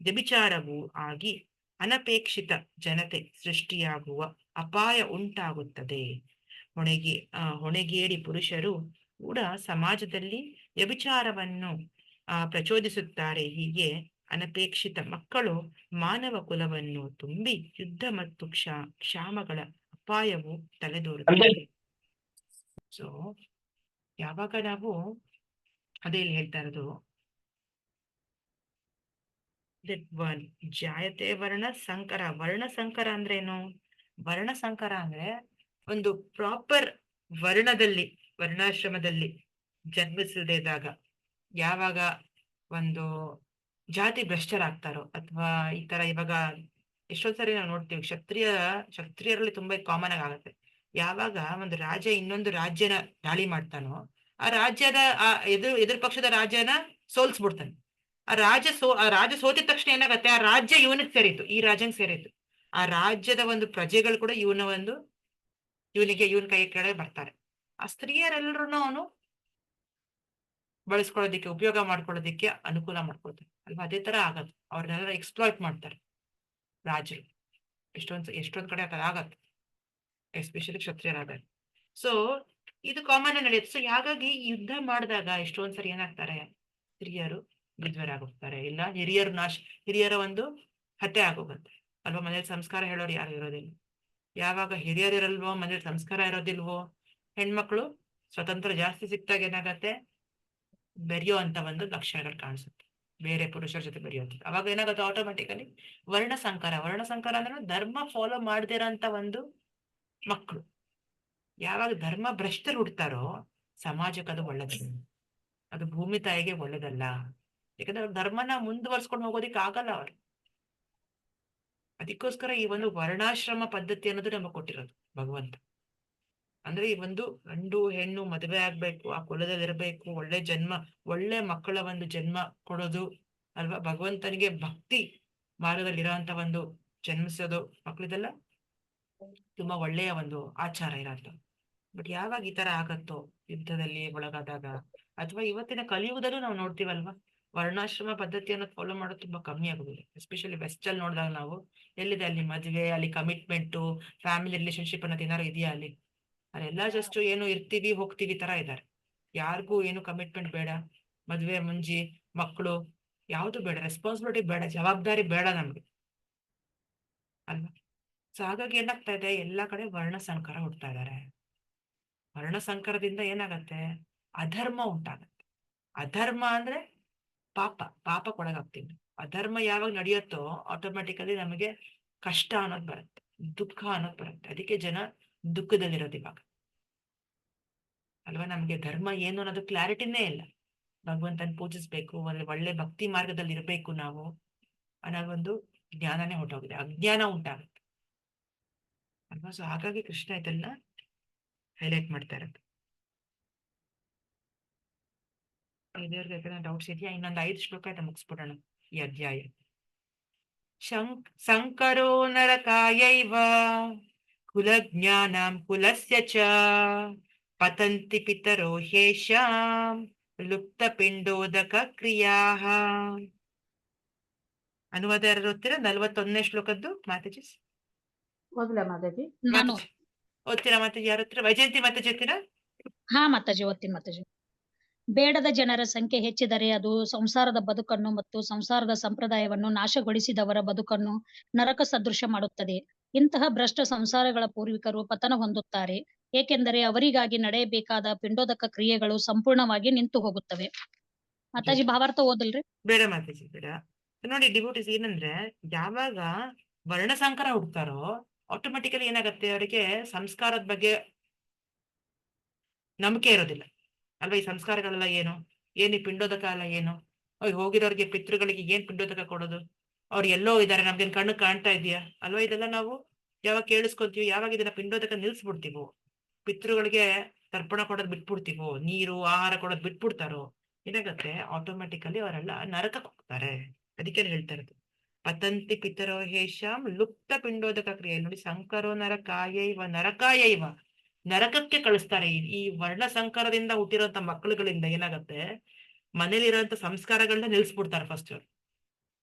ವ್ಯಭಿಚಾರವೂ ಆಗಿ ಅನಪೇಕ್ಷಿತ ಜನತೆ ಸೃಷ್ಟಿಯಾಗುವ ಅಪಾಯ ಉಂಟಾಗುತ್ತದೆ. ಹೊಣೆಗೇಡಿ ಪುರುಷರು ಕೂಡ ಸಮಾಜದಲ್ಲಿ ವ್ಯಭಿಚಾರವನ್ನು ಪ್ರಚೋದಿಸುತ್ತಾರೆ. ಹೀಗೆ ಅನಪೇಕ್ಷಿತ ಮಕ್ಕಳು ಮಾನವ ಕುಲವನ್ನು ತುಂಬಿ ಯುದ್ಧ ಮತ್ತು ಕ್ಷಾಮಗಳ ಅಪಾಯವು ತಲೆದೋರುತ್ತದೆ. ಸೊ ಯಾವಾಗ ನಾವು ಅದೇ ಹೇಳ್ತಾ ಇರೋದು ಜಾಯತೆ ವರ್ಣ ಸಂಕರ. ವರ್ಣ ಸಂಕರ ಅಂದ್ರೇನು? ವರ್ಣ ಸಂಕರ ಅಂದ್ರೆ ಒಂದು ಪ್ರಾಪರ್ ವರ್ಣಾಶ್ರಮದಲ್ಲಿ ಜನ್ಮಿಸದಿದ್ದಾಗ ಯಾವಾಗ ಒಂದು ಜಾತಿ ಭ್ರಷ್ಟರಾಗ್ತಾರೋ, ಅಥವಾ ಈ ತರ ಇವಾಗ ಎಷ್ಟೊಂದ್ಸರಿ ನಾವು ನೋಡ್ತೀವಿ, ಕ್ಷತ್ರಿಯರಲ್ಲಿ ತುಂಬಾ ಕಾಮನ್ ಆಗುತ್ತೆ. ಯಾವಾಗ ಒಂದು ರಾಜ ಇನ್ನೊಂದು ರಾಜ್ಯನ ದಾಳಿ ಮಾಡ್ತಾನೋ, ಆ ರಾಜ್ಯದ ಎದುರು ಪಕ್ಷದ ರಾಜ್ಯನ ಸೋಲ್ಸ್ಬಿಡ್ತಾನೆ. ಆ ರಾಜ ಸೋತಿದ ತಕ್ಷಣ ಏನಾಗತ್ತೆ, ಆ ರಾಜ್ಯ ಇವನಿಗೆ ಸೇರಿತ್ತು, ಈ ರಾಜ್ಯಂಗೆ ಸೇರಿತ್ತು. ಆ ರಾಜ್ಯದ ಒಂದು ಪ್ರಜೆಗಳು ಕೂಡ ಇವನ ಕೈ ಕೆಳಗೆ ಬರ್ತಾರೆ. ಆ ಸ್ತ್ರೀಯರೆಲ್ಲರೂ ಅವನು ಬಳಸ್ಕೊಳ್ಳೋದಿಕ್ಕೆ, ಉಪಯೋಗ ಮಾಡ್ಕೊಳ್ಳೋದಿಕ್ಕೆ ಅನುಕೂಲ ಮಾಡ್ಕೊಳ್ತಾರೆ ಅಲ್ವಾ. ಅದೇ ತರ ಆಗತ್ತೆ, ಅವ್ರನ್ನೆಲ್ಲ ಎಕ್ಸ್ಪ್ಲಾಯ್ಟ್ ಮಾಡ್ತಾರೆ ರಾಜರು. ಎಷ್ಟೊಂದ್ ಕಡೆ ಆಗತ್ತೆ, ಎಸ್ಪೆಷಲಿ ಕ್ಷತ್ರಿಯರಾದಾಗ. ಸೊ ಇದು ಕಾಮನ್ ನಡೆಯುತ್ತೆ. ಸೊ ಹಾಗಾಗಿ ಯುದ್ಧ ಮಾಡಿದಾಗ ಎಷ್ಟೊಂದ್ಸರಿ ಏನಾಗ್ತಾರೆ, ಸ್ತ್ರೀಯರು ವಿಧವೆರಾಗೋಗ್ತಾರೆ, ಇಲ್ಲ ಹಿರಿಯರ ಒಂದು ಹತ್ಯೆ ಆಗೋಗುತ್ತೆ ಅಲ್ವಾ. ಮನೇಲಿ ಸಂಸ್ಕಾರ ಹೇಳೋರು ಯಾರು ಇರೋದಿಲ್ಲ. ಯಾವಾಗ ಹಿರಿಯರಿರಲ್ವೋ, ಮನೇಲಿ ಸಂಸ್ಕಾರ ಇರೋದಿಲ್ವೋ, ಹೆಣ್ಮಕ್ಳು ಸ್ವತಂತ್ರ ಜಾಸ್ತಿ ಸಿಕ್ತಾಗ ಏನಾಗತ್ತೆ, ಬೆರೆಯೋ ಅಂತ ಒಂದು ಲಕ್ಷಣಗಳು ಕಾಣಿಸುತ್ತೆ, ಬೇರೆ ಪುರುಷರ ಜೊತೆ ಬೆರೆಯೋದು. ಅವಾಗ ಏನಾಗುತ್ತೆ, ಆಟೋಮೆಟಿಕಲಿ ವರ್ಣಸಂಕರ ಅಂದ್ರೆ ಧರ್ಮ ಫಾಲೋ ಮಾಡದಿರೋಂತ ಒಂದು ಮಕ್ಕಳು. ಯಾವಾಗ ಧರ್ಮ ಭ್ರಷ್ಟರು ಹುಡ್ತಾರೋ ಸಮಾಜಕ್ಕೆ ಅದು ಒಳ್ಳೇದಲ್ಲ, ಅದು ಭೂಮಿ ತಾಯಿಗೆ ಒಳ್ಳೇದಲ್ಲ. ಯಾಕಂದ್ರೆ ಅವ್ರ ಧರ್ಮನ ಮುಂದುವರ್ಸ್ಕೊಂಡು ಹೋಗೋದಿಕ್ ಆಗಲ್ಲ ಅವ್ರು. ಅದಕ್ಕೋಸ್ಕರ ಈ ಒಂದು ವರ್ಣಾಶ್ರಮ ಪದ್ಧತಿ ಅನ್ನೋದು ನಮಗೆ ಕೊಟ್ಟಿರೋದು ಭಗವಂತ. ಅಂದ್ರೆ ಈ ಒಂದು ಗಂಡು ಹೆಣ್ಣು ಮದುವೆ ಆಗ್ಬೇಕು, ಆ ಕುಲದಲ್ಲಿ ಇರಬೇಕು, ಒಳ್ಳೆ ಮಕ್ಕಳ ಒಂದು ಜನ್ಮ ಕೊಡೋದು ಅಲ್ವಾ. ಭಗವಂತನಿಗೆ ಭಕ್ತಿ ಮಾರ್ಗದಲ್ಲಿ ಇರೋಂತ ಒಂದು ಜನ್ಮಿಸೋದು ಮಕ್ಕಳಿದೆಲ್ಲ ತುಂಬಾ ಒಳ್ಳೆಯ ಒಂದು ಆಚಾರ ಇರೋದು. ಬಟ್ ಯಾವಾಗ ಈ ತರ ಆಗತ್ತೋ, ಯುದ್ಧದಲ್ಲಿ ಒಳಗಾದಾಗ, ಅಥವಾ ಇವತ್ತಿನ ಕಲಿಯುಗದಲ್ಲೂ ನಾವು ನೋಡ್ತೀವಲ್ವಾ, ವರ್ಣಾಶ್ರಮ ಪದ್ಧತಿಯನ್ನು ಫಾಲೋ ಮಾಡೋದು ತುಂಬಾ ಕಮ್ಮಿ ಆಗುದಿಲ್ಲ. ಎಸ್ಪೆಷಲಿ ವೆಸ್ಟ್ ಅಲ್ಲಿ ನೋಡಿದಾಗ ನಾವು ಎಲ್ಲಿದೆ ಅಲ್ಲಿ ಮದುವೆ, ಅಲ್ಲಿ ಕಮಿಟ್ಮೆಂಟು, ಫ್ಯಾಮಿಲಿ ರಿಲೇಶನ್ಶಿಪ್ ಅನ್ನೋದು ಏನಾರು ಇದೆಯಾ ಅಲ್ಲಿ? ಅಲ್ಲೆಲ್ಲ ಜಸ್ಟ್ ಏನು ಇರ್ತೀವಿ ಹೋಗ್ತೀವಿ ತರ ಇದ್ದಾರೆ. ಯಾರಿಗೂ ಏನು ಕಮಿಟ್ಮೆಂಟ್ ಬೇಡ, ಮದ್ವೆ ಮುಂಜಿ ಮಕ್ಕಳು ಯಾವ್ದು ಬೇಡ, ರೆಸ್ಪಾನ್ಸಿಬಿಲಿಟಿ ಬೇಡ, ಜವಾಬ್ದಾರಿ ಬೇಡ ನಮ್ಗೆ ಅಲ್ವಾ. ಸೊ ಹಾಗಾಗಿ ಏನಾಗ್ತಾ ಇದೆ, ಎಲ್ಲಾ ಕಡೆ ವರ್ಣಸಂಕರ ಹುಡ್ತಾ ಇದ್ದಾರೆ. ವರ್ಣಸಂಕರದಿಂದ ಏನಾಗತ್ತೆ, ಅಧರ್ಮ ಉಂಟಾಗತ್ತೆ. ಅಧರ್ಮ ಅಂದ್ರೆ ಪಾಪಕ್ಕೊಳಗಾಗ್ತೀವಿ. ಅಧರ್ಮ ಯಾವಾಗ ನಡೆಯುತ್ತೋ ಆಟೋಮೆಟಿಕಲಿ ನಮಗೆ ಕಷ್ಟ ಅನ್ನೋದು ಬರುತ್ತೆ, ದುಃಖ ಅನ್ನೋದು ಬರುತ್ತೆ. ಅದಕ್ಕೆ ಜನ ದುಃಖದಲ್ಲಿರೋದು ಇವಾಗ ಅಲ್ವಾ. ನಮ್ಗೆ ಧರ್ಮ ಏನು ಅನ್ನೋದು ಕ್ಲಾರಿಟಿನೇ ಇಲ್ಲ. ಭಗವಂತನ ಪೂಜಿಸ್ಬೇಕು, ಒಳ್ಳೆ ಭಕ್ತಿ ಮಾರ್ಗದಲ್ಲಿ ಇರಬೇಕು ನಾವು ಅನ್ನೋದೊಂದು ಜ್ಞಾನನೇ ಹೊಟ್ಟೋಗಿದೆ, ಅಜ್ಞಾನ ಉಂಟಾಗುತ್ತೆ ಅಲ್ವಾ. ಸೊ ಹಾಗಾಗಿ ಕೃಷ್ಣ ಇದೆಲ್ಲ ಹೈಲೈಟ್ ಮಾಡ್ತಾ ಇರೋದು. ಇದೇವ್ರಿಗೆ ಡೌಟ್ಸ್ ಇದೆಯಾ? ಇನ್ನೊಂದು 5 ಶ್ಲೋಕ ಆಯ್ತಾ, ಮುಗಿಸ್ಬಿಡೋಣ ಈ ಅಧ್ಯಾಯ. ಸಂಕರೋ ನರಕಾಯೈವ ಕುಲಜ್ಞಾನಂ ಕುಲಸ್ಯ ಚ ಪತಂತಿ ಪಿತರೋ ಹ್ಯೇಷಾಂ ಲುಪ್ತ ಪಿಂಡೋದಕ ಕ್ರಿಯಾಃ. ಅನುವಾದ ಯಾರು ಓದ್ತೀರಾ? 41ನೇ ಶ್ಲೋಕದ್ದು ಮಾತಾಜಿ ಹೋಗ್ಲಾ ಮಾತಾಜಿ? ನಾನು ಓದ್ತೀರಾ ಮಾತಾಜಿ? ಯಾರು ಓದ್ತೀರಾ? ವೈಜಯಂತಿ ಮಾತಾಜಿ ಓದ್ತೀರಾ? ಹಾ ಮಾತಾಜಿ ಓದ್ತೀನಿ ಮಾತಾಜಿ. ಬೇಡದ ಜನರ ಸಂಖ್ಯೆ ಹೆಚ್ಚಿದರೆ ಅದು ಸಂಸಾರದ ಬದುಕನ್ನು ಮತ್ತು ಸಂಸಾರದ ಸಂಪ್ರದಾಯವನ್ನು ನಾಶಗೊಳಿಸಿದವರ ಬದುಕನ್ನು ನರಕ ಸದೃಶ ಮಾಡುತ್ತದೆ. ಇಂತಹ ಭ್ರಷ್ಟ ಸಂಸಾರಗಳ ಪೂರ್ವಿಕರು ಪತನ ಹೊಂದುತ್ತಾರೆ, ಏಕೆಂದರೆ ಅವರಿಗಾಗಿ ನಡೆಯಬೇಕಾದ ಪಿಂಡೋದಕ ಕ್ರಿಯೆಗಳು ಸಂಪೂರ್ಣವಾಗಿ ನಿಂತು ಹೋಗುತ್ತವೆ. ಮಾತಾಜಿ ಭಾವಾರ್ಥ ಓದಲ್ರಿ? ಬೇಡ ಮಾತಾಜಿ ಬೇಡ. ನೋಡಿ ಡಿವೋಟಿಸ್ ಏನಂದ್ರೆ, ಯಾವಾಗ ವರ್ಣಸಂಕರ ಹುಡ್ತಾರೋ ಆಟೋಮೆಟಿಕಲಿ ಏನಾಗತ್ತೆ, ಅವರಿಗೆ ಸಂಸ್ಕಾರದ ಬಗ್ಗೆ ನಂಬಿಕೆ ಇರೋದಿಲ್ಲ ಅಲ್ವಾ. ಈ ಸಂಸ್ಕಾರಗಳೆಲ್ಲ ಏನು ಈ ಪಿಂಡೋದಕ ಎಲ್ಲ ಏನು? ಹೋಗಿರೋರಿಗೆ ಪಿತೃಗಳಿಗೆ ಏನ್ ಪಿಂಡೋದಕ ಕೊಡೋದು? ಅವ್ರು ಎಲ್ಲೋ ಇದಾರೆ, ನಮ್ಗೇನ್ ಕಣ್ಣು ಕಾಣ್ತಾ ಇದೆಯಾ ಅಲ್ವಾ? ಇದೆಲ್ಲ ನಾವು ಯಾವಾಗ ಕೇಳಿಸ್ಕೊತೀವಿ, ಯಾವಾಗ ಇದನ್ನ ಪಿಂಡೋದಕ ನಿಲ್ಸ್ಬಿಡ್ತೀವೋ, ಪಿತೃಗಳಿಗೆ ತರ್ಪಣ ಕೊಡೋದ್ ಬಿಟ್ಬಿಡ್ತೀವೋ, ನೀರು ಆಹಾರ ಕೊಡೋದ್ ಬಿಟ್ಬಿಡ್ತಾರೋ, ಏನಾಗತ್ತೆ ಆಟೋಮೆಟಿಕಲಿ ಅವರೆಲ್ಲ ನರಕಕ್ಕೆ ಹೋಗ್ತಾರೆ. ಅದಕ್ಕೆ ಹೇಳ್ತಾ ಇರೋದು ಪತಂತಿ ಪಿತರೋ ಹೇಷಾಂ ಲುಪ್ತ ಪಿಂಡೋದಕ ಕ್ರಿಯೆ. ನೋಡಿ, ಸಂಕರೋ ನರಕಾಯೈವ ನರಕಕ್ಕೆ ಕಳಿಸ್ತಾರೆ. ಈ ವರ್ಣ ಸಂಕರದಿಂದ ಹುಟ್ಟಿರೋಂತ ಮಕ್ಕಳುಗಳಿಂದ ಏನಾಗತ್ತೆ, ಮನೇಲಿರೋಂಥ ಸಂಸ್ಕಾರಗಳನ್ನ ನಿಲ್ಸ್ಬಿಡ್ತಾರೆ. ಫಸ್ಟ್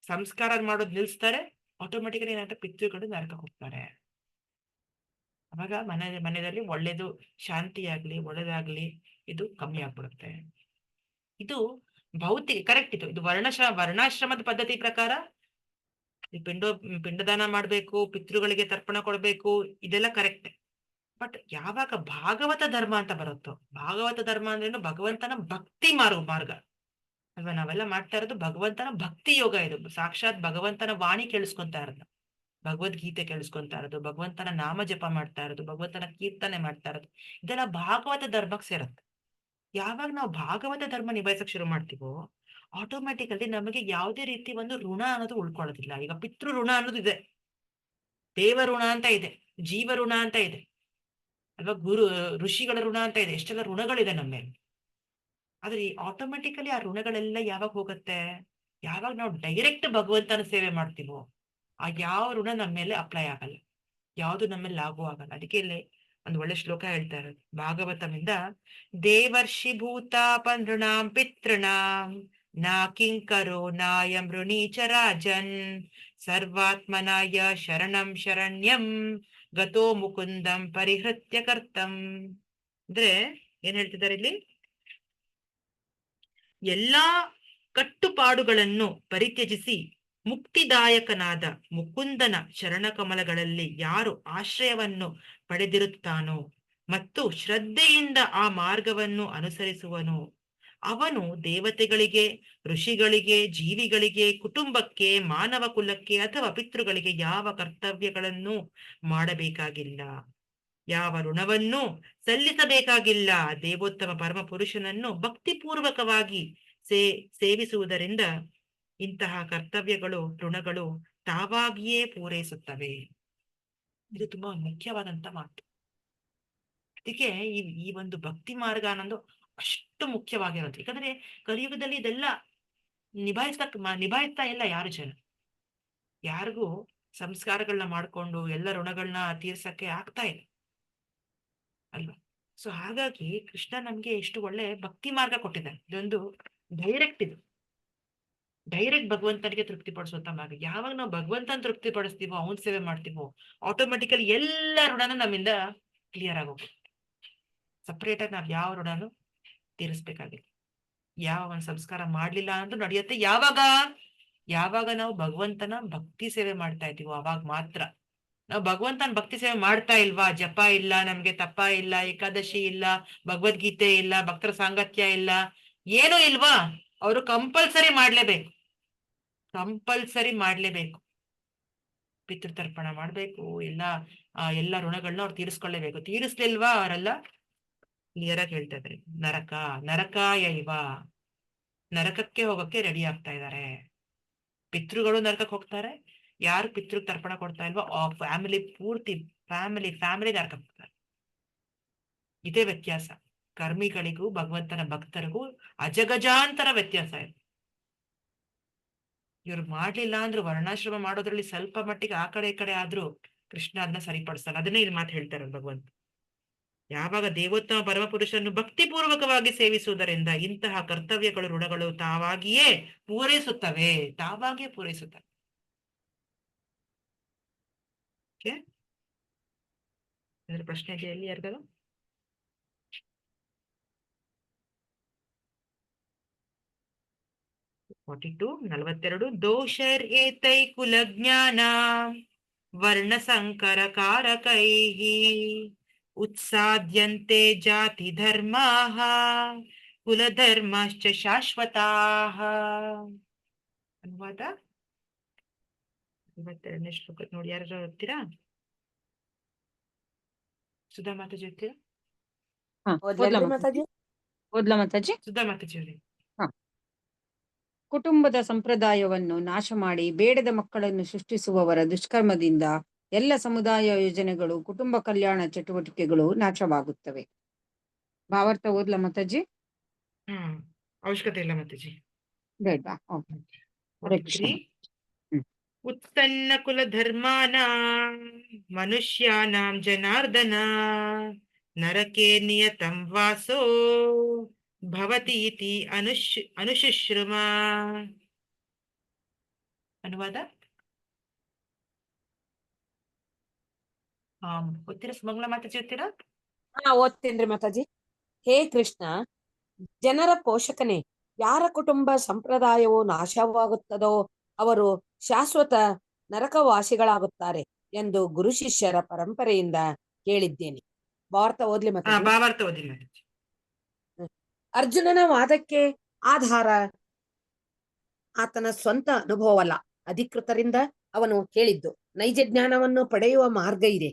ಸಂಸ್ಕಾರ ಮಾಡೋದು ನಿಲ್ಸ್ತಾರೆ, ಆಟೋಮೆಟಿಕಲಿ ಏನಾಗುತ್ತೆ, ಪಿತೃಗಳು ನರಕಕ್ಕೆ ಹೋಗ್ತಾರೆ. ಅವಾಗ ಮನೆಯಲ್ಲಿ ಒಳ್ಳೇದು, ಶಾಂತಿಯಾಗ್ಲಿ ಒಳ್ಳೇದಾಗ್ಲಿ ಇದು ಕಮ್ಮಿ ಆಗ್ಬಿಡುತ್ತೆ. ಇದು ಭೌತಿಕ ಕರೆಕ್ಟ್. ಇದು ವರ್ಣಾಶ್ರಮದ ಪದ್ಧತಿ ಪ್ರಕಾರ ಈ ಪಿಂಡದಾನ ಮಾಡ್ಬೇಕು, ಪಿತೃಗಳಿಗೆ ತರ್ಪಣ ಕೊಡ್ಬೇಕು, ಇದೆಲ್ಲ ಕರೆಕ್ಟ್. ಬಟ್ ಯಾವಾಗ ಭಾಗವತ ಧರ್ಮ ಅಂತ ಬರುತ್ತೋ, ಭಾಗವತ ಧರ್ಮ ಅಂದ್ರೇನು, ಭಗವಂತನ ಭಕ್ತಿ ಮಾರ್ಗ ಅಲ್ವಾ. ನಾವೆಲ್ಲ ಮಾಡ್ತಾ ಇರೋದು ಭಗವಂತನ ಭಕ್ತಿ ಯೋಗ. ಇದು ಸಾಕ್ಷಾತ್ ಭಗವಂತನ ವಾಣಿ ಕೇಳಿಸ್ಕೊಂತಾ ಇರೋದು, ಭಗವದ್ಗೀತೆ ಕೇಳಿಸ್ಕೊಂತಾ ಇರೋದು, ಭಗವಂತನ ನಾಮ ಜಪ ಮಾಡ್ತಾ ಇರೋದು, ಭಗವಂತನ ಕೀರ್ತನೆ ಮಾಡ್ತಾ ಇರೋದು, ಇದೆಲ್ಲ ಭಾಗವತ ಧರ್ಮಕ್ಕೆ ಸೇರುತ್ತೆ. ಯಾವಾಗ ನಾವು ಭಾಗವತ ಧರ್ಮ ನಿಭಾಯಿಸಕ್ ಶುರು ಮಾಡ್ತೀವೋ ಆಟೋಮ್ಯಾಟಿಕಲಿ ನಮಗೆ ಯಾವುದೇ ರೀತಿ ಒಂದು ಋಣ ಅನ್ನೋದು ಉಳ್ಕೊಳ್ಳೋದಿಲ್ಲ. ಈಗ ಪಿತೃ ಋಣ ಅನ್ನೋದು ಇದೆ, ದೇವ ಋಣ ಅಂತ ಇದೆ, ಜೀವ ಋಣ ಅಂತ ಇದೆ ಅಲ್ವಾ, ಋಷಿಗಳ ಋಣ ಅಂತ ಇದೆ, ಎಷ್ಟೆಲ್ಲ ಋಣಗಳಿದೆ ನಮ್ಮ ಮೇಲೆ. ಆದ್ರೆ ಆಟೋಮೆಟಿಕಲಿ ಆ ಋಣಗಳೆಲ್ಲ ಯಾವಾಗ ಹೋಗುತ್ತೆ, ಯಾವಾಗ ನಾವು ಡೈರೆಕ್ಟ್ ಭಗವಂತನ ಸೇವೆ ಮಾಡ್ತೀವೋ ಆ ಯಾವ ಋಣ ನಮ್ಮ ಮೇಲೆ ಅಪ್ಲೈ ಆಗಲ್ಲ, ಯಾವುದು ನಮ್ಮ ಮೇಲೆ ಲಾಗೂ ಆಗಲ್ಲ. ಅದಕ್ಕೆ ಇಲ್ಲಿ ಒಂದು ಒಳ್ಳೆ ಶ್ಲೋಕ ಹೇಳ್ತಾರೆ ಭಾಗವತಮಿಂದ, ದೇವರ್ಷಿ ಭೂತಾಪನ್ ನೃಣಾಂ ಪಿತೃಣಾಂ ನಾ ಕಿಂಕರೋ ನಾಯಂ ಋಣೀಚ ರಾಜನ್ ಸರ್ವಾತ್ಮನಾಯ ಶರಣಂ ಶರಣ್ಯಂ ಗತೋ ಮುಕುಂದಂ ಪರಿಹೃತ್ಯ ಕರ್ತಂ. ಅಂದ್ರೆ ಏನ್ ಹೇಳ್ತಿದ್ದಾರೆ ಇಲ್ಲಿ, ಎಲ್ಲಾ ಕಟ್ಟುಪಾಡುಗಳನ್ನು ಪರಿತ್ಯಜಿಸಿ ಮುಕ್ತಿದಾಯಕನಾದ ಮುಕುಂದನ ಶರಣಕಮಲಗಳಲ್ಲಿ ಯಾರು ಆಶ್ರಯವನ್ನು ಪಡೆದಿರುತ್ತಾನೋ ಮತ್ತು ಶ್ರದ್ಧೆಯಿಂದ ಆ ಮಾರ್ಗವನ್ನು ಅನುಸರಿಸುವನೋ ಅವನು ದೇವತೆಗಳಿಗೆ, ಋಷಿಗಳಿಗೆ, ಜೀವಿಗಳಿಗೆ, ಕುಟುಂಬಕ್ಕೆ, ಮಾನವ ಕುಲಕ್ಕೆ ಅಥವಾ ಪಿತೃಗಳಿಗೆ ಯಾವ ಕರ್ತವ್ಯಗಳನ್ನು ಮಾಡಬೇಕಾಗಿಲ್ಲ, ಯಾವ ಋಣವನ್ನೂ ಸಲ್ಲಿಸಬೇಕಾಗಿಲ್ಲ. ದೇವೋತ್ತಮ ಪರಮ ಪುರುಷನನ್ನು ಭಕ್ತಿಪೂರ್ವಕವಾಗಿ ಸೇವಿಸುವುದರಿಂದ ಇಂತಹ ಕರ್ತವ್ಯಗಳು, ಋಣಗಳು ತಾವಾಗಿಯೇ ಪೂರೈಸುತ್ತವೆ. ಇದು ತುಂಬಾ ಮುಖ್ಯವಾದಂತ ಮಾತು. ಅದಕ್ಕೆ ಈ ಒಂದು ಭಕ್ತಿ ಮಾರ್ಗ ಅನ್ನೋದು ಅಷ್ಟು ಮುಖ್ಯವಾಗಿರೋದು. ಯಾಕಂದ್ರೆ ಕಲಿಯುಗದಲ್ಲಿ ಇದೆಲ್ಲ ನಿಭಾಯಿಸ್ತಾ ಇಲ್ಲ ಯಾರು ಜನ. ಯಾರಿಗೂ ಸಂಸ್ಕಾರಗಳನ್ನ ಮಾಡ್ಕೊಂಡು ಎಲ್ಲ ಋಣಗಳನ್ನ ತೀರ್ಸಕ್ಕೆ ಆಗ್ತಾ ಇಲ್ಲ ಅಲ್ವಾ. ಸೊ ಹಾಗಾಗಿ ಕೃಷ್ಣ ನಮ್ಗೆ ಎಷ್ಟು ಒಳ್ಳೆ ಭಕ್ತಿ ಮಾರ್ಗ ಕೊಟ್ಟಿದ್ದಾನೆ. ಇದೊಂದು ಇದು ಡೈರೆಕ್ಟ್ ಭಗವಂತನಿಗೆ ತೃಪ್ತಿ ಪಡಿಸುವಂತ ಮಾರ್ಗ. ಯಾವಾಗ ನಾವು ಭಗವಂತನ ತೃಪ್ತಿ ಪಡಿಸ್ತೀವೋ, ಅವನ್ ಸೇವೆ ಮಾಡ್ತೀವೋ, ಆಟೋಮೆಟಿಕಲಿ ಎಲ್ಲ ಋಣನೂ ನಮ್ಮಿಂದ ಕ್ಲಿಯರ್ ಆಗೋಗುತ್ತೆ. ಸಪ್ರೇಟ್ ಆಗಿ ನಾವ್ ಯಾವ ಋಣನು ತೀರಿಸ್ಬೇಕಾಗಿಲ್ಲ, ಯಾವ ಒಂದ್ ಸಂಸ್ಕಾರ ಮಾಡ್ಲಿಲ್ಲ ಅಂದ್ರೂ ನಡೆಯುತ್ತೆ. ಯಾವಾಗ ನಾವು ಭಗವಂತನ ಭಕ್ತಿ ಸೇವೆ ಮಾಡ್ತಾ ಇದ್ದೀವೋ ಅವಾಗ ಮಾತ್ರ. ನಾವು ಭಗವಂತನ ಭಕ್ತಿ ಸೇವೆ ಮಾಡ್ತಾ ಇಲ್ವಾ, ಜಪ ಇಲ್ಲ, ನಮ್ಗೆ ತಪ್ಪ ಇಲ್ಲ, ಏಕಾದಶಿ ಇಲ್ಲ, ಭಗವದ್ಗೀತೆ ಇಲ್ಲ, ಭಕ್ತರ ಸಾಂಗತ್ಯ ಇಲ್ಲ, ಏನೂ ಇಲ್ವಾ, ಅವರು ಕಂಪಲ್ಸರಿ ಮಾಡ್ಲೇಬೇಕು. ಪಿತೃತರ್ಪಣ ಮಾಡ್ಬೇಕು, ಎಲ್ಲ ಋಣಗಳನ್ನ ಅವ್ರು ತೀರಿಸ್ಕೊಳ್ಳೇಬೇಕು. ತೀರಿಸ್ಲಿಲ್ವಾ ಅವರೆಲ್ಲ ಕ್ಲಿಯರ್ ಆಗಿ ಹೇಳ್ತಾ ಇದ್ದಾರೆ, ನರಕಾಯ ಇವ, ನರಕಕ್ಕೆ ಹೋಗಕ್ಕೆ ರೆಡಿ ಆಗ್ತಾ ಇದ್ದಾರೆ. ಪಿತೃಗಳು ನರಕಕ್ಕೆ ಹೋಗ್ತಾರೆ, ಯಾರು ಪಿತೃ ತರ್ಪಣ ಕೊಡ್ತಾ ಇಲ್ವೋ ಆ ಫ್ಯಾಮಿಲಿ ನರಕಕ್ಕೆ ಹೋಗ್ತಾರೆ. ಇದೇ ವ್ಯತ್ಯಾಸ. ಕರ್ಮಿಗಳಿಗೂ ಭಗವಂತನ ಭಕ್ತರಿಗೂ ಅಜಗಜಾಂತರ ವ್ಯತ್ಯಾಸ ಇದೆ. ಇವ್ರು ಮಾಡ್ಲಿಲ್ಲ ಅಂದ್ರು ವರ್ಣಾಶ್ರಮ ಮಾಡೋದ್ರಲ್ಲಿ ಸ್ವಲ್ಪ ಮಟ್ಟಿಗೆ ಆ ಕಡೆ ಈ ಕಡೆ ಆದ್ರೂ ಕೃಷ್ಣ ಅದನ್ನ ಸರಿಪಡಿಸ್ತಾನೆ. ಅದನ್ನೇ ಇಲ್ಲಿ ಮಾತು ಹೇಳ್ತಾರೆ ಭಗವಂತ. ಯಾವಾಗ ದೇವೋತ್ತಮ ಪರಮಪುರುಷನ್ನು ಭಕ್ತಿಪೂರ್ವಕವಾಗಿ ಸೇವಿಸುವುದರಿಂದ ಇಂತಹ ಕರ್ತವ್ಯಗಳು, ಋಣಗಳು ತಾವಾಗಿಯೇ ಪೂರೈಸುತ್ತವೆ. ಪ್ರಶ್ನೆ ಇದೆ ಎಲ್ಲಿ ಯಾರಿಗಾರು? ದೋಷರ್ ಏತೈ ಕುಲಜ್ಞಾನ ವರ್ಣ ಸಂಕರ ಕಾರಕೈಃ ಉತ್ಸಾದ್ಯಂತೆ ಜಾತಿ ಧರ್ಮಾಃ ಕುಲಧರ್ಮಶ್ಚ ಶಾಶ್ವತಾಃ. ಅನುವಾದ 52ನೇ ಶ್ಲೋಕ ನೋಡಿ, ಯಾರು ಓದ್ತೀರಾ? ಸುಧಾ ಮಾತಾಜಿ ಓದ್ತೀರಾ? ಓದ್ಲಾ ಮಾತಾಜಿ? ಸುಧಾ ಮಾತಾಜಿ ಅವರೇ. ಕುಟುಂಬದ ಸಂಪ್ರದಾಯವನ್ನು ನಾಶ ಮಾಡಿ ಬೇಡದ ಮಕ್ಕಳನ್ನು ಸೃಷ್ಟಿಸುವವರ ದುಷ್ಕರ್ಮದಿಂದ ಎಲ್ಲ ಸಮುದಾಯ ಯೋಜನೆಗಳು, ಕುಟುಂಬ ಕಲ್ಯಾಣ ಚಟುವಟಿಕೆಗಳು ನಾಶವಾಗುತ್ತವೆ. ಭಾವಾರ್ಥ ಓದ್ಲಾ ಮಾತಾಜಿ? ಅವಶ್ಯಕತೆ ಇಲ್ಲ ಮಾತಾಜಿ, ಬೇಡ್ವಾ? ಹರೇ ಕೃಷ್ಣ. ಉತ್ಪನ್ನ ಕುಲ ಧರ್ಮಾನಾಂ ಮನುಷ್ಯಾನಾಂ ಜನಾರ್ದನ ನರಕೆ ನಿಯತಂ ವಾಸೋ ಭವತಿ ಇತಿ ಅನುಶುಶ್ರುಮ. ಅನುವಾದ ಓದ್ತೀರಾ? ಸುಮಂಗಲ ಮಾತಾಜಿ ಓದ್ತೀರಾ? ಓದ್ತೇನ್ರಿ ಮಾತಾಜಿ. ಹೇ ಕೃಷ್ಣ, ಜನರ ಪೋಷಕನೇ, ಯಾರ ಕುಟುಂಬ ಸಂಪ್ರದಾಯವು ನಾಶವಾಗುತ್ತದೋ ಅವರು ಶಾಶ್ವತ ನರಕವಾಸಿಗಳಾಗುತ್ತಾರೆ ಎಂದು ಗುರು ಶಿಷ್ಯರ ಪರಂಪರೆಯಿಂದ ಕೇಳಿದ್ದೇನೆ. ಭಾವಾರ್ಥ ಓದ್ಲಿ ಮಾತಾಜಿ? ಭಾವಾರ್ಥ ಓದಿ ಮಾತಾಜಿ. ಅರ್ಜುನನ ವಾದಕ್ಕೆ ಆಧಾರ ಆತನ ಸ್ವಂತ ಅನುಭವವಲ್ಲ, ಅಧಿಕೃತರಿಂದ ಅವನು ಕೇಳಿದ್ದು. ನೈಜ ಜ್ಞಾನವನ್ನು ಪಡೆಯುವ ಮಾರ್ಗ ಇದೆ.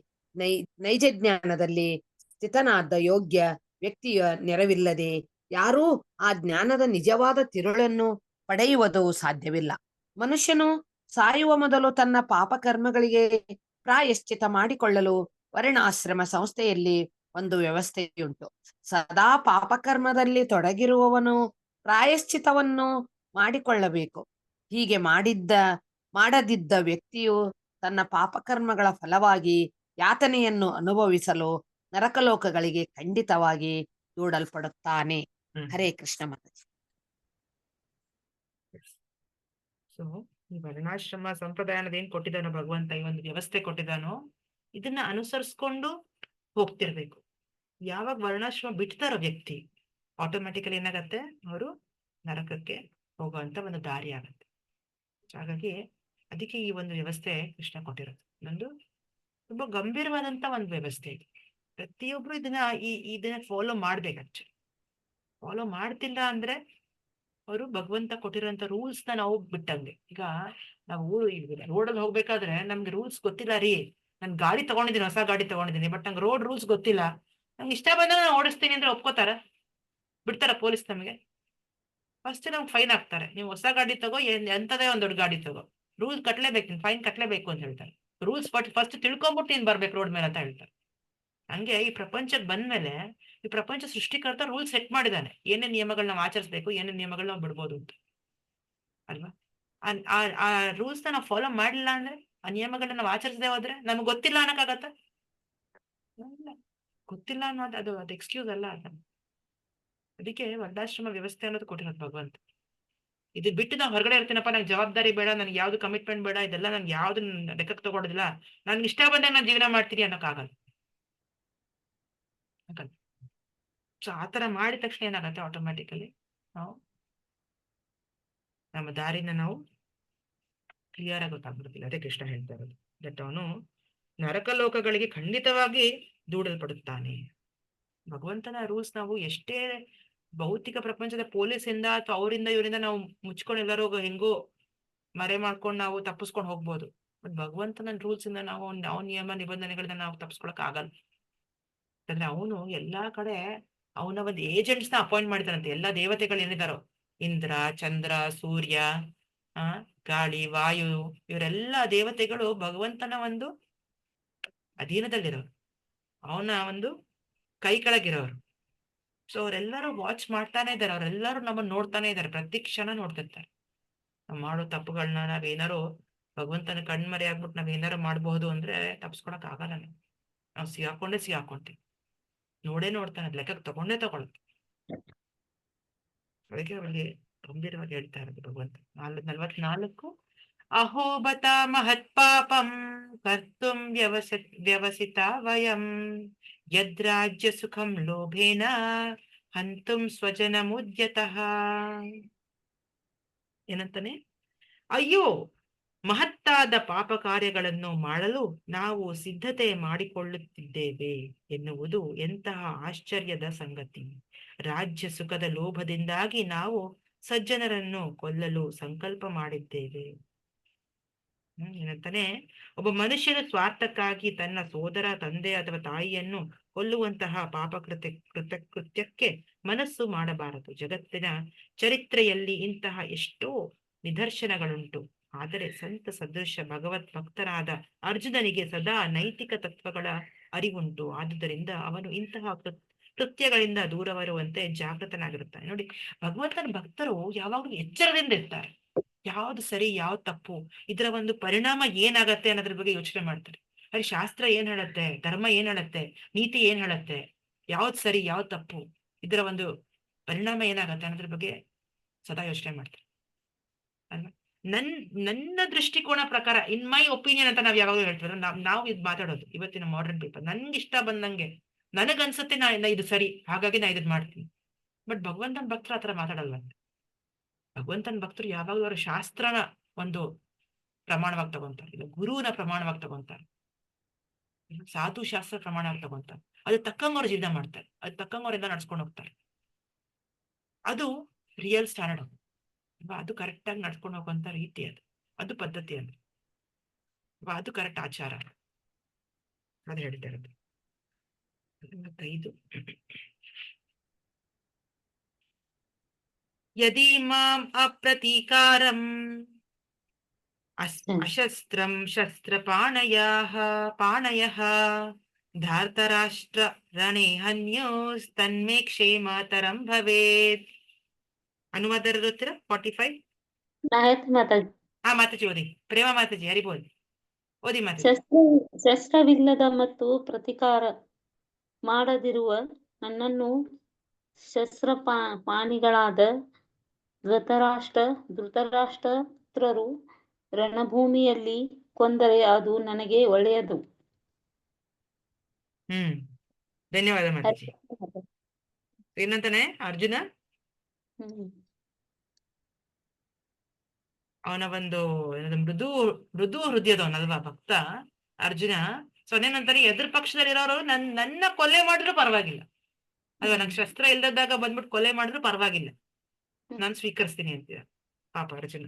ನೈಜ ಜ್ಞಾನದಲ್ಲಿ ಸ್ಥಿತನಾದ ಯೋಗ್ಯ ವ್ಯಕ್ತಿಯ ನೆರವಿಲ್ಲದೆ ಯಾರೂ ಆ ಜ್ಞಾನದ ನಿಜವಾದ ತಿರುಳನ್ನು ಪಡೆಯುವುದು ಸಾಧ್ಯವಿಲ್ಲ. ಮನುಷ್ಯನು ಸಾಯುವ ಮೊದಲು ತನ್ನ ಪಾಪಕರ್ಮಗಳಿಗೆ ಪ್ರಾಯಶ್ಚಿತ ಮಾಡಿಕೊಳ್ಳಲು ವರ್ಣಾಶ್ರಮ ಸಂಸ್ಥೆಯಲ್ಲಿ ಒಂದು ವ್ಯವಸ್ಥೆಯುಂಟು. ಸದಾ ಪಾಪಕರ್ಮದಲ್ಲಿ ತೊಡಗಿರುವವನು ಪ್ರಾಯಶ್ಚಿತವನ್ನು ಮಾಡಿಕೊಳ್ಳಬೇಕು. ಹೀಗೆ ಮಾಡದಿದ್ದ ವ್ಯಕ್ತಿಯು ತನ್ನ ಪಾಪಕರ್ಮಗಳ ಫಲವಾಗಿ ಯಾತನೆಯನ್ನು ಅನುಭವಿಸಲು ನರಕಲೋಕಗಳಿಗೆ ಖಂಡಿತವಾಗಿ ದೂಡಲ್ಪಡುತ್ತಾನೆ. ಹರೇ ಕೃಷ್ಣ ಮಾತಾಜಿ. ಸೊ ಈ ವರ್ಣಾಶ್ರಮ ಸಂಪ್ರದಾಯ ಅನ್ನೋದು ಏನ್ ಕೊಟ್ಟಿದ್ದಾನೋ ಭಗವಂತ, ಈ ಒಂದು ವ್ಯವಸ್ಥೆ ಕೊಟ್ಟಿದ್ದಾನೋ ಇದನ್ನ ಅನುಸರಿಸ್ಕೊಂಡು ಹೋಗ್ತಿರ್ಬೇಕು. ಯಾವಾಗ ವರ್ಣಾಶ್ರಮ ಬಿಡ್ತಾರೋ ವ್ಯಕ್ತಿ, ಆಟೋಮ್ಯಾಟಿಕಲಿ ಏನಾಗತ್ತೆ, ಅವರು ನರಕಕ್ಕೆ ಹೋಗುವಂತ ಒಂದು ದಾರಿ ಆಗತ್ತೆ. ಹಾಗಾಗಿ ಅದಕ್ಕೆ ಈ ಒಂದು ವ್ಯವಸ್ಥೆ ಕೃಷ್ಣ ಕೊಟ್ಟಿರೋದು. ಒಂದು ತುಂಬಾ ಗಂಭೀರವಾದಂತ ಒಂದು ವ್ಯವಸ್ಥೆ ಇದೆ. ಪ್ರತಿಯೊಬ್ರು ಇದನ್ನ ಫಾಲೋ ಮಾಡ್ಬೇಕು. ಫಾಲೋ ಮಾಡ್ತಿಲ್ಲ ಅಂದ್ರೆ ಅವರು ಭಗವಂತ ಕೊಟ್ಟಿರೋಂಥ ರೂಲ್ಸ್ ನ ನಾವು ಬಿಟ್ಟಂಗೆ. ಈಗ ನಾವು ರೋಡಲ್ಲಿ ಹೋಗ್ಬೇಕಾದ್ರೆ ನಮ್ಗೆ ರೂಲ್ಸ್ ಗೊತ್ತಿಲ್ಲ ರೀ, ನನ್ ಗಾಡಿ ತಗೊಂಡಿದ್ದೀನಿ, ಹೊಸ ಗಾಡಿ ತಗೊಂಡಿದ್ದೀನಿ, ಬಟ್ ನಂಗೆ ರೋಡ್ ರೂಲ್ಸ್ ಗೊತ್ತಿಲ್ಲ, ನಂಗೆ ಇಷ್ಟ ಬಂದಾಗ ನಾನು ಓಡಿಸ್ತೀನಿ ಅಂದ್ರೆ ಒಪ್ಕೋತಾರ? ಬಿಡ್ತಾರ ಪೊಲೀಸ್ ನಮಗೆ? ಫಸ್ಟ್ ನಮ್ಗೆ ಫೈನ್ ಹಾಕ್ತಾರೆ. ನೀವು ಹೊಸ ಗಾಡಿ ತಗೋ, ಎಂತದೇ ಒಂದ್ ದೊಡ್ಡ ಗಾಡಿ ತಗೋ, ರೂಲ್ಸ್ ಕಟ್ಲೇಬೇಕು, ನೀನ್ ಫೈನ್ ಕಟ್ಲೇಬೇಕು ಅಂತ ಹೇಳ್ತಾರೆ. ರೂಲ್ಸ್ ಫಸ್ಟ್ ತಿಳ್ಕೊಂಬಿಟ್ಟು ನೀನ್ ಬರ್ಬೇಕು ರೋಡ್ ಮೇಲೆ ಅಂತ ಹೇಳ್ತಾರೆ. ಹಂಗೆ ಈ ಪ್ರಪಂಚಕ್ಕೆ ಬಂದ್ಮೇಲೆ ಈ ಪ್ರಪಂಚ ಸೃಷ್ಟಿಕರ್ತ ರೂಲ್ಸ್ ಸೆಟ್ ಮಾಡಿದಾನೆ, ಏನೇನ್ ನಿಯಮಗಳನ್ನ ನಾವು ಆಚರಿಸ್ಬೇಕು, ಏನೇನ್ ನಿಯಮಗಳನ್ನ ನಾವು ಬಿಡ್ಬೋದು ಅಂತ ಅಲ್ವಾ. ಆ ರೂಲ್ಸ್ ನಾವು ಫಾಲೋ ಮಾಡ್ಲಿಲ್ಲ ಅಂದ್ರೆ, ಆ ನಿಯಮಗಳನ್ನ ನಾವು ಆಚರಿಸದೆ ಹೋದ್ರೆ ನಮ್ಗೆ ಗೊತ್ತಿಲ್ಲ ಅನ್ನಕ್ಕಾಗತ್ತ? ಗೊತ್ತಿಲ್ಲ ಅನ್ನೋದು ಅದು ಎಕ್ಸ್ಕ್ಯೂಸ್ ಅಲ್ಲ. ಅದಕ್ಕೆ ವರ್ಣಾಶ್ರಮ ವ್ಯವಸ್ಥೆ ಅನ್ನೋದು ಕೊಟ್ಟಿರೋದು ಭಗವಂತ. ಇದು ಬಿಟ್ಟು ನಾವು ಹೊರಗಡೆ ಇರ್ತೀನಪ್ಪ, ನಂಗೆ ಜವಾಬ್ದಾರಿ ಬೇಡ, ನನ್ಗೆ ಯಾವ್ದು ಕಮಿಟ್ಮೆಂಟ್ ಬೇಡ, ಇದೆಲ್ಲ ನನ್ಗೆ ಯಾವ್ದು ಲೆಕ್ಕಕ್ಕೆ ತಗೊಳ್ಳೋದಿಲ್ಲ, ನನ್ಗೆ ಇಷ್ಟ ಬಂದಾಗ ನಾನು ಜೀವನ ಮಾಡ್ತೀನಿ ಅನ್ನೋಕ್ಕಾಗಲ್ಲ. ಸೊ ಆತರ ಮಾಡಿದ ತಕ್ಷಣ ಏನಾಗತ್ತೆ, ಆಟೋಮ್ಯಾಟಿಕಲಿ ನಾವು ನಮ್ಮ ದಾರಿನ ನಾವು ಕ್ಲಿಯರ್ ಆಗಿ ಗೊತ್ತಾಗ್ಬಿಡ್ತಿಲ್ಲ. ಅದೇ ಕೃಷ್ಣ ಹೇಳ್ತಾ ಇರೋದು, ದಟ್ ಅವನು ನರಕ ಲೋಕಗಳಿಗೆ ಖಂಡಿತವಾಗಿ ದೂಡಲ್ಪಡುತ್ತಾನೆ. ಭಗವಂತನ ರೂಲ್ಸ್ ನಾವು ಎಷ್ಟೇ ಭೌತಿಕ ಪ್ರಪಂಚದ ಪೊಲೀಸಿಂದ ಅಥವಾ ಅವರಿಂದ ಇವರಿಂದ ನಾವು ಮುಚ್ಕೊಂಡು ಎಲ್ಲರೂ ಹೆಂಗೋ ಮರೆ ಮಾಡ್ಕೊಂಡು ನಾವು ತಪ್ಪಿಸ್ಕೊಂಡು ಹೋಗ್ಬೋದು. ಬಟ್ ಭಗವಂತನ ರೂಲ್ಸ್ ಇಂದ ನಾವು ನಿಯಮ ನಿಬಂಧನೆಗಳನ್ನ ನಾವು ತಪ್ಪಿಸ್ಕೊಳಕ್ ಆಗಲ್ಲ. ಯಾಕಂದ್ರೆ ಅವನು ಎಲ್ಲಾ ಕಡೆ ಅವನ ಒಂದು ಏಜೆಂಟ್ಸ್ ನ ಅಪಾಯಿಂಟ್ ಮಾಡಿದಾರಂತೆ. ಎಲ್ಲಾ ದೇವತೆಗಳು ಏನಿದಾರೋ, ಇಂದ್ರ, ಚಂದ್ರ, ಸೂರ್ಯ, ಗಾಳಿ, ವಾಯು, ಇವರೆಲ್ಲ ದೇವತೆಗಳು ಭಗವಂತನ ಒಂದು ಅಧೀನದಲ್ಲಿರೋರು, ಅವನ ಒಂದು ಕೈ ಕೆಳಗಿರೋರು. ಸೊ ಅವರೆಲ್ಲರೂ ವಾಚ್ ಮಾಡ್ತಾನೆ ಇದ್ದಾರೆ, ಅವರೆಲ್ಲರೂ ನಮ್ಮನ್ನ ನೋಡ್ತಾನೆ ಇದ್ದಾರೆ, ಪ್ರತಿ ಕ್ಷಣ ನೋಡ್ತಿರ್ತಾರೆ. ನಾವು ಮಾಡೋ ತಪ್ಪುಗಳನ್ನ ನಾವೇನಾರು ಭಗವಂತನ ಕಣ್ಮರೆ ಆಗ್ಬಿಟ್ಟು ನಾವ್ ಏನಾರು ಮಾಡಬಹುದು ಅಂದ್ರೆ ತಪ್ಸ್ಕೊಳಕ್ ಆಗಲ್ಲ. ನಾವು ಸಿಗಾಕೊಂತೀವಿ, ನೋಡ್ತಾನೆ, ಲೆಕ್ಕಕ್ಕೆ ತಗೊಳುತ್ತೆ. ಅದಕ್ಕೆ ಅವರಿಗೆ ಗಂಭೀರವಾಗಿ ಹೇಳ್ತಾ ಇರೋದು ಭಗವಂತ 44. ಅಹೋಬತ ಮಹತ್ ಪಾಪಂ ಕರ್ತುಂ ವ್ಯವಸಿತ ವಯಂ ಯದ್ರಾಜ್ಯ ಸುಖಂ ಲೋಭೇನ ಹಂತುಂ ಸ್ವಜನ ಮುದ್ಯತಃ. ಏನಂತಾನೆ? ಅಯ್ಯೋ, ಮಹತ್ತಾದ ಪಾಪ ಕಾರ್ಯಗಳನ್ನು ಮಾಡಲು ನಾವು ಸಿದ್ಧತೆ ಮಾಡಿಕೊಳ್ಳುತ್ತಿದ್ದೇವೆ ಎನ್ನುವುದು ಎಂತಹ ಆಶ್ಚರ್ಯದ ಸಂಗತಿ. ರಾಜ್ಯ ಸುಖದ ಲೋಭದಿಂದಾಗಿ ನಾವು ಸಜ್ಜನರನ್ನು ಕೊಲ್ಲಲು ಸಂಕಲ್ಪ ಮಾಡಿದ್ದೇವೆ. ಏನಂತಾನೆ? ಒಬ್ಬ ಮನುಷ್ಯನ ಸ್ವಾರ್ಥಕ್ಕಾಗಿ ತನ್ನ ಸೋದರ, ತಂದೆ ಅಥವಾ ತಾಯಿಯನ್ನು ಕೊಲ್ಲುವಂತಹ ಪಾಪ ಕೃತ್ಯಕ್ಕೆ ಮನಸ್ಸು ಮಾಡಬಾರದು. ಜಗತ್ತಿನ ಚರಿತ್ರೆಯಲ್ಲಿ ಇಂತಹ ಎಷ್ಟೋ ನಿದರ್ಶನಗಳುಂಟು. ಆದರೆ ಸಂತ ಸದೃಶ ಭಗವತ್ ಭಕ್ತರಾದ ಅರ್ಜುನನಿಗೆ ಸದಾ ನೈತಿಕ ತತ್ವಗಳ ಅರಿವುಂಟು. ಆದುದರಿಂದ ಅವನು ಇಂತಹ ಕೃತ್ಯಗಳಿಂದ ದೂರವಿರುವಂತೆ ಜಾಗೃತನಾಗಿರುತ್ತಾನೆ. ನೋಡಿ, ಭಗವಂತನ ಭಕ್ತರು ಯಾವಾಗಲೂ ಎಚ್ಚರದಿಂದ ಇರ್ತಾರೆ. ಯಾವ್ದು ಸರಿ, ಯಾವ್ದು ತಪ್ಪು, ಇದರ ಒಂದು ಪರಿಣಾಮ ಏನಾಗತ್ತೆ ಅನ್ನೋದ್ರ ಬಗ್ಗೆ ಯೋಚನೆ ಮಾಡ್ತಾರೆ. ಅಲ್ಲಿ ಶಾಸ್ತ್ರ ಏನ್ ಹೇಳತ್ತೆ, ಧರ್ಮ ಏನ್ ಹೇಳತ್ತೆ, ನೀತಿ ಏನ್ ಹೇಳತ್ತೆ, ಯಾವ್ದು ಸರಿ, ಯಾವ್ದು ತಪ್ಪು, ಇದರ ಒಂದು ಪರಿಣಾಮ ಏನಾಗತ್ತೆ ಅನ್ನೋದ್ರ ಬಗ್ಗೆ ಸದಾ ಯೋಚನೆ ಮಾಡ್ತಾರೆ ಅಲ್ವಾ. ನನ್ನ ದೃಷ್ಟಿಕೋನ ಪ್ರಕಾರ, ಇನ್ ಮೈ ಒಪಿನಿಯನ್ ಅಂತ ನಾವ್ ಯಾವಾಗಲೂ ಹೇಳ್ತೀವಿ. ನಾವು ಇದು ಮಾತಾಡೋದು ಇವತ್ತಿನ ಮಾಡರ್ನ್ ಪೀಪಲ್. ನನ್ಗೆ ಇಷ್ಟ ಬಂದಂಗೆ ನನಗನ್ಸುತ್ತೆ ನಾ ಇದು ಸರಿ, ಹಾಗಾಗಿ ನಾ ಇದನ್ ಮಾಡ್ತೀನಿ. ಬಟ್ ಭಗವಂತನ ಭಕ್ತರು ಆತರ ಮಾತಾಡಲ್ವಂತೆ. ಭಗವಂತನ ಭಕ್ತರು ಯಾವಾಗಲೂ ಅವರ ಶಾಸ್ತ್ರನ ಒಂದು ಪ್ರಮಾಣವಾಗಿ ತಗೊಂತಾರೆ, ಇಲ್ಲ ಗುರುವಿನ ಪ್ರಮಾಣವಾಗಿ ತಗೊಂತಾರೆ, ಸಾಧು ಶಾಸ್ತ್ರ ಪ್ರಮಾಣವಾಗಿ ತಗೊಂತಾರೆ. ಅದು ತಕ್ಕಂಗ ಅವ್ರು ಜೀವನ ಮಾಡ್ತಾರೆ, ಅದು ತಕ್ಕಂಗ ಅವರೆಲ್ಲ ನಡ್ಸ್ಕೊಂಡು ಹೋಗ್ತಾರೆ. ಅದು ರಿಯಲ್ ಸ್ಟ್ಯಾಂಡರ್ಡ್ ಅಲ್ವಾ. ಅದು ಕರೆಕ್ಟ್ ಆಗಿ ನಡ್ಸ್ಕೊಂಡು ಹೋಗುವಂತ ರೀತಿ, ಅದು ಪದ್ಧತಿ ಅಂದ್ರೆ ಅದು ಕರೆಕ್ಟ್ ಆಚಾರ. ಅದು ಹೇಳ್ತಾ ಇರೋದು 5. ಯದಿ ಮಾಂ ಅಪ್ರತೀಕಾರಂ ಅಶಸ್ತ್ರಂ ಪಾಣಯಃ ಧಾರ್ತರಾಷ್ಟ್ರ ರಣೇ ಹನ್ಯೋಸ್ ತನ್ಮೇ ಕ್ಷೇಮತರಂ ಭವೇತ್. ಅನುವಾದ 45. ಹಾ ಮಾತಾಜಿ ಓದಿ. ಪ್ರೇಮ ಮಾತಾಜಿ ಹರಿಬೋಲ್ ಓದಿ ಮಾತಾಜಿ. ಶಸ್ತ್ರವಿಲ್ಲದ ಮತ್ತು ಪ್ರತಿಕಾರ ಮಾಡದಿರುವ ನನ್ನನ್ನು ಪಾಣಿಗಳಾದ ಧೃತರಾಷ್ಟ್ರರು ರಣಭೂಮಿಯಲ್ಲಿ ಕೊಂದರೆ ಅದು ನನಗೆ ಒಳ್ಳೆಯದು. ಧನ್ಯವಾದ ಮಾತಾಜಿ. ಏನಂತಾನೆ ಅರ್ಜುನ? ಅವನ ಒಂದು ಮೃದು ಹೃದಯದವನಲ್ವಾ ಭಕ್ತ ಅರ್ಜುನ. ಸೊ ಅದೇನಂತಾನೆ, ಎದುರು ಪಕ್ಷದಲ್ಲಿರೋರು ನನ್ನ ಕೊಲೆ ಮಾಡಿದ್ರು ಪರವಾಗಿಲ್ಲ ಅಲ್ವಾ, ನಂಗೆ ಶಸ್ತ್ರ ಇಲ್ದಾಗ ಬಂದ್ಬಿಟ್ಟು ಕೊಲೆ ಮಾಡಿದ್ರು ಪರವಾಗಿಲ್ಲ, ನಾನ್ ಸ್ವೀಕರಿಸ್ತೀನಿ ಅಂತೀರ ಪಾಪ ಅರ್ಜುನ.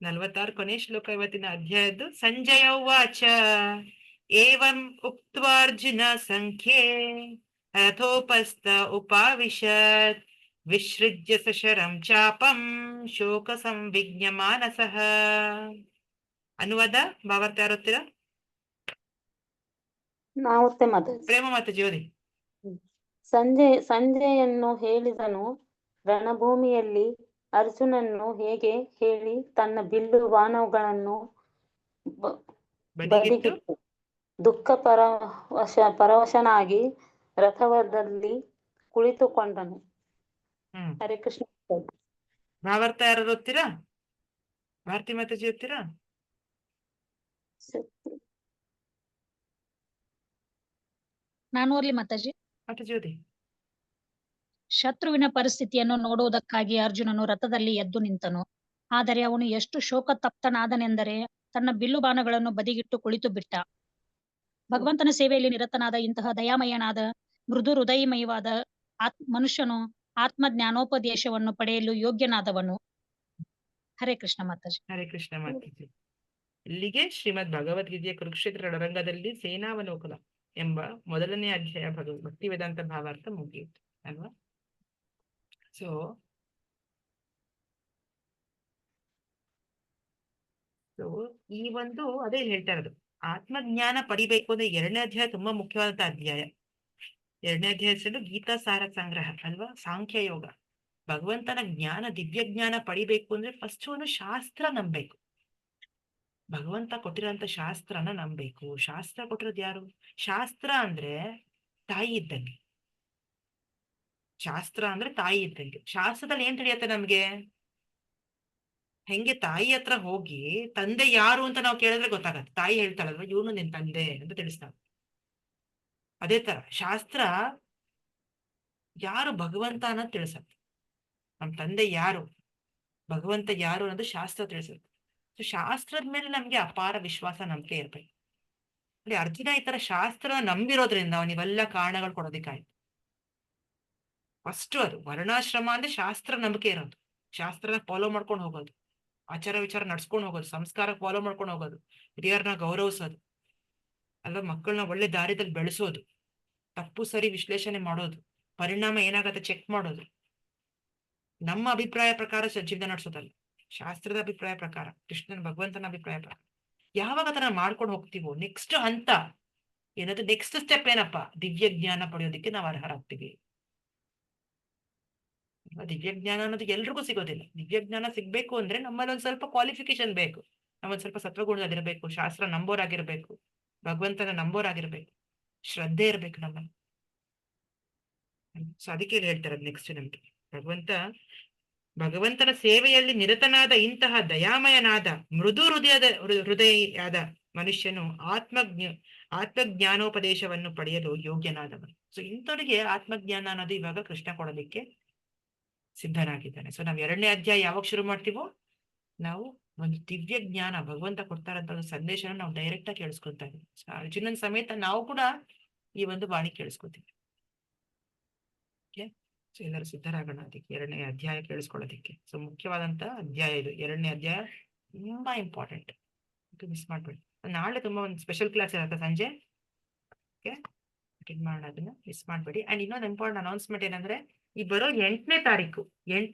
46 ಕೊನೆ ಶ್ಲೋಕ ಇವತ್ತಿನ ಅಧ್ಯಾಯದ್ದು. ಸಂಜಯ ಉವಾಚ ಏವಂ ಉಕ್ತ್ವಾರ್ಜುನ ಸಂಖ್ಯೆ ರಥೋಪಸ್ಥ ಉಪಾವಿಶತ್ ವಿಸೃಜ್ಯ ಸಶರಂ ಚಾಪಂ ಶೋಕ ಸಂವಿಜ್ಞ ಮಾನಸಃ. ಅನುವಾದ ಭಾವಾರ್ಥ ಯಾರುತ್ತೀರಾ? ಪ್ರೇಮ ಮಾತಾಜಿ ಓದಿ. ಸಂಜೆಯನ್ನು ಹೇಳಿದನು. ರಣಭೂಮಿಯಲ್ಲಿ ಅರ್ಜುನನ್ನು ಹೇಗೆ ಹೇಳಿ ತನ್ನ ಬಿಲ್ಲು ಬಾಣಗಳನ್ನು ಬದಿಗಿಟ್ಟು ದುಃಖ ಪರವಶನಾಗಿ ರಥದಲ್ಲಿ ಕುಳಿತುಕೊಂಡನು. ಹರೇ ಕೃಷ್ಣ. ಭಾವಾರ್ಥ ಯಾರು ಓದ್ತೀರಾ? ಭಾರತಿ ಮಾತಾಜಿ ಓದ್ತೀರಾ? ನಾನು ಓದ್ಲಿ ಮಾತಾಜಿ? ಮಾತಾಜಿ ಓದಿ. ಶತ್ರುವಿನ ಪರಿಸ್ಥಿತಿಯನ್ನು ನೋಡುವುದಕ್ಕಾಗಿ ಅರ್ಜುನನು ರಥದಲ್ಲಿ ಎದ್ದು ನಿಂತನು. ಆದರೆ ಅವನು ಎಷ್ಟು ಶೋಕತಪ್ತನಾದನೆಂದರೆ ತನ್ನ ಬಿಲ್ಲು ಬಾಣಗಳನ್ನು ಬದಿಗಿಟ್ಟು ಕುಳಿತು ಬಿಟ್ಟ. ಭಗವಂತನ ಸೇವೆಯಲ್ಲಿ ನಿರತನಾದ ಇಂತಹ ದಯಾಮಯನಾದ ಮೃದು ಹೃದಯಮಯವಾದ ಮನುಷ್ಯನು ಆತ್ಮ ಜ್ಞಾನೋಪದೇಶವನ್ನು ಪಡೆಯಲು ಯೋಗ್ಯನಾದವನು. ಹರೇ ಕೃಷ್ಣ ಮಾತಾಜಿ. ಹರೇ ಕೃಷ್ಣ ಮಾತಾಜಿ. ಇಲ್ಲಿಗೆ ಶ್ರೀಮದ್ ಭಗವದ್ಗೀತೆಯ ಕುರುಕ್ಷೇತ್ರ ರಣರಂಗದಲ್ಲಿ ಸೇನಾವಲೋಕನ ಎಂಬ ಮೊದಲನೇ ಅಧ್ಯಾಯ ಭಕ್ತಿ ವೇದಾಂತ ಭಾವಾರ್ಥ ಮುಗಿಯಿತು ಅಲ್ವಾ? ಸೊ ಈ ಒಂದು ಅದೇ ಹೇಳ್ತಾ ಇರೋದು, ಆತ್ಮಜ್ಞಾನ ಪಡಿಬೇಕು ಅಂದ್ರೆ 2ನೇ ಅಧ್ಯಾಯ ತುಂಬಾ ಮುಖ್ಯವಾದಂತ ಅಧ್ಯಾಯ. 2ನೇ ಅಧ್ಯಾಯ ಹೆಸರು ಗೀತಾ ಸಾರ ಸಂಗ್ರಹ ಅಲ್ವಾ, ಸಾಂಖ್ಯ ಯೋಗ. ಭಗವಂತನ ಜ್ಞಾನ, ದಿವ್ಯ ಜ್ಞಾನ ಪಡಿಬೇಕು ಅಂದ್ರೆ ಫಸ್ಟ್ ಒಂದು ಶಾಸ್ತ್ರ ನಂಬಬೇಕು. ಭಗವಂತ ಕೊಟ್ಟಿರೋಂಥ ಶಾಸ್ತ್ರನ ನಂಬಬೇಕು. ಶಾಸ್ತ್ರ ಕೊಟ್ಟಿರೋದು ಯಾರು? ಶಾಸ್ತ್ರ ಅಂದ್ರೆ ತಾಯಿ ಇದ್ದಂಗೆ. ಶಾಸ್ತ್ರ ಅಂದ್ರೆ ತಾಯಿ ಇದ್ದಂಗೆ. ಶಾಸ್ತ್ರದಲ್ಲಿ ಏನ್ ತಿಳಿಯತ್ತೆ ನಮ್ಗೆ? ಹೆಂಗೆ ತಾಯಿ ಹತ್ರ ಹೋಗಿ ತಂದೆ ಯಾರು ಅಂತ ನಾವು ಕೇಳಿದ್ರೆ ಗೊತ್ತಾಗತ್ತೆ. ತಾಯಿ ಹೇಳ್ತಾಳಲ್ವ, ಇವನು ನಿನ್ ತಂದೆ ಅಂತ ತಿಳಿಸ್ತಾಳೆ. ಅದೇ ತರ ಶಾಸ್ತ್ರ ಯಾರು ಭಗವಂತ ಅನ್ನೋದು ತಿಳಿಸತ್ತೆ. ನಮ್ ತಂದೆ ಯಾರು, ಭಗವಂತ ಯಾರು ಅನ್ನೋದು ಶಾಸ್ತ್ರ ತಿಳಿಸುತ್ತೆ. ಸೊ ಶಾಸ್ತ್ರದ ಮೇಲೆ ನಮ್ಗೆ ಅಪಾರ ವಿಶ್ವಾಸ, ನಂಬಿಕೆ ಇರ್ಬೇಕು. ಅಲ್ಲಿ ಅರ್ಜುನ ಈ ತರ ಶಾಸ್ತ್ರ ನಂಬಿರೋದ್ರಿಂದ ಅವನಿವೆಲ್ಲ ಕಾರಣಗಳು ಕೊಡೋದಿಕ್ಕಾಯ್ತು. ಫಸ್ಟ್ ಅದು ವರ್ಣಾಶ್ರಮ ಅಂದ್ರೆ ಶಾಸ್ತ್ರ ನಂಬಿಕೆ ಇರೋದು, ಶಾಸ್ತ್ರನ ಫಾಲೋ ಮಾಡ್ಕೊಂಡು ಹೋಗೋದು, ಆಚಾರ ವಿಚಾರ ನಡ್ಸ್ಕೊಂಡು ಹೋಗೋದು, ಸಂಸ್ಕಾರ ಫಾಲೋ ಮಾಡ್ಕೊಂಡು ಹೋಗೋದು, ಹಿರಿಯರನ್ನ ಗೌರವಿಸೋದು ಅಲ್ವಾ, ಮಕ್ಕಳನ್ನ ಒಳ್ಳೆ ದಾರಿದಲ್ಲಿ ಬೆಳೆಸೋದು, ತಪ್ಪು ಸರಿ ವಿಶ್ಲೇಷಣೆ ಮಾಡೋದು, ಪರಿಣಾಮ ಏನಾಗತ್ತೆ ಚೆಕ್ ಮಾಡೋದು, ನಮ್ಮ ಅಭಿಪ್ರಾಯ ಪ್ರಕಾರ ಜೀವನ ನಡೆಸೋದಲ್ಲ, ಶಾಸ್ತ್ರದ ಅಭಿಪ್ರಾಯ ಪ್ರಕಾರ, ಕೃಷ್ಣನ ಭಗವಂತನ ಅಭಿಪ್ರಾಯ ಪ್ರಕಾರ. ಯಾವಾಗ ಅದನ್ನ ಮಾಡ್ಕೊಂಡು ಹೋಗ್ತೀವೋ ನೆಕ್ಸ್ಟ್ ಹಂತ ಏನದು, ನೆಕ್ಸ್ಟ್ ಸ್ಟೆಪ್ ಏನಪ್ಪ? ದಿವ್ಯ ಜ್ಞಾನ ಪಡೆಯೋದಕ್ಕೆ ನಾವು ಅರ್ಹರಾಗ್ತೀವಿ. ದಿವ್ಯ ಜ್ಞಾನ ಅನ್ನೋದು ಎಲ್ರಿಗೂ ಸಿಗೋದಿಲ್ಲ. ದಿವ್ಯ ಜ್ಞಾನ ಸಿಗ್ಬೇಕು ಅಂದ್ರೆ ನಮ್ಮಲ್ಲಿ ಒಂದ್ ಸ್ವಲ್ಪ ಕ್ವಾಲಿಫಿಕೇಶನ್ ಬೇಕು. ನಾವೊಂದ್ ಸ್ವಲ್ಪ ಸತ್ವಗುಣದಲ್ಲಿರ್ಬೇಕು, ಶಾಸ್ತ್ರ ನಂಬೋರಾಗಿರ್ಬೇಕು, ಭಗವಂತನ ನಂಬೋರಾಗಿರ್ಬೇಕು, ಶ್ರದ್ಧೆ ಇರ್ಬೇಕು ನಮ್ಮಲ್ಲಿ. ಸೊ ಅದಕ್ಕೆ ಹೇಳ್ತಾರೆ ನೆಕ್ಸ್ಟ್ ನಮ್ಗೆ ಭಗವಂತನ ಸೇವೆಯಲ್ಲಿ ನಿರತನಾದ ಇಂತಹ ದಯಾಮಯನಾದ ಮೃದು ಹೃದಯಾದ ಮನುಷ್ಯನು ಆತ್ಮಜ್ಞಾನೋಪದೇಶವನ್ನು ಪಡೆಯಲು ಯೋಗ್ಯನಾದವನು. ಸೊ ಇಂಥವರಿಗೆ ಆತ್ಮಜ್ಞಾನ ಅನ್ನೋದು ಇವಾಗ ಕೃಷ್ಣ ಕೊಡೋದಿಕ್ಕೆ ಸಿದ್ಧನಾಗಿದ್ದಾನೆ. ಸೊ ನಾವು 2ನೇ ಅಧ್ಯಾಯ ಯಾವಾಗ ಶುರು ಮಾಡ್ತೀವೋ, ನಾವು ಒಂದು ದಿವ್ಯ ಜ್ಞಾನ ಭಗವಂತ ಕೊಡ್ತಾರಂತ ಒಂದು ಸಂದೇಶನ ನಾವು ಡೈರೆಕ್ಟ್ ಆಗಿ ಕೇಳಿಸ್ಕೊತಾ ಇದ್ದೀವಿ. ಸೊ ಅರ್ಜುನನ್ ಸಮೇತ ನಾವು ಕೂಡ ಈ ಒಂದು ವಾಣಿ ಕೇಳಿಸ್ಕೊತೀವಿ. ಓಕೆ, ಸೊ ಎಲ್ಲರೂ ಸಿದ್ಧರಾಗೋಣ ಅದಕ್ಕೆ 2ನೇ ಅಧ್ಯಾಯ ಕೇಳಿಸ್ಕೊಳ್ಳೋದಿಕ್ಕೆ. ಸೊ ಮುಖ್ಯವಾದಂತ ಅಧ್ಯಾಯ ಇದು 2ನೇ ಅಧ್ಯಾಯ, ತುಂಬಾ ಇಂಪಾರ್ಟೆಂಟ್. ಮಿಸ್ ಮಾಡ್ಬೇಡಿ. ನಾಳೆ ತುಂಬಾ ಒಂದು ಸ್ಪೆಷಲ್ ಕ್ಲಾಸ್ ಇರುತ್ತೆ ಸಂಜೆ. ಓಕೆ, ಅಟೆಂಡ್ ಮಾಡೋಣ, ಅದನ್ನ ಮಿಸ್ ಮಾಡ್ಬೇಡಿ. ಅಂಡ್ ಇನ್ನೊಂದು ಇಂಪಾರ್ಟೆಂಟ್ ಅನೌನ್ಸ್ಮೆಂಟ್ ಏನಂದ್ರೆ, ಈ ಬರೋ 8ನೇ ತಾರೀಕು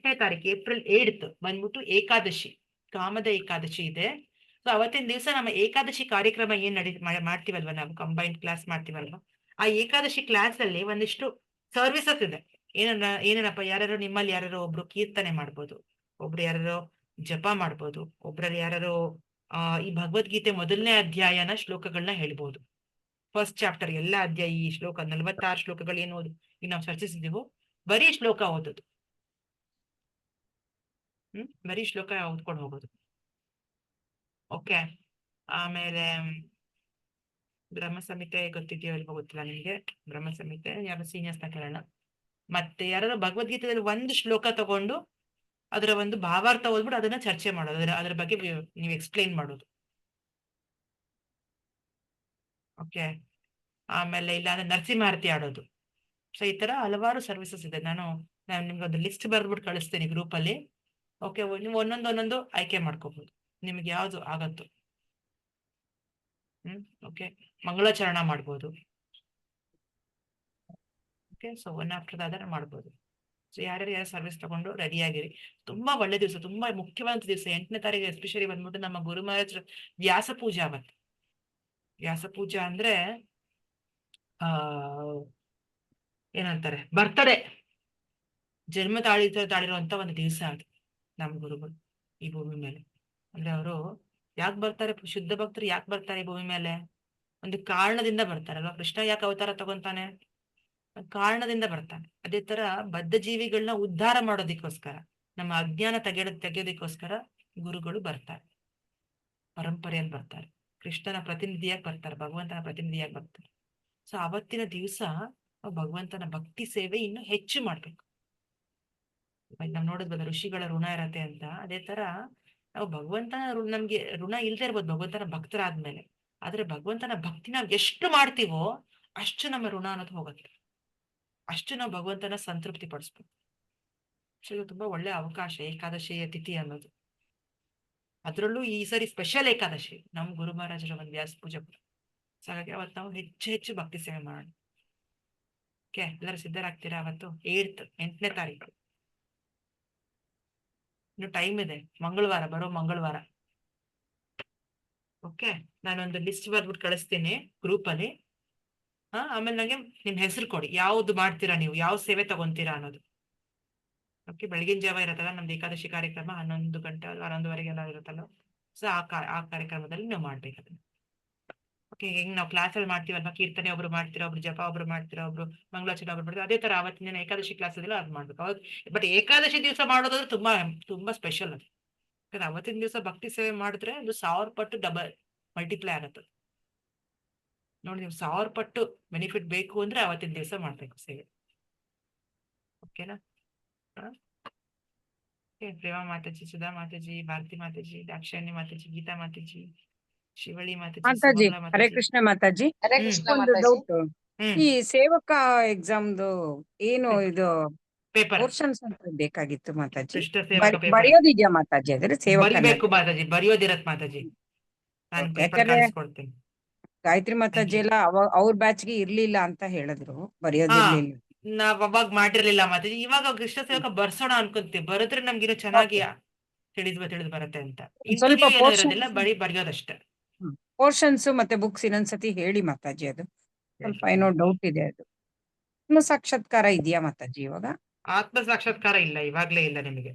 ಏಪ್ರಿಲ್ 8 ಬಂದ್ಬಿಟ್ಟು ಏಕಾದಶಿ, ಕಾಮದ ಏಕಾದಶಿ ಇದೆ. ಸೊ ಅವತ್ತಿನ ದಿವಸ ನಮ್ಮ ಏಕಾದಶಿ ಕಾರ್ಯಕ್ರಮ ಏನ್ ಮಾಡ್ತೀವಲ್ವ, ನಾವು ಕಂಬೈನ್ಡ್ ಕ್ಲಾಸ್ ಮಾಡ್ತೀವಲ್ವ, ಆ ಏಕಾದಶಿ ಕ್ಲಾಸ್ ಅಲ್ಲಿ ಒಂದಿಷ್ಟು ಸರ್ವಿಸಸ್ ಇದೆ. ಏನೇನಪ್ಪ, ಯಾರ್ಯಾರು ನಿಮ್ಮಲ್ಲಿ ಯಾರ್ಯಾರು ಒಬ್ರು ಕೀರ್ತನೆ ಮಾಡ್ಬೋದು, ಒಬ್ರು ಯಾರ್ಯಾರು ಜಪ ಮಾಡ್ಬೋದು, ಒಬ್ರಲ್ಲಿ ಯಾರ್ಯಾರು ಈ ಭಗವದ್ಗೀತೆ ಮೊದಲನೇ ಅಧ್ಯಾಯನ ಶ್ಲೋಕಗಳನ್ನ ಹೇಳ್ಬೋದು. ಫಸ್ಟ್ ಚಾಪ್ಟರ್ ಎಲ್ಲ ಅಧ್ಯಾಯ, ಈ ಶ್ಲೋಕ 46 ಶ್ಲೋಕಗಳು ಏನು ಈಗ ನಾವು ಚರ್ಚಿಸಿದೀವೋ ಬರೀ ಶ್ಲೋಕ ಓದೋದು. ಬರೀ ಶ್ಲೋಕ ಓದ್ಕೊಂಡು ಹೋಗೋದು. ಓಕೆ. ಆಮೇಲೆ ಬ್ರಹ್ಮ ಸಂಹಿತೆ ಗೊತ್ತಿದೆಯೋ ಇಲ್ವೋ ಗೊತ್ತಿಲ್ಲ ನಿಮ್ಗೆ. ಬ್ರಹ್ಮ ಸಂಹಿತೆ ಯಾರು ಸೀನಿಯರ್ಸ್ನ ಕೇಳೋಣ. ಮತ್ತೆ ಯಾರು ಭಗವದ್ಗೀತೆಯಲ್ಲಿ ಒಂದು ಶ್ಲೋಕ ತಗೊಂಡು ಅದರ ಒಂದು ಭಾವಾರ್ಥ ಓದ್ಬಿಟ್ಟು ಅದನ್ನ ಚರ್ಚೆ ಮಾಡೋದು, ಅದ್ರ ಬಗ್ಗೆ ನೀವು ಎಕ್ಸ್ಪ್ಲೈನ್ ಮಾಡೋದು. ಓಕೆ. ಆಮೇಲೆ ಇಲ್ಲಾಂದ್ರೆ ನರಸಿಂಹಾರತಿ ಆಡೋದು. ಸೊ ಈ ತರ ಹಲವಾರು ಸರ್ವಿಸಸ್ ಇದೆ. ನಾನು ನಿಮ್ಗೆ ಒಂದು ಲಿಸ್ಟ್ ಬರ್ದ್ಬಿಟ್ಟು ಕಳಿಸ್ತೀನಿ ಗ್ರೂಪ್ ಅಲ್ಲಿ. ಓಕೆ, ನೀವು ಒಂದೊಂದು ಆಯ್ಕೆ ಮಾಡ್ಕೋಬಹುದು, ನಿಮ್ಗೆ ಯಾವ್ದು ಆಗತ್ತು. ಓಕೆ. ಮಂಗಳಾಚರಣ ಮಾಡ್ಬೋದು. ಓಕೆ. ಸೊ ಒನ್ ಆಫ್ಟರ್ ಅದನ್ನ ಮಾಡ್ಬೋದು. ಸೊ ಯಾರ್ಯಾರು ಸರ್ವಿಸ್ ತಗೊಂಡು ರೆಡಿ ಆಗಿರಿ. ತುಂಬಾ ಒಳ್ಳೆ ದಿವಸ, ತುಂಬಾ ಮುಖ್ಯವಾದ ದಿವಸ. 8ನೇ ತಾರೀಕು ಎಸ್ಪೆಷಲಿ ಬಂದ್ಬಿಟ್ಟು ನಮ್ಮ ಗುರು ಮಹಾರಾಜ್ ವ್ಯಾಸ ಪೂಜೆ ಆಗತ್ತೆ. ವ್ಯಾಸ ಪೂಜಾ ಅಂದ್ರೆ ಏನಂತಾರೆ, ಬರ್ತಡೆ, ಜನ್ಮ ತಾಳಿರುವಂತ ಒಂದು ದಿವಸ ಅದು ನಮ್ಮ ಗುರುಗಳು ಈ ಭೂಮಿ ಮೇಲೆ. ಅಂದ್ರೆ ಅವರು ಯಾಕೆ ಬರ್ತಾರೆ, ಶುದ್ಧ ಭಕ್ತರು ಯಾಕೆ ಬರ್ತಾರೆ ಈ ಭೂಮಿ ಮೇಲೆ? ಒಂದು ಕಾರಣದಿಂದ ಬರ್ತಾರಲ್ವಾ. ಕೃಷ್ಣ ಯಾಕೆ ಅವತಾರ ತಗೊಂತಾನೆ? ಕಾರಣದಿಂದ ಬರ್ತಾನೆ. ಅದೇ ತರ ಬದ್ಧ ಜೀವಿಗಳನ್ನ ಉದ್ಧಾರ ಮಾಡೋದಿಕ್ಕೋಸ್ಕರ, ನಮ್ಮ ಅಜ್ಞಾನ ತೆಗೆಯೋದಿಕ್ಕೋಸ್ಕರ ಗುರುಗಳು ಬರ್ತಾರೆ, ಪರಂಪರೆಯಲ್ಲಿ ಬರ್ತಾರೆ, ಕೃಷ್ಣನ ಪ್ರತಿನಿಧಿಯಾಗಿ ಬರ್ತಾರೆ, ಭಗವಂತನ ಪ್ರತಿನಿಧಿಯಾಗಿ ಬರ್ತಾರೆ. ಸೊ ಅವತ್ತಿನ ದಿವಸ ಭಗವಂತನ ಭಕ್ತಿ ಸೇವೆ ಇನ್ನು ಹೆಚ್ಚು ಮಾಡ್ಬೇಕು. ನಾವ್ ನೋಡಿದ್ವಲ್ಲ ಋಷಿಗಳ ಋಣ ಇರತ್ತೆ ಅಂತ. ಅದೇ ತರ ನಾವು ಭಗವಂತನ ನಮ್ಗೆ ಋಣ ಇಲ್ದೇ ಇರ್ಬೋದು ಭಗವಂತನ ಭಕ್ತರಾದ್ಮೇಲೆ. ಆದ್ರೆ ಭಗವಂತನ ಭಕ್ತಿ ನಾವ್ ಎಷ್ಟು ಮಾಡ್ತೀವೋ ಅಷ್ಟು ನಮ್ಮ ಋಣ ಅನ್ನೋದು ಹೋಗುತ್ತೆ, ಅಷ್ಟು ನಾವು ಭಗವಂತನ ಸಂತೃಪ್ತಿ ಪಡಿಸ್ಬೇಕು. ಸೊ ಇದು ತುಂಬಾ ಒಳ್ಳೆ ಅವಕಾಶ ಏಕಾದಶಿಯ ತಿಥಿ ಅನ್ನೋದು. ಅದ್ರಲ್ಲೂ ಈ ಸರಿ ಸ್ಪೆಷಲ್ ಏಕಾದಶಿ ನಮ್ ಗುರು ಮಹಾರಾಜರ ಒಂದು ವ್ಯಾಸ ಪೂಜೆ. ಸೊ ಹಾಗಾಗಿ ಅವತ್ತು ನಾವು ಹೆಚ್ಚು ಭಕ್ತಿ ಸೇವೆ ಮಾಡೋಣ. ಓಕೆ, ಎಲ್ಲರೂ ಸಿದ್ಧರಾಗ್ತೀರಾ? ಅವತ್ತು 8ನೇ ತಾರೀಕು ಇನ್ನು ಟೈಮ್ ಇದೆ. ಮಂಗಳವಾರ, ಬರೋ ಮಂಗಳವಾರ. ಓಕೆ, ನಾನೊಂದು ಲಿಸ್ಟ್ ಬರ್ಬಿಟ್ಟು ಕಳಿಸ್ತೀನಿ ಗ್ರೂಪ್ ಅಲ್ಲಿ. ಆಮೇಲೆ ನಂಗೆ ನಿಮ್ ಹೆಸರು ಕೊಡಿ, ಯಾವ್ದು ಮಾಡ್ತೀರಾ ನೀವು, ಯಾವ ಸೇವೆ ತಗೊಂತೀರಾ ಅನ್ನೋದು. ಓಕೆ, ಬೆಳಗಿನ ಜಾವ ಇರತ್ತಲ್ಲ ನಮ್ದು ಏಕಾದಶಿ ಕಾರ್ಯಕ್ರಮ, 11 ಗಂಟೆ 11:30 ಇರುತ್ತಲ್ಲ. ಸೊ ಆ ಕಾರ್ಯಕ್ರಮದಲ್ಲಿ ನೀವು ಮಾಡ್ಬೇಕು ಅದನ್ನ. ಓಕೆ, ಹೆಂಗ್ ನಾವು ಕ್ಲಾಸಲ್ಲಿ ಮಾಡ್ತೀವಲ್ವಾ, ಕೀರ್ತನೆ ಒಬ್ರು ಮಾಡ್ತೀರಾ, ಒಬ್ರು ಜಪ ಒಬ್ರು ಮಾಡ್ತೀರಾ, ಒಬ್ರು ಮಂಗಳಾಚರಣೆ ಒಬ್ರು ಮಾಡ್ತೀರಾ, ಅದೇ ತರ ಅವತ್ತಿನ ದಿನ ಏಕಾದಶಿ ಕ್ಲಾಸ್ ಇದೆಲ್ಲ ಅದು ಮಾಡ್ಬೇಕು. ಬಟ್ ಏಕಾದಶಿ ದಿವಸ ಮಾಡೋದಾದ್ರೆ ತುಂಬಾ ಸ್ಪೆಷಲ್ ಅದು. ಯಾಕಂದ್ರೆ ಅವತ್ತಿನ ದಿವಸ ಭಕ್ತಿ ಸೇವೆ ಮಾಡಿದ್ರೆ ಅದು 1000 ಪಟ್ಟು ಡಬಲ್ ಮಲ್ಟಿಪ್ಲೈ ಆಗತ್ತೆ ನೋಡಿ. ನೀವು 1000 ಪಟ್ಟು ಬೆನಿಫಿಟ್ ಬೇಕು ಅಂದ್ರೆ ಅವತ್ತಿನ ದಿವಸ ಮಾಡ್ಬೇಕು ಸೇವೆ. ಓಕೆನಾ? ಪ್ರೇಮ ಮಾತಾಜಿ, ಸುಧಾ ಮಾತಾಜಿ, ಭಾರತಿ ಮಾತಾಜಿ, ದಾಕ್ಷಾಯಣಿ ಮಾತಾಜಿ, ಗೀತಾ ಮಾತಾಜಿ, ಶಿವಳಿ ಮಾತಾಜಿ, ಮಾತಾಜಿ, ಹರೇ ಕೃಷ್ಣ ಮಾತಾಜಿ. ಹರೇ ಕೃಷ್ಣ ಒಂದು ಮಾತಾಜಿ. ಡೌಟ್, ಈ ಸೇವಕ ಎಕ್ಸಾಮ್ದು ಏನು ಇದು ಪೇಪರ್ ಪೋರ್ಷನ್ಸ್ ಅಂತ ಬೇಕಾಗಿತ್ತು ಮಾತಾಜಿ. ಕೃಷ್ಣ ಸೇವಕ ಪೇಪರ್ ಬರೆಯೋದಿದ್ಯಾ ಮಾತಾಜಿ? ಅದ್ರ ಸೇವಕ ಬರಿಬೇಕು ಮಾತಾಜಿ, ಬರೆಯೋದಿರತ್ ಮಾತಾಜಿ. ನಾನು ಪೇಪರ್ ಯಾಕಂದ್ರೆ ಕಳಿಸ್ಕೊಡ್ತೀನಿ. ಗಾಯತ್ರಿ ಮಾತಾಜಿ ಎಲ್ಲ ಅವ್ರ ಬ್ಯಾಚ್ಗೆ ಇರ್ಲಿಲ್ಲ ಅಂತ ಹೇಳಿದ್ರು, ಬರೆಯೋದಿರ್ಲಿಲ್ಲ. ನಾವ್ ಅವಾಗ ಮಾಡಿರ್ಲಿಲ್ಲ ಮಾತಾಜಿ. ಇವಾಗ ಕೃಷ್ಣ ಸೇವಕ ಬರ್ಸೋಣ ಅನ್ಕೊಂತೀವಿ. ಬರೆದ್ರೆ ನಮ್ಗಿರೋ ಚೆನ್ನಾಗಿ ತಿಳಿದು ಬರುತ್ತೆ ಅಂತ. ಸ್ವಲ್ಪ ಇಂಟರ್ವ್ಯೂ ಇರೋದಿಲ್ಲ, ಬರೆಯೋದಷ್ಟೇ. ಪೋರ್ಷನ್ಸ್ ಮತ್ತೆ ಬುಕ್ಸ್ ಇನ್ನೊಂದ್ಸತಿ ಹೇಳಿ ಮಾತಾಜಿ. ಅದು ಸ್ವಲ್ಪ ಏನೋ ಡೌಟ್ ಇದೆ. ಅದು ಇನ್ನು ಸಾಕ್ಷಾತ್ಕಾರ ಇದೆಯಾ ಮಾತಾಜಿ ಇವಾಗ? ಆತ್ಮ ಸಾಕ್ಷಾತ್ಕಾರ ಇಲ್ಲ, ಇವಾಗ್ಲೇ ಇಲ್ಲ, ನಿಮಗೆ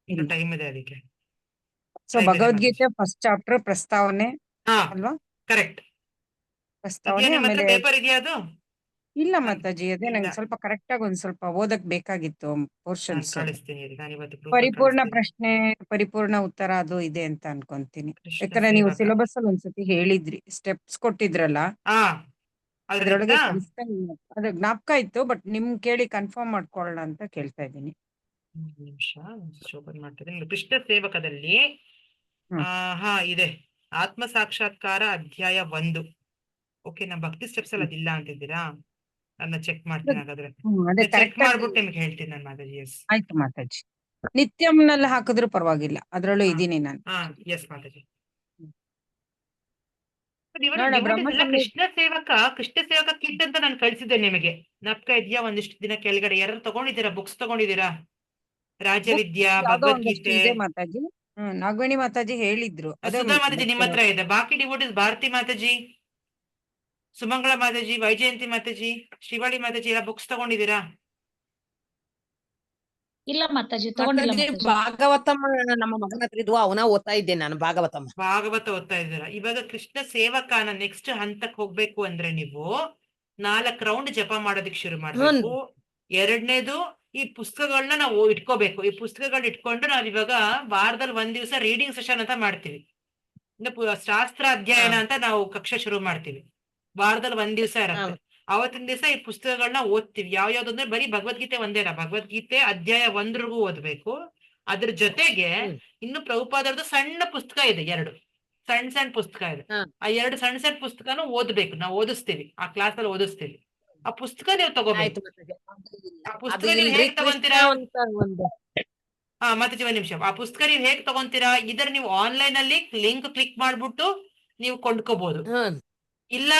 ಇನ್ನು ಟೈಮ್ ಇದೆ ಅದಕ್ಕೆ. ಸೊ ಭಗವದ್ಗೀತೆ ಫಸ್ಟ್ ಚಾಪ್ಟರ್ ಪ್ರಸ್ತಾವನೆ ಅಲ್ವಾ? ಕರೆಕ್ಟ್. ಪ್ರಸ್ತಾವನೆ ಆಮೇಲೆ ಪೇಪರ್ ಇದೆಯಾ ಅದು? ಇಲ್ಲ ಮಾತಾಜಿ, ಅದೇ ನಂಗೆ ಸ್ವಲ್ಪ ಕರೆಕ್ಟ್ ಆಗಿ ಒಂದ್ ಸ್ವಲ್ಪ ಓದಕ್ ಬೇಕಾಗಿತ್ತು ಪೋರ್ಷನ್ಸ್. ಪರಿಪೂರ್ಣ ಪ್ರಶ್ನೆ, ಪರಿಪೂರ್ಣ ಉತ್ತರ ಅದು ಇದೆ ಅಂತ ಅನ್ಕೊಂತೀನಿ. ಯಾಕಂದ್ರೆ ನೀವು ಸಿಲೆಬಸ್ ಅಲ್ಲಿ ಒಂದ್ಸತಿ ಹೇಳಿದ್ರಿ, ಸ್ಟೆಪ್ಸ್ ಕೊಟ್ಟಿದ್ರಲ್ಲ, ಅದ್ರೊಳಗೆ ಅದ್ರ ಜ್ಞಾಪಕ ಇತ್ತು. ಬಟ್ ನಿಮ್ ಕೇಳಿ ಕನ್ಫರ್ಮ್ ಮಾಡ್ಕೊಳ್ಳೋಣ ಅಂತ ಕೇಳ್ತಾ ಇದ್ದೀನಿ. ಓಪನ್ ಮಾಡ್ತೀನಿ. ಕೃಷ್ಣ ಸೇವಕದಲ್ಲಿ ಇದೆ ಆತ್ಮ ಸಾಕ್ಷಾತ್ಕಾರ ಅಧ್ಯಾಯ 1. ಓಕೆ, ನಾ ಭಕ್ತಿ ಸ್ಟೆಪ್ಸ್ ಅಲ್ಲಿ ಅದಿಲ್ಲ ಅಂತಿದ್ದೀರಾ? ಅದನ್ನ ಚೆಕ್ ಮಾಡ್ತೀನಿ. ಹಾಗಾದ್ರೆ ಚೆಕ್ ಮಾಡ್ಬಿಟ್ಟು ನಿಮ್ಗೆ ಹೇಳ್ತೀನಿ ನಾನು ಮಾತಾಜಿ. ಆಯ್ತು ಮಾತಾಜಿ. ನಿತ್ಯಂನಲ್ಲಿ ಹಾಕಿದ್ರು ಪರವಾಗಿಲ್ಲ, ಅದ್ರಲ್ಲೂ ಇದೀನಿ ನಾನು. ಎಸ್ ಮಾತಾಜಿ. ಕೃಷ್ಣ ಸೇವಕ ಕಿಟ್ ಅಂತ ನಾನು ಕಳ್ಸಿದ್ದೆ ನಿಮಗೆ, ಜ್ಞಾಪಕ ಇದೆಯಾ? ಒಂದಿಷ್ಟು ದಿನ ಕೆಳಗಡೆ ಯಾರು ತಗೊಂಡಿದ್ದೀರಾ? ಬುಕ್ಸ್ ತಗೊಂಡಿದ್ದೀರಾ? ರಾಜವಿದ್ಯಾ, ಭಗವದ್ಗೀತೆ ಮಾತಾಜಿ. ನಾಗವೇಣಿ ಮಾತಾಜಿ ಹೇಳಿದ್ರು. ಸುಧಾ ಮಾತಾಜಿ ನಿಮ್ಮ ಹತ್ರ ಇದೆ. ಬಾಕಿ ಡಿವೋಟಿಸ್ ಭಾರತಿ ಮಾತಾಜಿ, ಸುಮಂಗಳ ಮಾತಾಜಿ, ವೈಜಯಂತಿ ಮಾತಾಜಿ, ಶಿವಳಿ ಮಾತಾಜಿ ಎಲ್ಲ ಬುಕ್ಸ್ ತಗೊಂಡಿದ್ದೀರಾ? ಇಲ್ಲ ಮಾತಾಜಿ ತಗೊಂಡಿಲ್ಲ ಮಾತಾಜಿ ಮಾತಾಜಿ. ಭಾಗವತಮ್ಮ ನಮ್ಮ ಮಗನ ಹತ್ರ ಇದ್ವು, ಅವನ ಓದ್ತಾ ಇದ್ದೆ ನಾನು ಭಾಗವತಮ್ಮ. ಭಾಗವತ ಓದ್ತಾ ಇದ್ದೀರಾ. ಇವಾಗ ಕೃಷ್ಣ ಸೇವಕಾನ ನೆಕ್ಸ್ಟ್ ಹಂತಕ್ಕೆ ಹೋಗ್ಬೇಕು ಅಂದ್ರೆ ನೀವು 4 ರೌಂಡ್ ಜಪ ಮಾಡೋದಕ್ಕೆ ಶುರು ಮಾಡ್ಬೇಕು. ಎರಡನೇದು ಈ ಪುಸ್ತಕಗಳನ್ನ ನಾವು ಇಟ್ಕೋಬೇಕು. ಈ ಪುಸ್ತಕಗಳನ್ನ ಇಟ್ಕೊಂಡು ನಾವ್ ಇವಾಗ ವಾರದಲ್ಲಿ 1 ದಿವಸ ರೀಡಿಂಗ್ ಸೆಷನ್ ಅಂತ ಮಾಡ್ತೀವಿ. ಶಾಸ್ತ್ರ ಅಧ್ಯಯನ ಅಂತ ನಾವು ಕಕ್ಷೆ ಶುರು ಮಾಡ್ತೀವಿ. ವಾರದಲ್ಲಿ 1 ದಿವಸ ಇರತ್ತೆ. ಅವತ್ತಿನ ದಿವಸ ಈ ಪುಸ್ತಕಗಳನ್ನ ಓದ್ತೀವಿ. ಯಾವ್ಯಾವ್ದಂದ್ರೆ ಬರೀ ಭಗವದ್ಗೀತೆ ಒಂದೇನಾ, ಭಗವದ್ಗೀತೆ ಅಧ್ಯಾಯ 1 ಓದ್ಬೇಕು. ಅದ್ರ ಜೊತೆಗೆ ಇನ್ನು ಪ್ರಭುಪಾದರದ್ದು ಸಣ್ಣ ಪುಸ್ತಕ ಇದೆ, 2 ಸಣ್ಣ ಪುಸ್ತಕ ಇದೆ. ಆ 2 ಸಣ್ಣ ಪುಸ್ತಕನೂ ಓದ್ಬೇಕು. ನಾವು ಓದಿಸ್ತೀವಿ, ಆ ಕ್ಲಾಸ್ ಅಲ್ಲಿ ಓದಿಸ್ತೀವಿ. ಆ ಪುಸ್ತಕ ನೀವು ತಗೋಬೇಕು. ಆ ಪುಸ್ತಕ ನೀವು ಹೇಗ್ ತಗೊಂತೀರಾ? ಮಾತಾಜಿ ಒಂದ್ ನಿಮಿಷ. ಆ ಪುಸ್ತಕ ನೀವು ಹೇಗ್ ತಗೊಂತೀರಾ? ಇದರ ನೀವು ಆನ್ಲೈನ್ ಅಲ್ಲಿ ಲಿಂಕ್ ಕ್ಲಿಕ್ ಮಾಡ್ಬಿಟ್ಟು ನೀವು ಕೊಂಡ್ಕೋಬಹುದು. ಇಲ್ಲ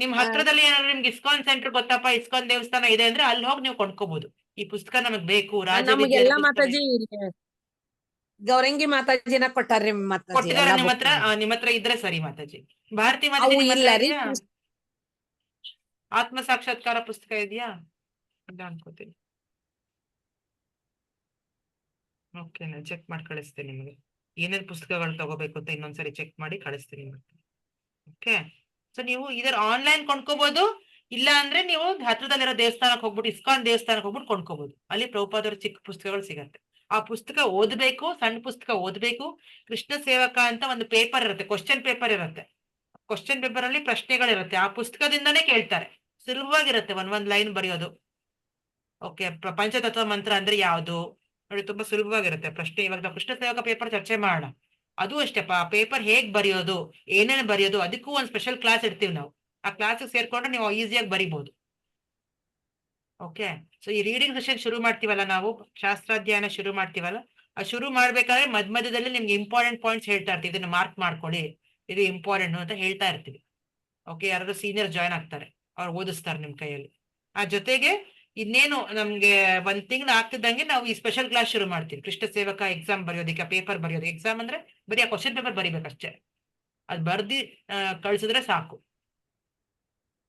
ನಿಮ್ ಹತ್ರದಲ್ಲಿ ಏನಾದ್ರು ನಿಮ್ಗೆ ಇಸ್ಕಾನ್ ಸೆಂಟರ್ ಗೊತ್ತಪ್ಪ, ಇಸ್ಕಾನ್ ದೇವಸ್ಥಾನ ಇದೆ ಅಂದ್ರೆ ಅಲ್ಲಿ ಹೋಗಿ ನೀವು ಕೊಂಡ್ಕೋಬಹುದು. ಈ ಪುಸ್ತಕ ನಮಗ್ ಬೇಕು, ನಮಗೆಲ್ಲ ಮಾತಾಜಿ ಗೌರಂಗಿ ಮಾತಾಜಿನ ಕೊಟ್ಟಾರ್ರಿ. ಕೊಟ್ಟಿದಾರ ನಿಮ್ಮ ಹತ್ರ? ನಿಮ್ಮ ಹತ್ರ ಇದ್ರೆ ಸರಿ ಮಾತಾಜಿ. ಭಾರತಿ ಮಾತಾಜಿ ನಿಮ್ಮ ಹತ್ರ ಇದೆಯಾ? ಆತ್ಮ ಸಾಕ್ಷಾತ್ಕಾರ ಪುಸ್ತಕ ಇದೆಯಾ? ಇಲ್ಲ ಅನ್ಕೋತೀನಿ. ಓಕೆ, ನಾನು ಚೆಕ್ ಮಾಡಿ ಕಳಿಸ್ತೇನೆ ನಿಮಗೆ. ಏನೇನ್ ಪುಸ್ತಕಗಳು ತಗೋಬೇಕು ಅಂತ ಇನ್ನೊಂದ್ಸರಿ ಚೆಕ್ ಮಾಡಿ ಕಳಿಸ್ತೀನಿ ನಿಮಗೆ. ಓಕೆ, ಸೊ ನೀವು ಇದರ ಆನ್ಲೈನ್ ಕೊಂಡ್ಕೋಬಹುದು. ಇಲ್ಲ ಅಂದ್ರೆ ನೀವು ಹತ್ರದಲ್ಲಿರೋ ದೇವಸ್ಥಾನಕ್ಕೆ ಹೋಗ್ಬಿಟ್ಟು, ಇಸ್ಕಾನ್ ದೇವಸ್ಥಾನಕ್ಕೆ ಹೋಗ್ಬಿಟ್ಟು ಕೊಂಡ್ಕೋಬಹುದು. ಅಲ್ಲಿ ಪ್ರಭುಪಾದರ ಚಿಕ್ಕ ಪುಸ್ತಕಗಳು ಸಿಗತ್ತೆ. ಆ ಪುಸ್ತಕ ಓದ್ಬೇಕು, ಸಣ್ಣ ಪುಸ್ತಕ ಓದ್ಬೇಕು. ಕೃಷ್ಣ ಸೇವಕ ಅಂತ ಒಂದು ಪೇಪರ್ ಇರುತ್ತೆ, ಕ್ವಶನ್ ಪೇಪರ್ ಇರುತ್ತೆ. ಕ್ವಶನ್ ಪೇಪರ್ ಅಲ್ಲಿ ಪ್ರಶ್ನೆಗಳಿರುತ್ತೆ. ಆ ಪುಸ್ತಕದಿಂದಾನೇ ಕೇಳ್ತಾರೆ. ಸುಲಭವಾಗಿರುತ್ತೆ, ಒಂದ್ ಲೈನ್ ಬರೆಯೋದು. ಓಕೆ, ಪಂಚತತ್ವ ಮಂತ್ರ ಅಂದ್ರೆ ಯಾವುದು ನೋಡಿ, ತುಂಬಾ ಸುಲಭವಾಗಿರುತ್ತೆ ಪ್ರಶ್ನೆ. ಇವಾಗ ನಾವು ಕೃಷ್ಣ ಸೇವಕ ಪೇಪರ್ ಚರ್ಚೆ ಮಾಡೋಣ. ಅದು ಅಷ್ಟೇ, ಪೇಪರ್ ಹೇಗ್ ಬರೆಯೋದು, ಏನೇನು ಬರೆಯೋದು, ಅದಕ್ಕೂ ಒಂದು ಸ್ಪೆಷಲ್ ಕ್ಲಾಸ್ ಇಡ್ತೀವಿ ನಾವು. ಆ ಕ್ಲಾಸ್ ಸೇರ್ಕೊಂಡ್ರೆ ನೀವು ಈಸಿಯಾಗಿ ಬರಿಬಹುದು. ಓಕೆ, ಸೊ ಈ ರೀಡಿಂಗ್ ಸೆಷನ್ ಶುರು ಮಾಡ್ತೀವಲ್ಲ ನಾವು, ಶಾಸ್ತ್ರಾಧ್ಯಯನ ಶುರು ಮಾಡ್ತೀವಲ್ಲ, ಅದು ಶುರು ಮಾಡ್ಬೇಕಾದ್ರೆ ಮಧ್ಯದಲ್ಲಿ ನಿಮ್ಗೆ ಇಂಪಾರ್ಟೆಂಟ್ ಪಾಯಿಂಟ್ಸ್ ಹೇಳ್ತಾ ಇರ್ತೀವಿ. ಇದನ್ನ ಮಾರ್ಕ್ ಮಾಡ್ಕೊಳ್ಳಿ, ಇದು ಇಂಪಾರ್ಟೆಂಟ್ ಅಂತ ಹೇಳ್ತಾ ಇರ್ತೀವಿ. ಓಕೆ, ಯಾರಾದ್ರೂ ಸೀನಿಯರ್ ಜಾಯ್ನ್ ಆಗ್ತಾರೆ, ಅವ್ರು ಓದಿಸ್ತಾರೆ ನಿಮ್ ಕೈಯಲ್ಲಿ. ಆ ಜೊತೆಗೆ ಇನ್ನೇನು ನಮ್ಗೆ 1 ತಿಂಗಳು ಆಗ್ತಿದ್ದಂಗೆ ನಾವು ಈ ಸ್ಪೆಷಲ್ ಕ್ಲಾಸ್ ಶುರು ಮಾಡ್ತೀವಿ. ಕೃಷ್ಣ ಸೇವಕ ಎಕ್ಸಾಮ್ ಬರೆಯೋದಕ್ಕೆ, ಪೇಪರ್ ಬರೆಯೋದು. ಎಕ್ಸಾಮ್ ಅಂದ್ರೆ ಬರೀ ಆ ಕ್ವಶನ್ ಪೇಪರ್ ಬರಿಬೇಕಷ್ಟೇ, ಅದು ಬರ್ದಿ ಕಳ್ಸಿದ್ರೆ ಸಾಕು.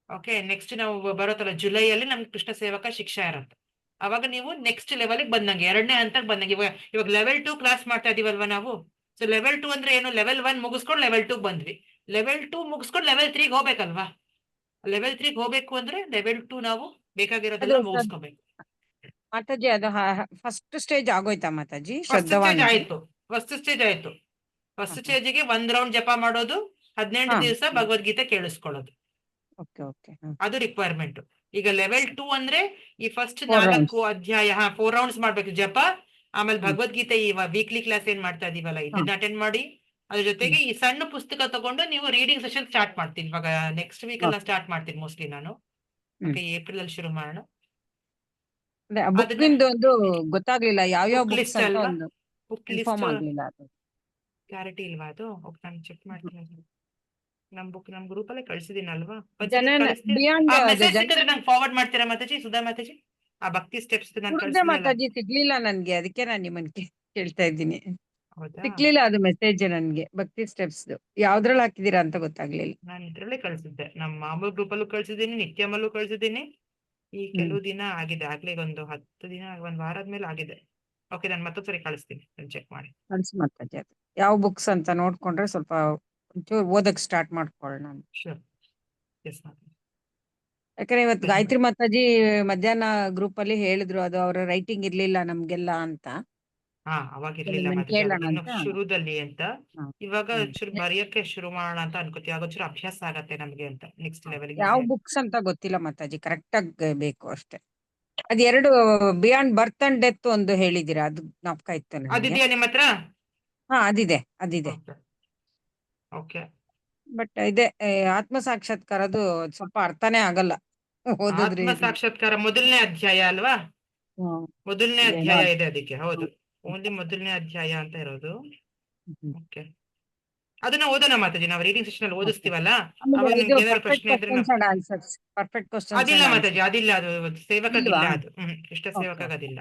ಓಕೆ, ನೆಕ್ಸ್ಟ್ ನಾವು ಬರೋತ್ತಲ್ಲ ಜುಲೈಯಲ್ಲಿ ನಮ್ಗೆ ಕೃಷ್ಣ ಸೇವಕ ಶಿಕ್ಷಾ ಇರುತ್ತೆ. ಅವಾಗ ನೀವು ನೆಕ್ಸ್ಟ್ ಲೆವೆಲ್ಗೆ ಬಂದಂಗೆ, 2ನೇ ಹಂತಕ್ಕೆ ಬಂದಂಗೆ. ಇವಾಗ ಲೆವೆಲ್ 2 ಕ್ಲಾಸ್ ಮಾಡ್ತಾ ಇದೀವಲ್ವಾ ನಾವು. ಸೊ ಲೆವೆಲ್ 2 ಅಂದ್ರೆ ಏನು, ಲೆವೆಲ್ 1 ಮುಗಿಸ್ಕೊಂಡು ಲೆವೆಲ್ 2 ಬಂದ್ವಿ. ಲೆವೆಲ್ 2 ಮುಗಿಸ್ಕೊಂಡು ಲೆವೆಲ್ 3 ಹೋಗ್ಬೇಕಲ್ವಾ. ಲೆವೆಲ್ 3 ಹೋಗ್ಬೇಕು ಅಂದ್ರೆ ಲೆವೆಲ್ 2 ನಾವು ಬೇಕಾಗಿರೋದೆಲ್ಲ ಮುಗಿಸ್ಕೋಬೇಕು. ಮಾತಾಜಿ ಅದು ಫಸ್ಟ್ ಸ್ಟೇಜ್ ಆಗೋಯ್ತಾ ಮಾತಾಜಿ? ಫಸ್ಟ್ ಸ್ಟೇಜ್ ಆಯ್ತು. ಫಸ್ಟ್ ಸ್ಟೇಜಿಗೆ 1 ರೌಂಡ್ ಜಪ ಮಾಡೋದು, 18 ದಿವಸ ಭಗವದ್ಗೀತೆ ಕೇಳಿಸ್ಕೊಳ್ಳೋದು. ಅದು ರಿಕ್ವೈರ್ಮೆಂಟ್. ಈಗ ಲೆವೆಲ್ 2 ಅಂದ್ರೆ ಈ ಫಸ್ಟ್ 4 ಅಧ್ಯಾಯ 4 ರೌಂಡ್ಸ್ ಮಾಡ್ಬೇಕು ಜಪ. ಆಮೇಲೆ ಭಗವದ್ಗೀತೆ ಈ ವೀಕ್ಲಿ ಕ್ಲಾಸ್ ಏನ್ ಮಾಡ್ತಾ ಇದೀವಲ್ಲ, ಇದನ್ನ ಅಟೆಂಡ್ ಮಾಡಿ. ಅದ್ರ ಜೊತೆಗೆ ಈ ಸಣ್ಣ ಪುಸ್ತಕ ತಗೊಂಡು ನೀವು ರೀಡಿಂಗ್ ಸೆಷನ್ ಸ್ಟಾರ್ಟ್ ಮಾಡ್ತೀನಿ. ಇವಾಗ ನೆಕ್ಸ್ಟ್ ವೀಕ್ ಎಲ್ಲ ಸ್ಟಾರ್ಟ್ ಮಾಡ್ತೀನಿ ಮೋಸ್ಟ್ಲಿ ನಾನು. ಓಕೆ, ಏಪ್ರಿಲ್ ಅಲ್ಲಿ ಶುರು ಮಾಡೋಣ. ಒಂದು ಗೊತ್ತಾಗ್ಲಿಲ್ಲ ಯಾವ ಬುಕ್ಸ್ ಅಂತ ಒಂದು ಬುಕ್ ಇನ್ಫಾರ್ಮ್ ಲಿಸ್ಟ್ ಆಗ್ಲಿಲ್ಲ. ಅದು ಕ್ಲಾರಿಟಿ ಇಲ್ವಾ? ಅದು ನಾನು ಚೆಕ್ ಮಾಡ್ತೀನಿ. ನಮ್ ಗ್ರೂಪ್ ಅಲ್ಲೇ ಕಳ್ಸಿದೀನಲ್ವಾ? ಮೆಸೇಜ್ ಸಿಕ್ಕಿದ್ರೆ ನಂಗೆ ಫಾರ್ವರ್ಡ್ ಮಾಡ್ತೀರಾ ಮಾತಾಜಿ? ಸುಧಾ ಮಾತಾಜಿ, ಆ ಭಕ್ತಿ ಸ್ಟೆಪ್ಸ್ ನಾನು ಕಳ್ಸಿದ್ದೀನಿ. ಮಾತಾಜಿ ಸಿಗ್ಲಿಲ್ಲ ನನ್ಗೆ, ಅದಕ್ಕೆ ನಾನು ನಿಮ್ಮನ್ನ ಕೇಳ್ತಾ ಇದ್ದೀನಿ. ಹೌದಾ? ಸಿಗ್ಲಿಲ್ಲ ಅದು ಮೆಸೇಜ್ ನನ್ಗೆ. ಭಕ್ತಿ ಸ್ಟೆಪ್ಸ್ ಯಾವ್ದ್ರಲ್ಲಿ ಹಾಕಿದೀರಾ ಅಂತ ಗೊತ್ತಾಗ್ಲಿಲ್ಲ. ನಾನು ಇದ್ರಲ್ಲೇ ಕಳ್ಸಿದ್ದೆ, ನಮ್ಮ ಮಾಮೂಲ್ ಗ್ರೂಪ್ ಅಲ್ಲೂ ಕಳ್ಸಿದ್ದೀನಿ, ನಿತ್ಯಮಲ್ಲೂ ಕಳ್ಸಿದ್ದೀನಿ. ಈ ಕೆಲವು ದಿನ ಆಗಿದೆ, ಆಗ್ಲೇ ಒಂದು 10 ದಿನ, 1 ವಾರ ಆದ್ಮೇಲೆ ಆಗಿದೆ. ಓಕೆ, ನಾನು ಮತ್ತೊಂದ್ಸರಿ ಕಳಿಸ್ತೀನಿ, ಚೆಕ್ ಮಾಡಿ. ಕಳ್ಸಿ ಮಾತಾಜಿ. ಅದು ಯಾವ ಬುಕ್ಸ್ ಅಂತ ನೋಡ್ಕೊಂಡ್ರೆ ಸ್ವಲ್ಪ ಒಂಚೂರು ಓದಕ್ ಸ್ಟಾರ್ಟ್ ಮಾಡ್ಕೊಳ್ಳೋಣ. ಶೂರ್, ಎಸ್ ಮಾತಾಜಿ. ಯಾಕಂದ್ರೆ ಇವತ್ತು ಗಾಯತ್ರಿ ಮಾತಾಜಿ ಮಧ್ಯಾಹ್ನ ಗ್ರೂಪ್ ಅಲ್ಲಿ ಹೇಳಿದ್ರು, ಅದು ಅವ್ರ ರೈಟಿಂಗ್ ಇರ್ಲಿಲ್ಲ ನಮ್ಗೆಲ್ಲ ಅಂತ. ಅವಾಗ ಇರ್ಲಿಲ್ಲ ಮಾತಾಜಿ, ಶುರುದಲ್ಲಿ ಅಂತ. ಇವಾಗ ಚೂರು ಬರೆಯಕ್ಕೆ ಶುರು ಮಾಡೋಣ ಅಂತ ಅನ್ಕೋತೀವಿ. ಆಗ ಚೂರು ಅಭ್ಯಾಸ ಆಗತ್ತೆ ನಮ್ಗೆ ಅಂತ. ನೆಕ್ಸ್ಟ್ ಲೆವೆಲ್ ಯಾವ ಬುಕ್ಸ್ ಅಂತ ಗೊತ್ತಿಲ್ಲ ಮಾತಾಜಿ, ಕರೆಕ್ಟ್ ಆಗಿ ಬೇಕು ಅಷ್ಟೇ. ಅದ್ 2 ಬಿಯಾಂಡ್ ಬರ್ತ್ ಅಂಡ್ ಡೆತ್ ಒಂದು ಹೇಳಿದೀರಾ, ಅದು ಜ್ಞಾಪಕ ಇತ್ತು. ಅದಿದೆಯಾ ನಿಮ್ಮ ಹತ್ರ? ಅದಿದೆ. ಓಕೆ, ಬಟ್ ಇದೆ ಆತ್ಮ ಸಾಕ್ಷಾತ್ಕಾರದು ಸ್ವಲ್ಪ ಅರ್ಥನೇ ಆಗಲ್ಲ ಓದಿದ್ರೆ. ಆತ್ಮ ಸಾಕ್ಷಾತ್ಕಾರ ಮೊದಲನೇ ಅಧ್ಯಾಯ ಅಲ್ವಾ? ಮೊದಲನೇ ಅಧ್ಯಾಯ ಇದೆ ಅದಕ್ಕೆ. ಹೌದು, ಓನ್ಲಿ ಮೊದಲನೇ ಅಧ್ಯಾಯ ಅಂತ ಇರೋದು. ಓಕೆ, ಅದನ್ನ ಓದೋಣ ಮಾತಾಜಿ. ನಾವು ರೀಡಿಂಗ್ ಸೆಷನ್ ಅಲ್ಲಿ ಓದಿಸ್ತೀವಲ್ಲ, ಅವಾಗ ನಿಮ್ಗೆ ಏನಾದ್ರು ಪ್ರಶ್ನೆ ಇದ್ರೆ ಅದಿಲ್ಲ ಮಾತಾಜಿ, ಅದಿಲ್ಲ. ಅದು ಸೇವಕಗಿಲ್ಲ, ಅದು ಕೃಷ್ಣ ಸೇವಕಗದಿಲ್ಲ.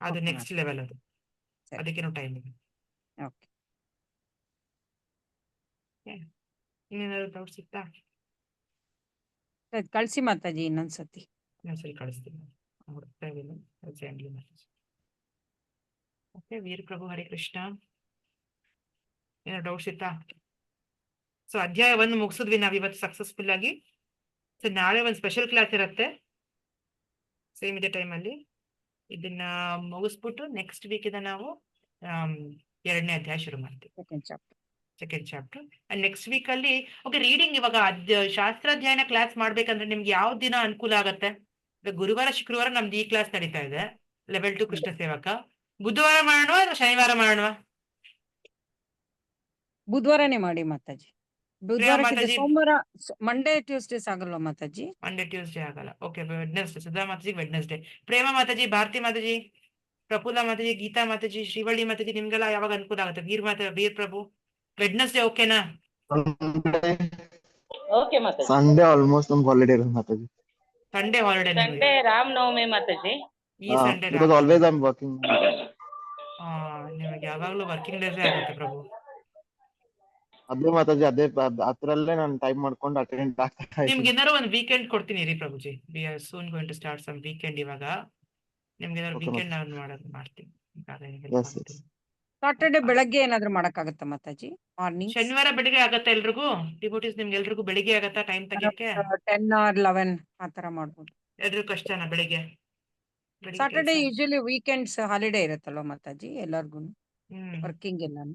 ಅದು ನೆಕ್ಸ್ಟ್ ಲೆವೆಲ್. ಅದು ಅದಕ್ಕೇನು ಟೈಮ್ ಇದೆ. ಇನ್ನೇನಾದ್ರು ಡೌಟ್ಸ್ ಇತ್ತಾ? ಕಳ್ಸಿ ಮಾತಾಜಿ ಇನ್ನೊಂದ್ಸತಿ. ಇನ್ನೊಂದ್ಸರಿ ಕಳಿಸ್ತೀನಿ. ಓಕೆ, ವೀರ್ ಪ್ರಭು ಹರೇ ಕೃಷ್ಣ. ಏನೋ ಡೌಟ್ಸ್ ಇತ್ತಾ? ಸೊ ಅಧ್ಯಾಯ 1 ಮುಗಿಸಿದ್ವಿ ನಾವ್ ಇವತ್ತು ಸಕ್ಸಸ್ಫುಲ್ ಆಗಿ. ಸೊ ನಾಳೆ ಒಂದು ಸ್ಪೆಷಲ್ ಕ್ಲಾಸ್ ಇರುತ್ತೆ ಸೇಮ್ ಇದೇ ಟೈಮಲ್ಲಿ. ಇದನ್ನ ಮುಗಿಸ್ಬಿಟ್ಟು ನೆಕ್ಸ್ಟ್ ವೀಕ್ ಇಂದ ನಾವು 2ನೇ ಅಧ್ಯಾಯ ಶುರು ಮಾಡ್ತೀವಿ, second chapter. And next week ಅಲ್ಲಿ ಓಕೆ ರೀಡಿಂಗ್. ಇವಾಗ ಶಾಸ್ತ್ರಾಧ್ಯಯನ ಕ್ಲಾಸ್ ಮಾಡ್ಬೇಕಂದ್ರೆ ನಿಮ್ಗೆ ಯಾವ ದಿನ ಅನುಕೂಲ ಆಗತ್ತೆ? ಗುರುವಾರ ಶುಕ್ರವಾರ ನಮ್ದು ಈ ಕ್ಲಾಸ್ ನಡೀತಾ ಇದೆ, ಲೆವೆಲ್ 2 ಕೃಷ್ಣ ಸೇವಕ. ಬುಧವಾರ ಮಾಡೋಣ ಅಥವಾ ಶನಿವಾರ ಮಾಡೋಣ? ಬುಧವಾರನೇ ಮಾಡಿ ಮಾತಾಜಿ. ಬುಧವಾರಕ್ಕಿಂತ ಮಾತಾಜಿ ಸೋಮವಾರ, ಮಂಡೇ ಟ್ಯೂಸ್ಡೇಸ್ ಆಗಲ್ವಾ ಮಾತಾಜಿ? ಮಂಡೇ ಟ್ಯೂಸ್ಡೇ ಆಗಲ್ಲ. Okay, Wednesday. Sudha Mataji Wednesday. Prema Mataji, Bharati Mataji, Prafulla Mataji, Geeta Mataji, Srivalli Mataji, ನಿಮ್ಗೆಲ್ಲ ಯಾವಾಗ ಅನುಕೂಲ ಆಗುತ್ತೆ? ವೀರ್ ಪ್ರಭು ವೆಡ್ನೆಸ್ಡೇ ಓಕೆನಾ? ಓಕೆ ಮಾತಾಜಿ. ಸಂಡೇ ಆಲ್ಮೋಸ್ಟ್ ನಮ್ಗೆ ಹಾಲಿಡೇ ಇರುತ್ತೆ Mataji. Sunday holiday. Sunday Ramanavami Mataji. ಈ Sunday because always I am working. ನಿಮಗೆ ಯಾವಾಗ್ಲೂ ವರ್ಕಿಂಗ್ ಡೇಸೇ ಆಗುತ್ತೆ ಪ್ರಭು. ಅದೇ ಮಾತಾಜಿ, ಅದೇ ಅದ್ರಲ್ಲೇ ನಾನು ಟೈಮ್ ಮಾಡ್ಕೊಂಡು ಅಟೆಂಡ್ ಆಗ್ತಾ ನಿಮ್ಗೆ ಏನಾರು ಒಂದು ವೀಕೆಂಡ್ ಕೊಡ್ತೀನಿ ರೀ Prabhuji. We are soon going to start some weekend. ಇವಾಗ ನಿಮ್ಗೆ ಏನಾದ್ರು ವೀಕೆಂಡ್ ನಾನು ಮಾಡ್ತೀನಿ. ಸಾಟರ್ಡೆ ಬೆಳಗ್ಗೆ ಏನಾದ್ರು ಮಾಡಕ್ಕಾಗತ್ತಾ ಮಾತಾಜಿ? ಮಾರ್ನಿಂಗ್ ಶನಿವಾರ ಬೆಳಿಗ್ಗೆ ಆಗತ್ತಾ ಎಲ್ರಿಗೂ? ಡಿವೋಟೀಸ್ ನಿಮ್ಗೆ ಎಲ್ರಿಗೂ ಬೆಳಿಗ್ಗೆ ಆಗತ್ತಾ ಟೈಮ್ ತೆಗಿಯಕ್ಕೆ? 10 or 11 ಆತರ ಮಾಡ್ಬೋದು. ಎಲ್ರಿಗೂ ಕಷ್ಟನಾ ಬೆಳಿಗ್ಗೆ? ಸಾಟರ್ಡೆ ಯೂಶಲಿ ವೀಕೆಂಡ್ಸ್ ಹಾಲಿಡೇ ಇರುತ್ತಲ್ವಾ ಮಾತಾಜಿ ಎಲ್ಲಾರ್ಗು, ವರ್ಕಿಂಗ್ ಎಲ್ಲಾನು.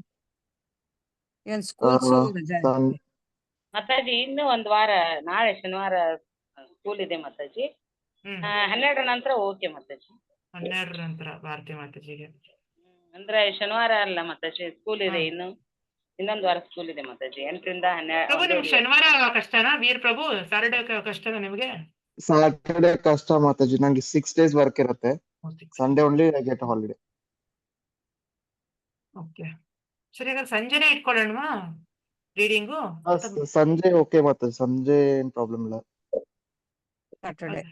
ಏನ್ ಸ್ಕೂಲ್ಸ್ ರಜಾ ಇರುತ್ತೆ ಮಾತಾಜಿ. ಇನ್ನು ಒಂದ್ ವಾರ, ನಾಳೆ ಶನಿವಾರ ಸ್ಕೂಲ್ ಇದೆ ಮಾತಾಜಿ. 12 ನಂತರ ಓಕೆ ಮಾತಾಜಿ. 12 ನಂತರ ಭಾರತಿ ಮಾತಾಜಿಗೆ ಅಂದ್ರೆ ಶನಿವಾರ ಅಲ್ಲ ಮಾತಾಜಿ, ಸ್ಕೂಲ್ ಇದೆ. ಇನ್ನೊಂದು ವಾರ ಸ್ಕೂಲ್ ಇದೆ ಮಾತಾಜಿ. 8 ರಿಂದ 12. ನಿಮ್ಗೆ ಶನಿವಾರ ಕಷ್ಟನಾ ವೀರ್ ಪ್ರಭು? ಸಾಟರ್ಡೆ ಕಷ್ಟನಾ ನಿಮ್ಗೆ? ಸಾಟರ್ಡೆ ಕಷ್ಟ ಮಾತಾಜಿ, ನಂಗೆ 6 days ವರ್ಕ್ ಇರುತ್ತೆ. Sunday only I get holiday. Okay ಸರಿ, ಹಾಗಾದ್ರೆ ಸಂಜೆನೆ ಇಟ್ಕೊಳ್ಳೋಣವಾ ರೀಡಿಂಗು? ಸಂಜೆ ಓಕೆ ಮಾತಾಜಿ, ಸಂಜೆ ಏನ್ ಪ್ರಾಬ್ಲಮ್ ಇಲ್ಲ. ಸಾಟರ್ಡೆ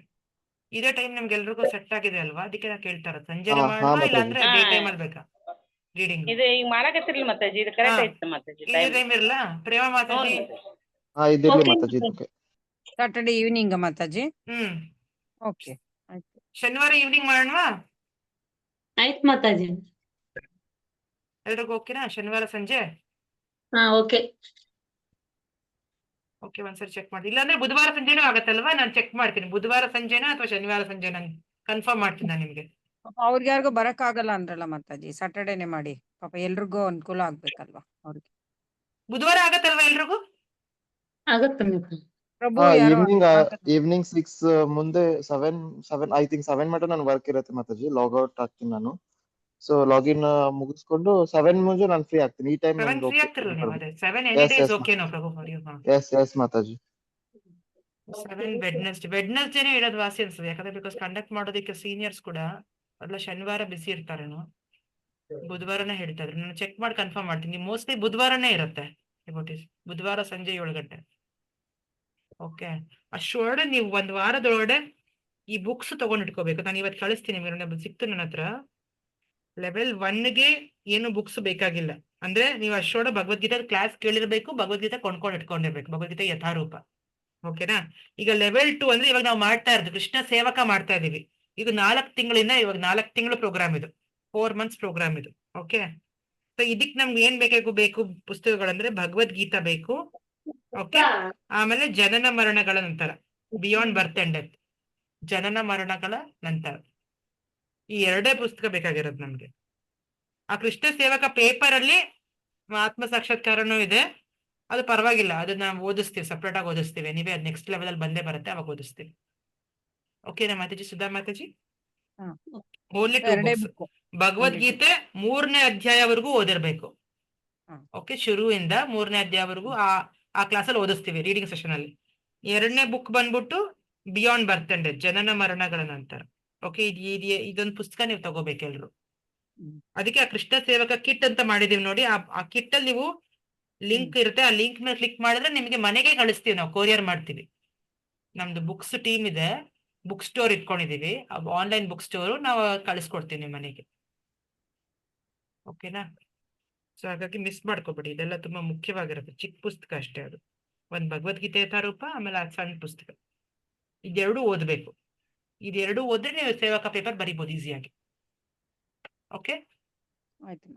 ಇದೇ ಟೈಮ್ ನಿಮ್ಗೆ ಎಲ್ರಿಗೂ ಸೆಟ್ ಆಗಿದೆ ಅಲ್ವಾ? ಅದಕ್ಕೆ ನಾ ಕೇಳ್ತಾರ ಸಂಜೆನೆ ಮಾಡೋಣ ಇಲ್ಲ ಅಂದ್ರೆ ಡೇ ಟೈಮ್ ಅಲ್ಲಿ ಬೇಕಾ ರೀಡಿಂಗ್? ಇದು ಈಗ ಮಾಡಕತ್ತಿರ್ಲಿ ಮಾತಾಜಿ, ಇದು ಕರೆಕ್ಟ್ ಐತೆ ಮಾತಾಜಿ. ಇದೇ ಟೈಮ್ ಇರಲ್ಲ ಪ್ರೇಮ ಮಾತಾಜಿ? ಇದಿರ್ಲಿ Mataji. Saturday evening Mataji. Okay ಆಯ್ತು. ಶನಿವಾರ ಈವ್ನಿಂಗ್ ಮಾಡೋಣವಾ? ಆಯ್ತು ಮಾತಾಜಿ. ಎಲ್ರಿಗೂ ಓಕೆನಾ ಶನಿವಾರ ಸಂಜೆ? ಓಕೆ ಓಕೆ, ಒಂದ್ಸರಿ ಚೆಕ್ ಮಾಡಿ. ಇಲ್ಲಾಂದ್ರೆ ಬುಧವಾರ ಸಂಜೆನೂ ಆಗತ್ತಲ್ವಾ? ನಾನು ಚೆಕ್ ಮಾಡ್ತೀನಿ ಬುಧವಾರ ಸಂಜೆನಾ ಅಥವಾ ಶನಿವಾರ ಸಂಜೆ, ನಾನು ಕನ್ಫರ್ಮ್ ಮಾಡ್ತೀನಿ ನಾನು ನಿಮ್ಗೆ. ಅವ್ರಿಗೆ ಯಾರಿಗೂ ಬರಕ್ ಆಗಲ್ಲ ಅಂದ್ರಲ್ಲ ಮಾತಾಜಿ, ಸಾಟರ್ಡೇನೆ ಮಾಡಿ. ಪಾಪ ಎಲ್ರಿಗೂ ಅನುಕೂಲ ಆಗ್ಬೇಕಲ್ವಾ ಅವ್ರಿಗೆ. ಬುಧವಾರ ಆಗತ್ತಲ್ವಾ ಎಲ್ರಿಗೂ? ಆಗತ್ತೆ ಪ್ರಭು ಈವ್ನಿಂಗ್ 6 ಮುಂದೆ 7 ಐ ಥಿಂಕ್ 7 ಮಟ್ಟ ನನ್ ವರ್ಕ್ ಇರುತ್ತೆ ಮಾತಾಜಿ. ಲಾಗ್ಔಟ್ ಆಗ್ತೀನಿ ನಾನು. ಸೊ ಲಾಗಿನ್ ಮುಗಿಸ್ಕೊಂಡು 7 ಮುಂಚೆ ನಾನು ಫ್ರೀ ಆಗ್ತೀನಿ. ಈ ಟೈಮ್ ಫ್ರೀ ಆಗ್ತಿರಲ್ಲ ನೀವು? ಅದೇ 7 ಎನಿ ಡೇಸ್ ಓಕೆನಾ ಪ್ರಭು? ಎಸ್ ಮಾತಾಜಿ. 7 ವೆಡ್ನೆಸ್ಡೇನೇ ಇಡೋದು ವಾಸಿ ಅನ್ಸುತ್ತೆ. ಯಾಕಂದ್ರೆ ಬಿಕಾಸ್ ಕಂಡಕ್ಟ್ ಮಾಡೋದಕ್ಕೆ ಸೀನಿಯರ್ಸ್ ಕೂಡ ಅಲ್ಲ ಶನಿವಾರ ಬಿಸಿ ಇರ್ತಾರೇನೋ, ಬುಧವಾರನೇ ಹೇಳ್ತಾ ಇದ್ರು. ನಾನು ಚೆಕ್ ಮಾಡಿ ಕನ್ಫರ್ಮ್ ಮಾಡ್ತೀನಿ. ಮೋಸ್ಟ್ಲಿ ಬುಧವಾರನೇ ಇರುತ್ತೆ ಡಿವೋಟೀಸ್, ಬುಧವಾರ ಸಂಜೆ 7 ಗಂಟೆ. ಓಕೆ, ಅಷ್ಟೊಳಗಡೆ ನೀವು ಒಂದ್ ವಾರದೊಳಗಡೆ ಈ ಬುಕ್ಸ್ ತಗೊಂಡ್ ಇಟ್ಕೋಬೇಕು. ನಾನು ಇವತ್ತು ಕಳಿಸ್ತೀನಿ, ಸಿಕ್ತು ನನ್ನ ಹತ್ರ. ಲೆವೆಲ್ 1ಗೆ ಏನು ಬುಕ್ಸ್ ಬೇಕಾಗಿಲ್ಲ. ಅಂದ್ರೆ ನೀವು ಅಷ್ಟೊಳಗೆ ಭಗವದ್ಗೀತೆ ಕ್ಲಾಸ್ ಕೇಳಿರ್ಬೇಕು, ಭಗವದ್ಗೀತೆ ಕೊಂಡ್ಕೊಂಡು ಇಟ್ಕೊಂಡಿರ್ಬೇಕು, ಭಗವದ್ಗೀತೆ ಯಥಾರೂಪ. ಓಕೆನಾ? ಈಗ ಲೆವೆಲ್ 2 ಅಂದ್ರೆ ಇವಾಗ ನಾವು ಮಾಡ್ತಾ ಇರೋದು ಕೃಷ್ಣ ಸೇವಕ ಮಾಡ್ತಾ ಇದೀವಿ. ಇದು 4 ತಿಂಗಳಿಂದ, ಇವಾಗ 4 ತಿಂಗಳು ಪ್ರೋಗ್ರಾಮ್ ಇದು, 4 months ಪ್ರೋಗ್ರಾಮ್ ಇದು. ಓಕೆ, ಸೊ ಇದಕ್ ನಮ್ಗೆ ಏನ್ ಬೇಕು ಪುಸ್ತಕಗಳಂದ್ರೆ ಭಗವದ್ಗೀತಾ ಬೇಕು. ಓಕೆ, ಆಮೇಲೆ ಜನನ ಮರಣಗಳ ನಂತರ, ಬಿಯಾಂಡ್ ಬರ್ತ್ ಅಂಡ್ ಡೆತ್, ಜನನ ಮರಣಗಳ ನಂತರ, ಈ 2 ಪುಸ್ತಕ ಬೇಕಾಗಿರೋದು ನಮ್ಗೆ. ಆ ಕೃಷ್ಣ ಸೇವಕ ಪೇಪರ್ ಅಲ್ಲಿ ಆತ್ಮ ಸಾಕ್ಷಾತ್ಕಾರನೂ ಇದೆ, ಅದು ಪರವಾಗಿಲ್ಲ, ಅದು ನಾವು ಓದಿಸ್ತೀವಿ, ಸಪ್ರೇಟ್ ಆಗಿ ಓದಿಸ್ತೀವಿ. ನೀವೇ ಅದು ನೆಕ್ಸ್ಟ್ ಲೆವೆಲ್ ಅಲ್ಲಿ ಬಂದೇ ಬರುತ್ತೆ, ಅವಾಗ ಓದಿಸ್ತೀವಿ. ಓಕೆನಾ ಮಾತಾಜಿ? Sudha Mataji, only 2 books. ಭಗವದ್ಗೀತೆ 3ನೇ ಅಧ್ಯಾಯವರೆಗೂ ಓದಿರ್ಬೇಕು. ಓಕೆ, ಶುರುವಿಂದ 3ನೇ ಅಧ್ಯಾಯವರೆಗೂ ಆ ಕ್ಲಾಸಲ್ಲಿ ಓದಿಸ್ತೀವಿ ರೀಡಿಂಗ್ ಸೆಷನ್ ಅಲ್ಲಿ. 2ನೇ ಬುಕ್ ಬಂದ್ಬಿಟ್ಟು ಬಿಯಾಂಡ್ ಬರ್ತ್ ಅಂಡ್ ಡೆತ್, ಜನನ ಮರಣಗಳ ನಂತರ. ಓಕೆ, ಇದೊಂದು ಪುಸ್ತಕ ನೀವು ತಗೋಬೇಕು ಎಲ್ರು. ಅದಕ್ಕೆ ಆ ಕೃಷ್ಣ ಸೇವಕ ಕಿಟ್ ಅಂತ ಮಾಡಿದೀವಿ ನೋಡಿ. ಆ ಕಿಟ್ ಅಲ್ಲಿ ನೀವು ಲಿಂಕ್ ಇರುತ್ತೆ, ಆ ಲಿಂಕ್ ಮೇಲೆ ಕ್ಲಿಕ್ ಮಾಡಿದ್ರೆ ನಿಮಗೆ ಮನೆಗೆ ಕಳಿಸ್ತೀವಿ, ನಾವು ಕೊರಿಯರ್ ಮಾಡ್ತೀವಿ. ನಮ್ದು ಬುಕ್ಸ್ ಟೀಮ್ ಇದೆ, ಬುಕ್ ಸ್ಟೋರ್ ಇಟ್ಕೊಂಡಿದೀವಿ, ಆನ್ಲೈನ್ ಬುಕ್ ಸ್ಟೋರ್, ನಾವು ಕಳಿಸ್ಕೊಡ್ತೀವಿ ನಿಮ್ಮ ಮನೆಗೆ. ಓಕೆನಾ? ಸೊ ಹಾಗಾಗಿ ಮಿಸ್ ಮಾಡ್ಕೋಬೇಡಿ, ಇದೆಲ್ಲ ತುಂಬಾ ಮುಖ್ಯವಾಗಿರುತ್ತೆ. ಚಿಕ್ಕ ಪುಸ್ತಕ ಅಷ್ಟೇ ಅದು, ಒಂದ್ ಭಗವದ್ಗೀತೆ ಯಥಾರೂಪ, ಆಮೇಲೆ ಆ ಸಣ್ಣ ಪುಸ್ತಕ. ಇದೆರಡು ಓದ್ಬೇಕು. ಇದೆರಡು ಓದ್ರೆ ನೀವು ಸೇವಕ ಪೇಪರ್ ಬರಿಬೋದು ಈಸಿಯಾಗಿ. ಓಕೆ, ಆಯ್ತು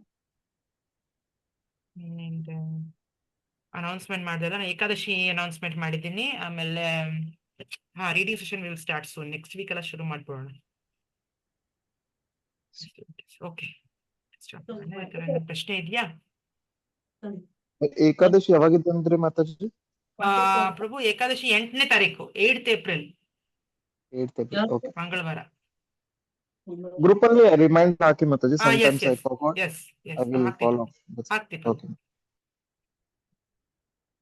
ಅನೌನ್ಸ್ಮೆಂಟ್ ಮಾಡಿದೆ ನಾನು ಏಕಾದಶಿ ಅನೌನ್ಸ್ಮೆಂಟ್ ಮಾಡಿದ್ದೀನಿ. ಆಮೇಲೆ reading session will start soon. Next week ಎಲ್ಲ ಶುರು ಮಾಡ್ಬೋಣ. ಓಕೆ, ಪ್ರಶ್ನೆ ಇದೆಯಾ? ಏಕಾದಶಿ ಯಾವಾಗಿತ್ತು ಅಂದ್ರೆ ಮಾತಾಜಿ? ಪ್ರಭು ಏಕಾದಶಿ 8ನೇ ತಾರೀಕು, 8th April, 8th April. Okay. ಮಂಗಳವಾರ. ಗ್ರೂಪ್ ಅಲ್ಲಿ remind hockey Mataji. yes, Sometimes I yes, forgot. yes, yes. I will ಹಾಕ್ತೀನಿ. follow. ಹಾಕ್ತೀನಿ. Okay.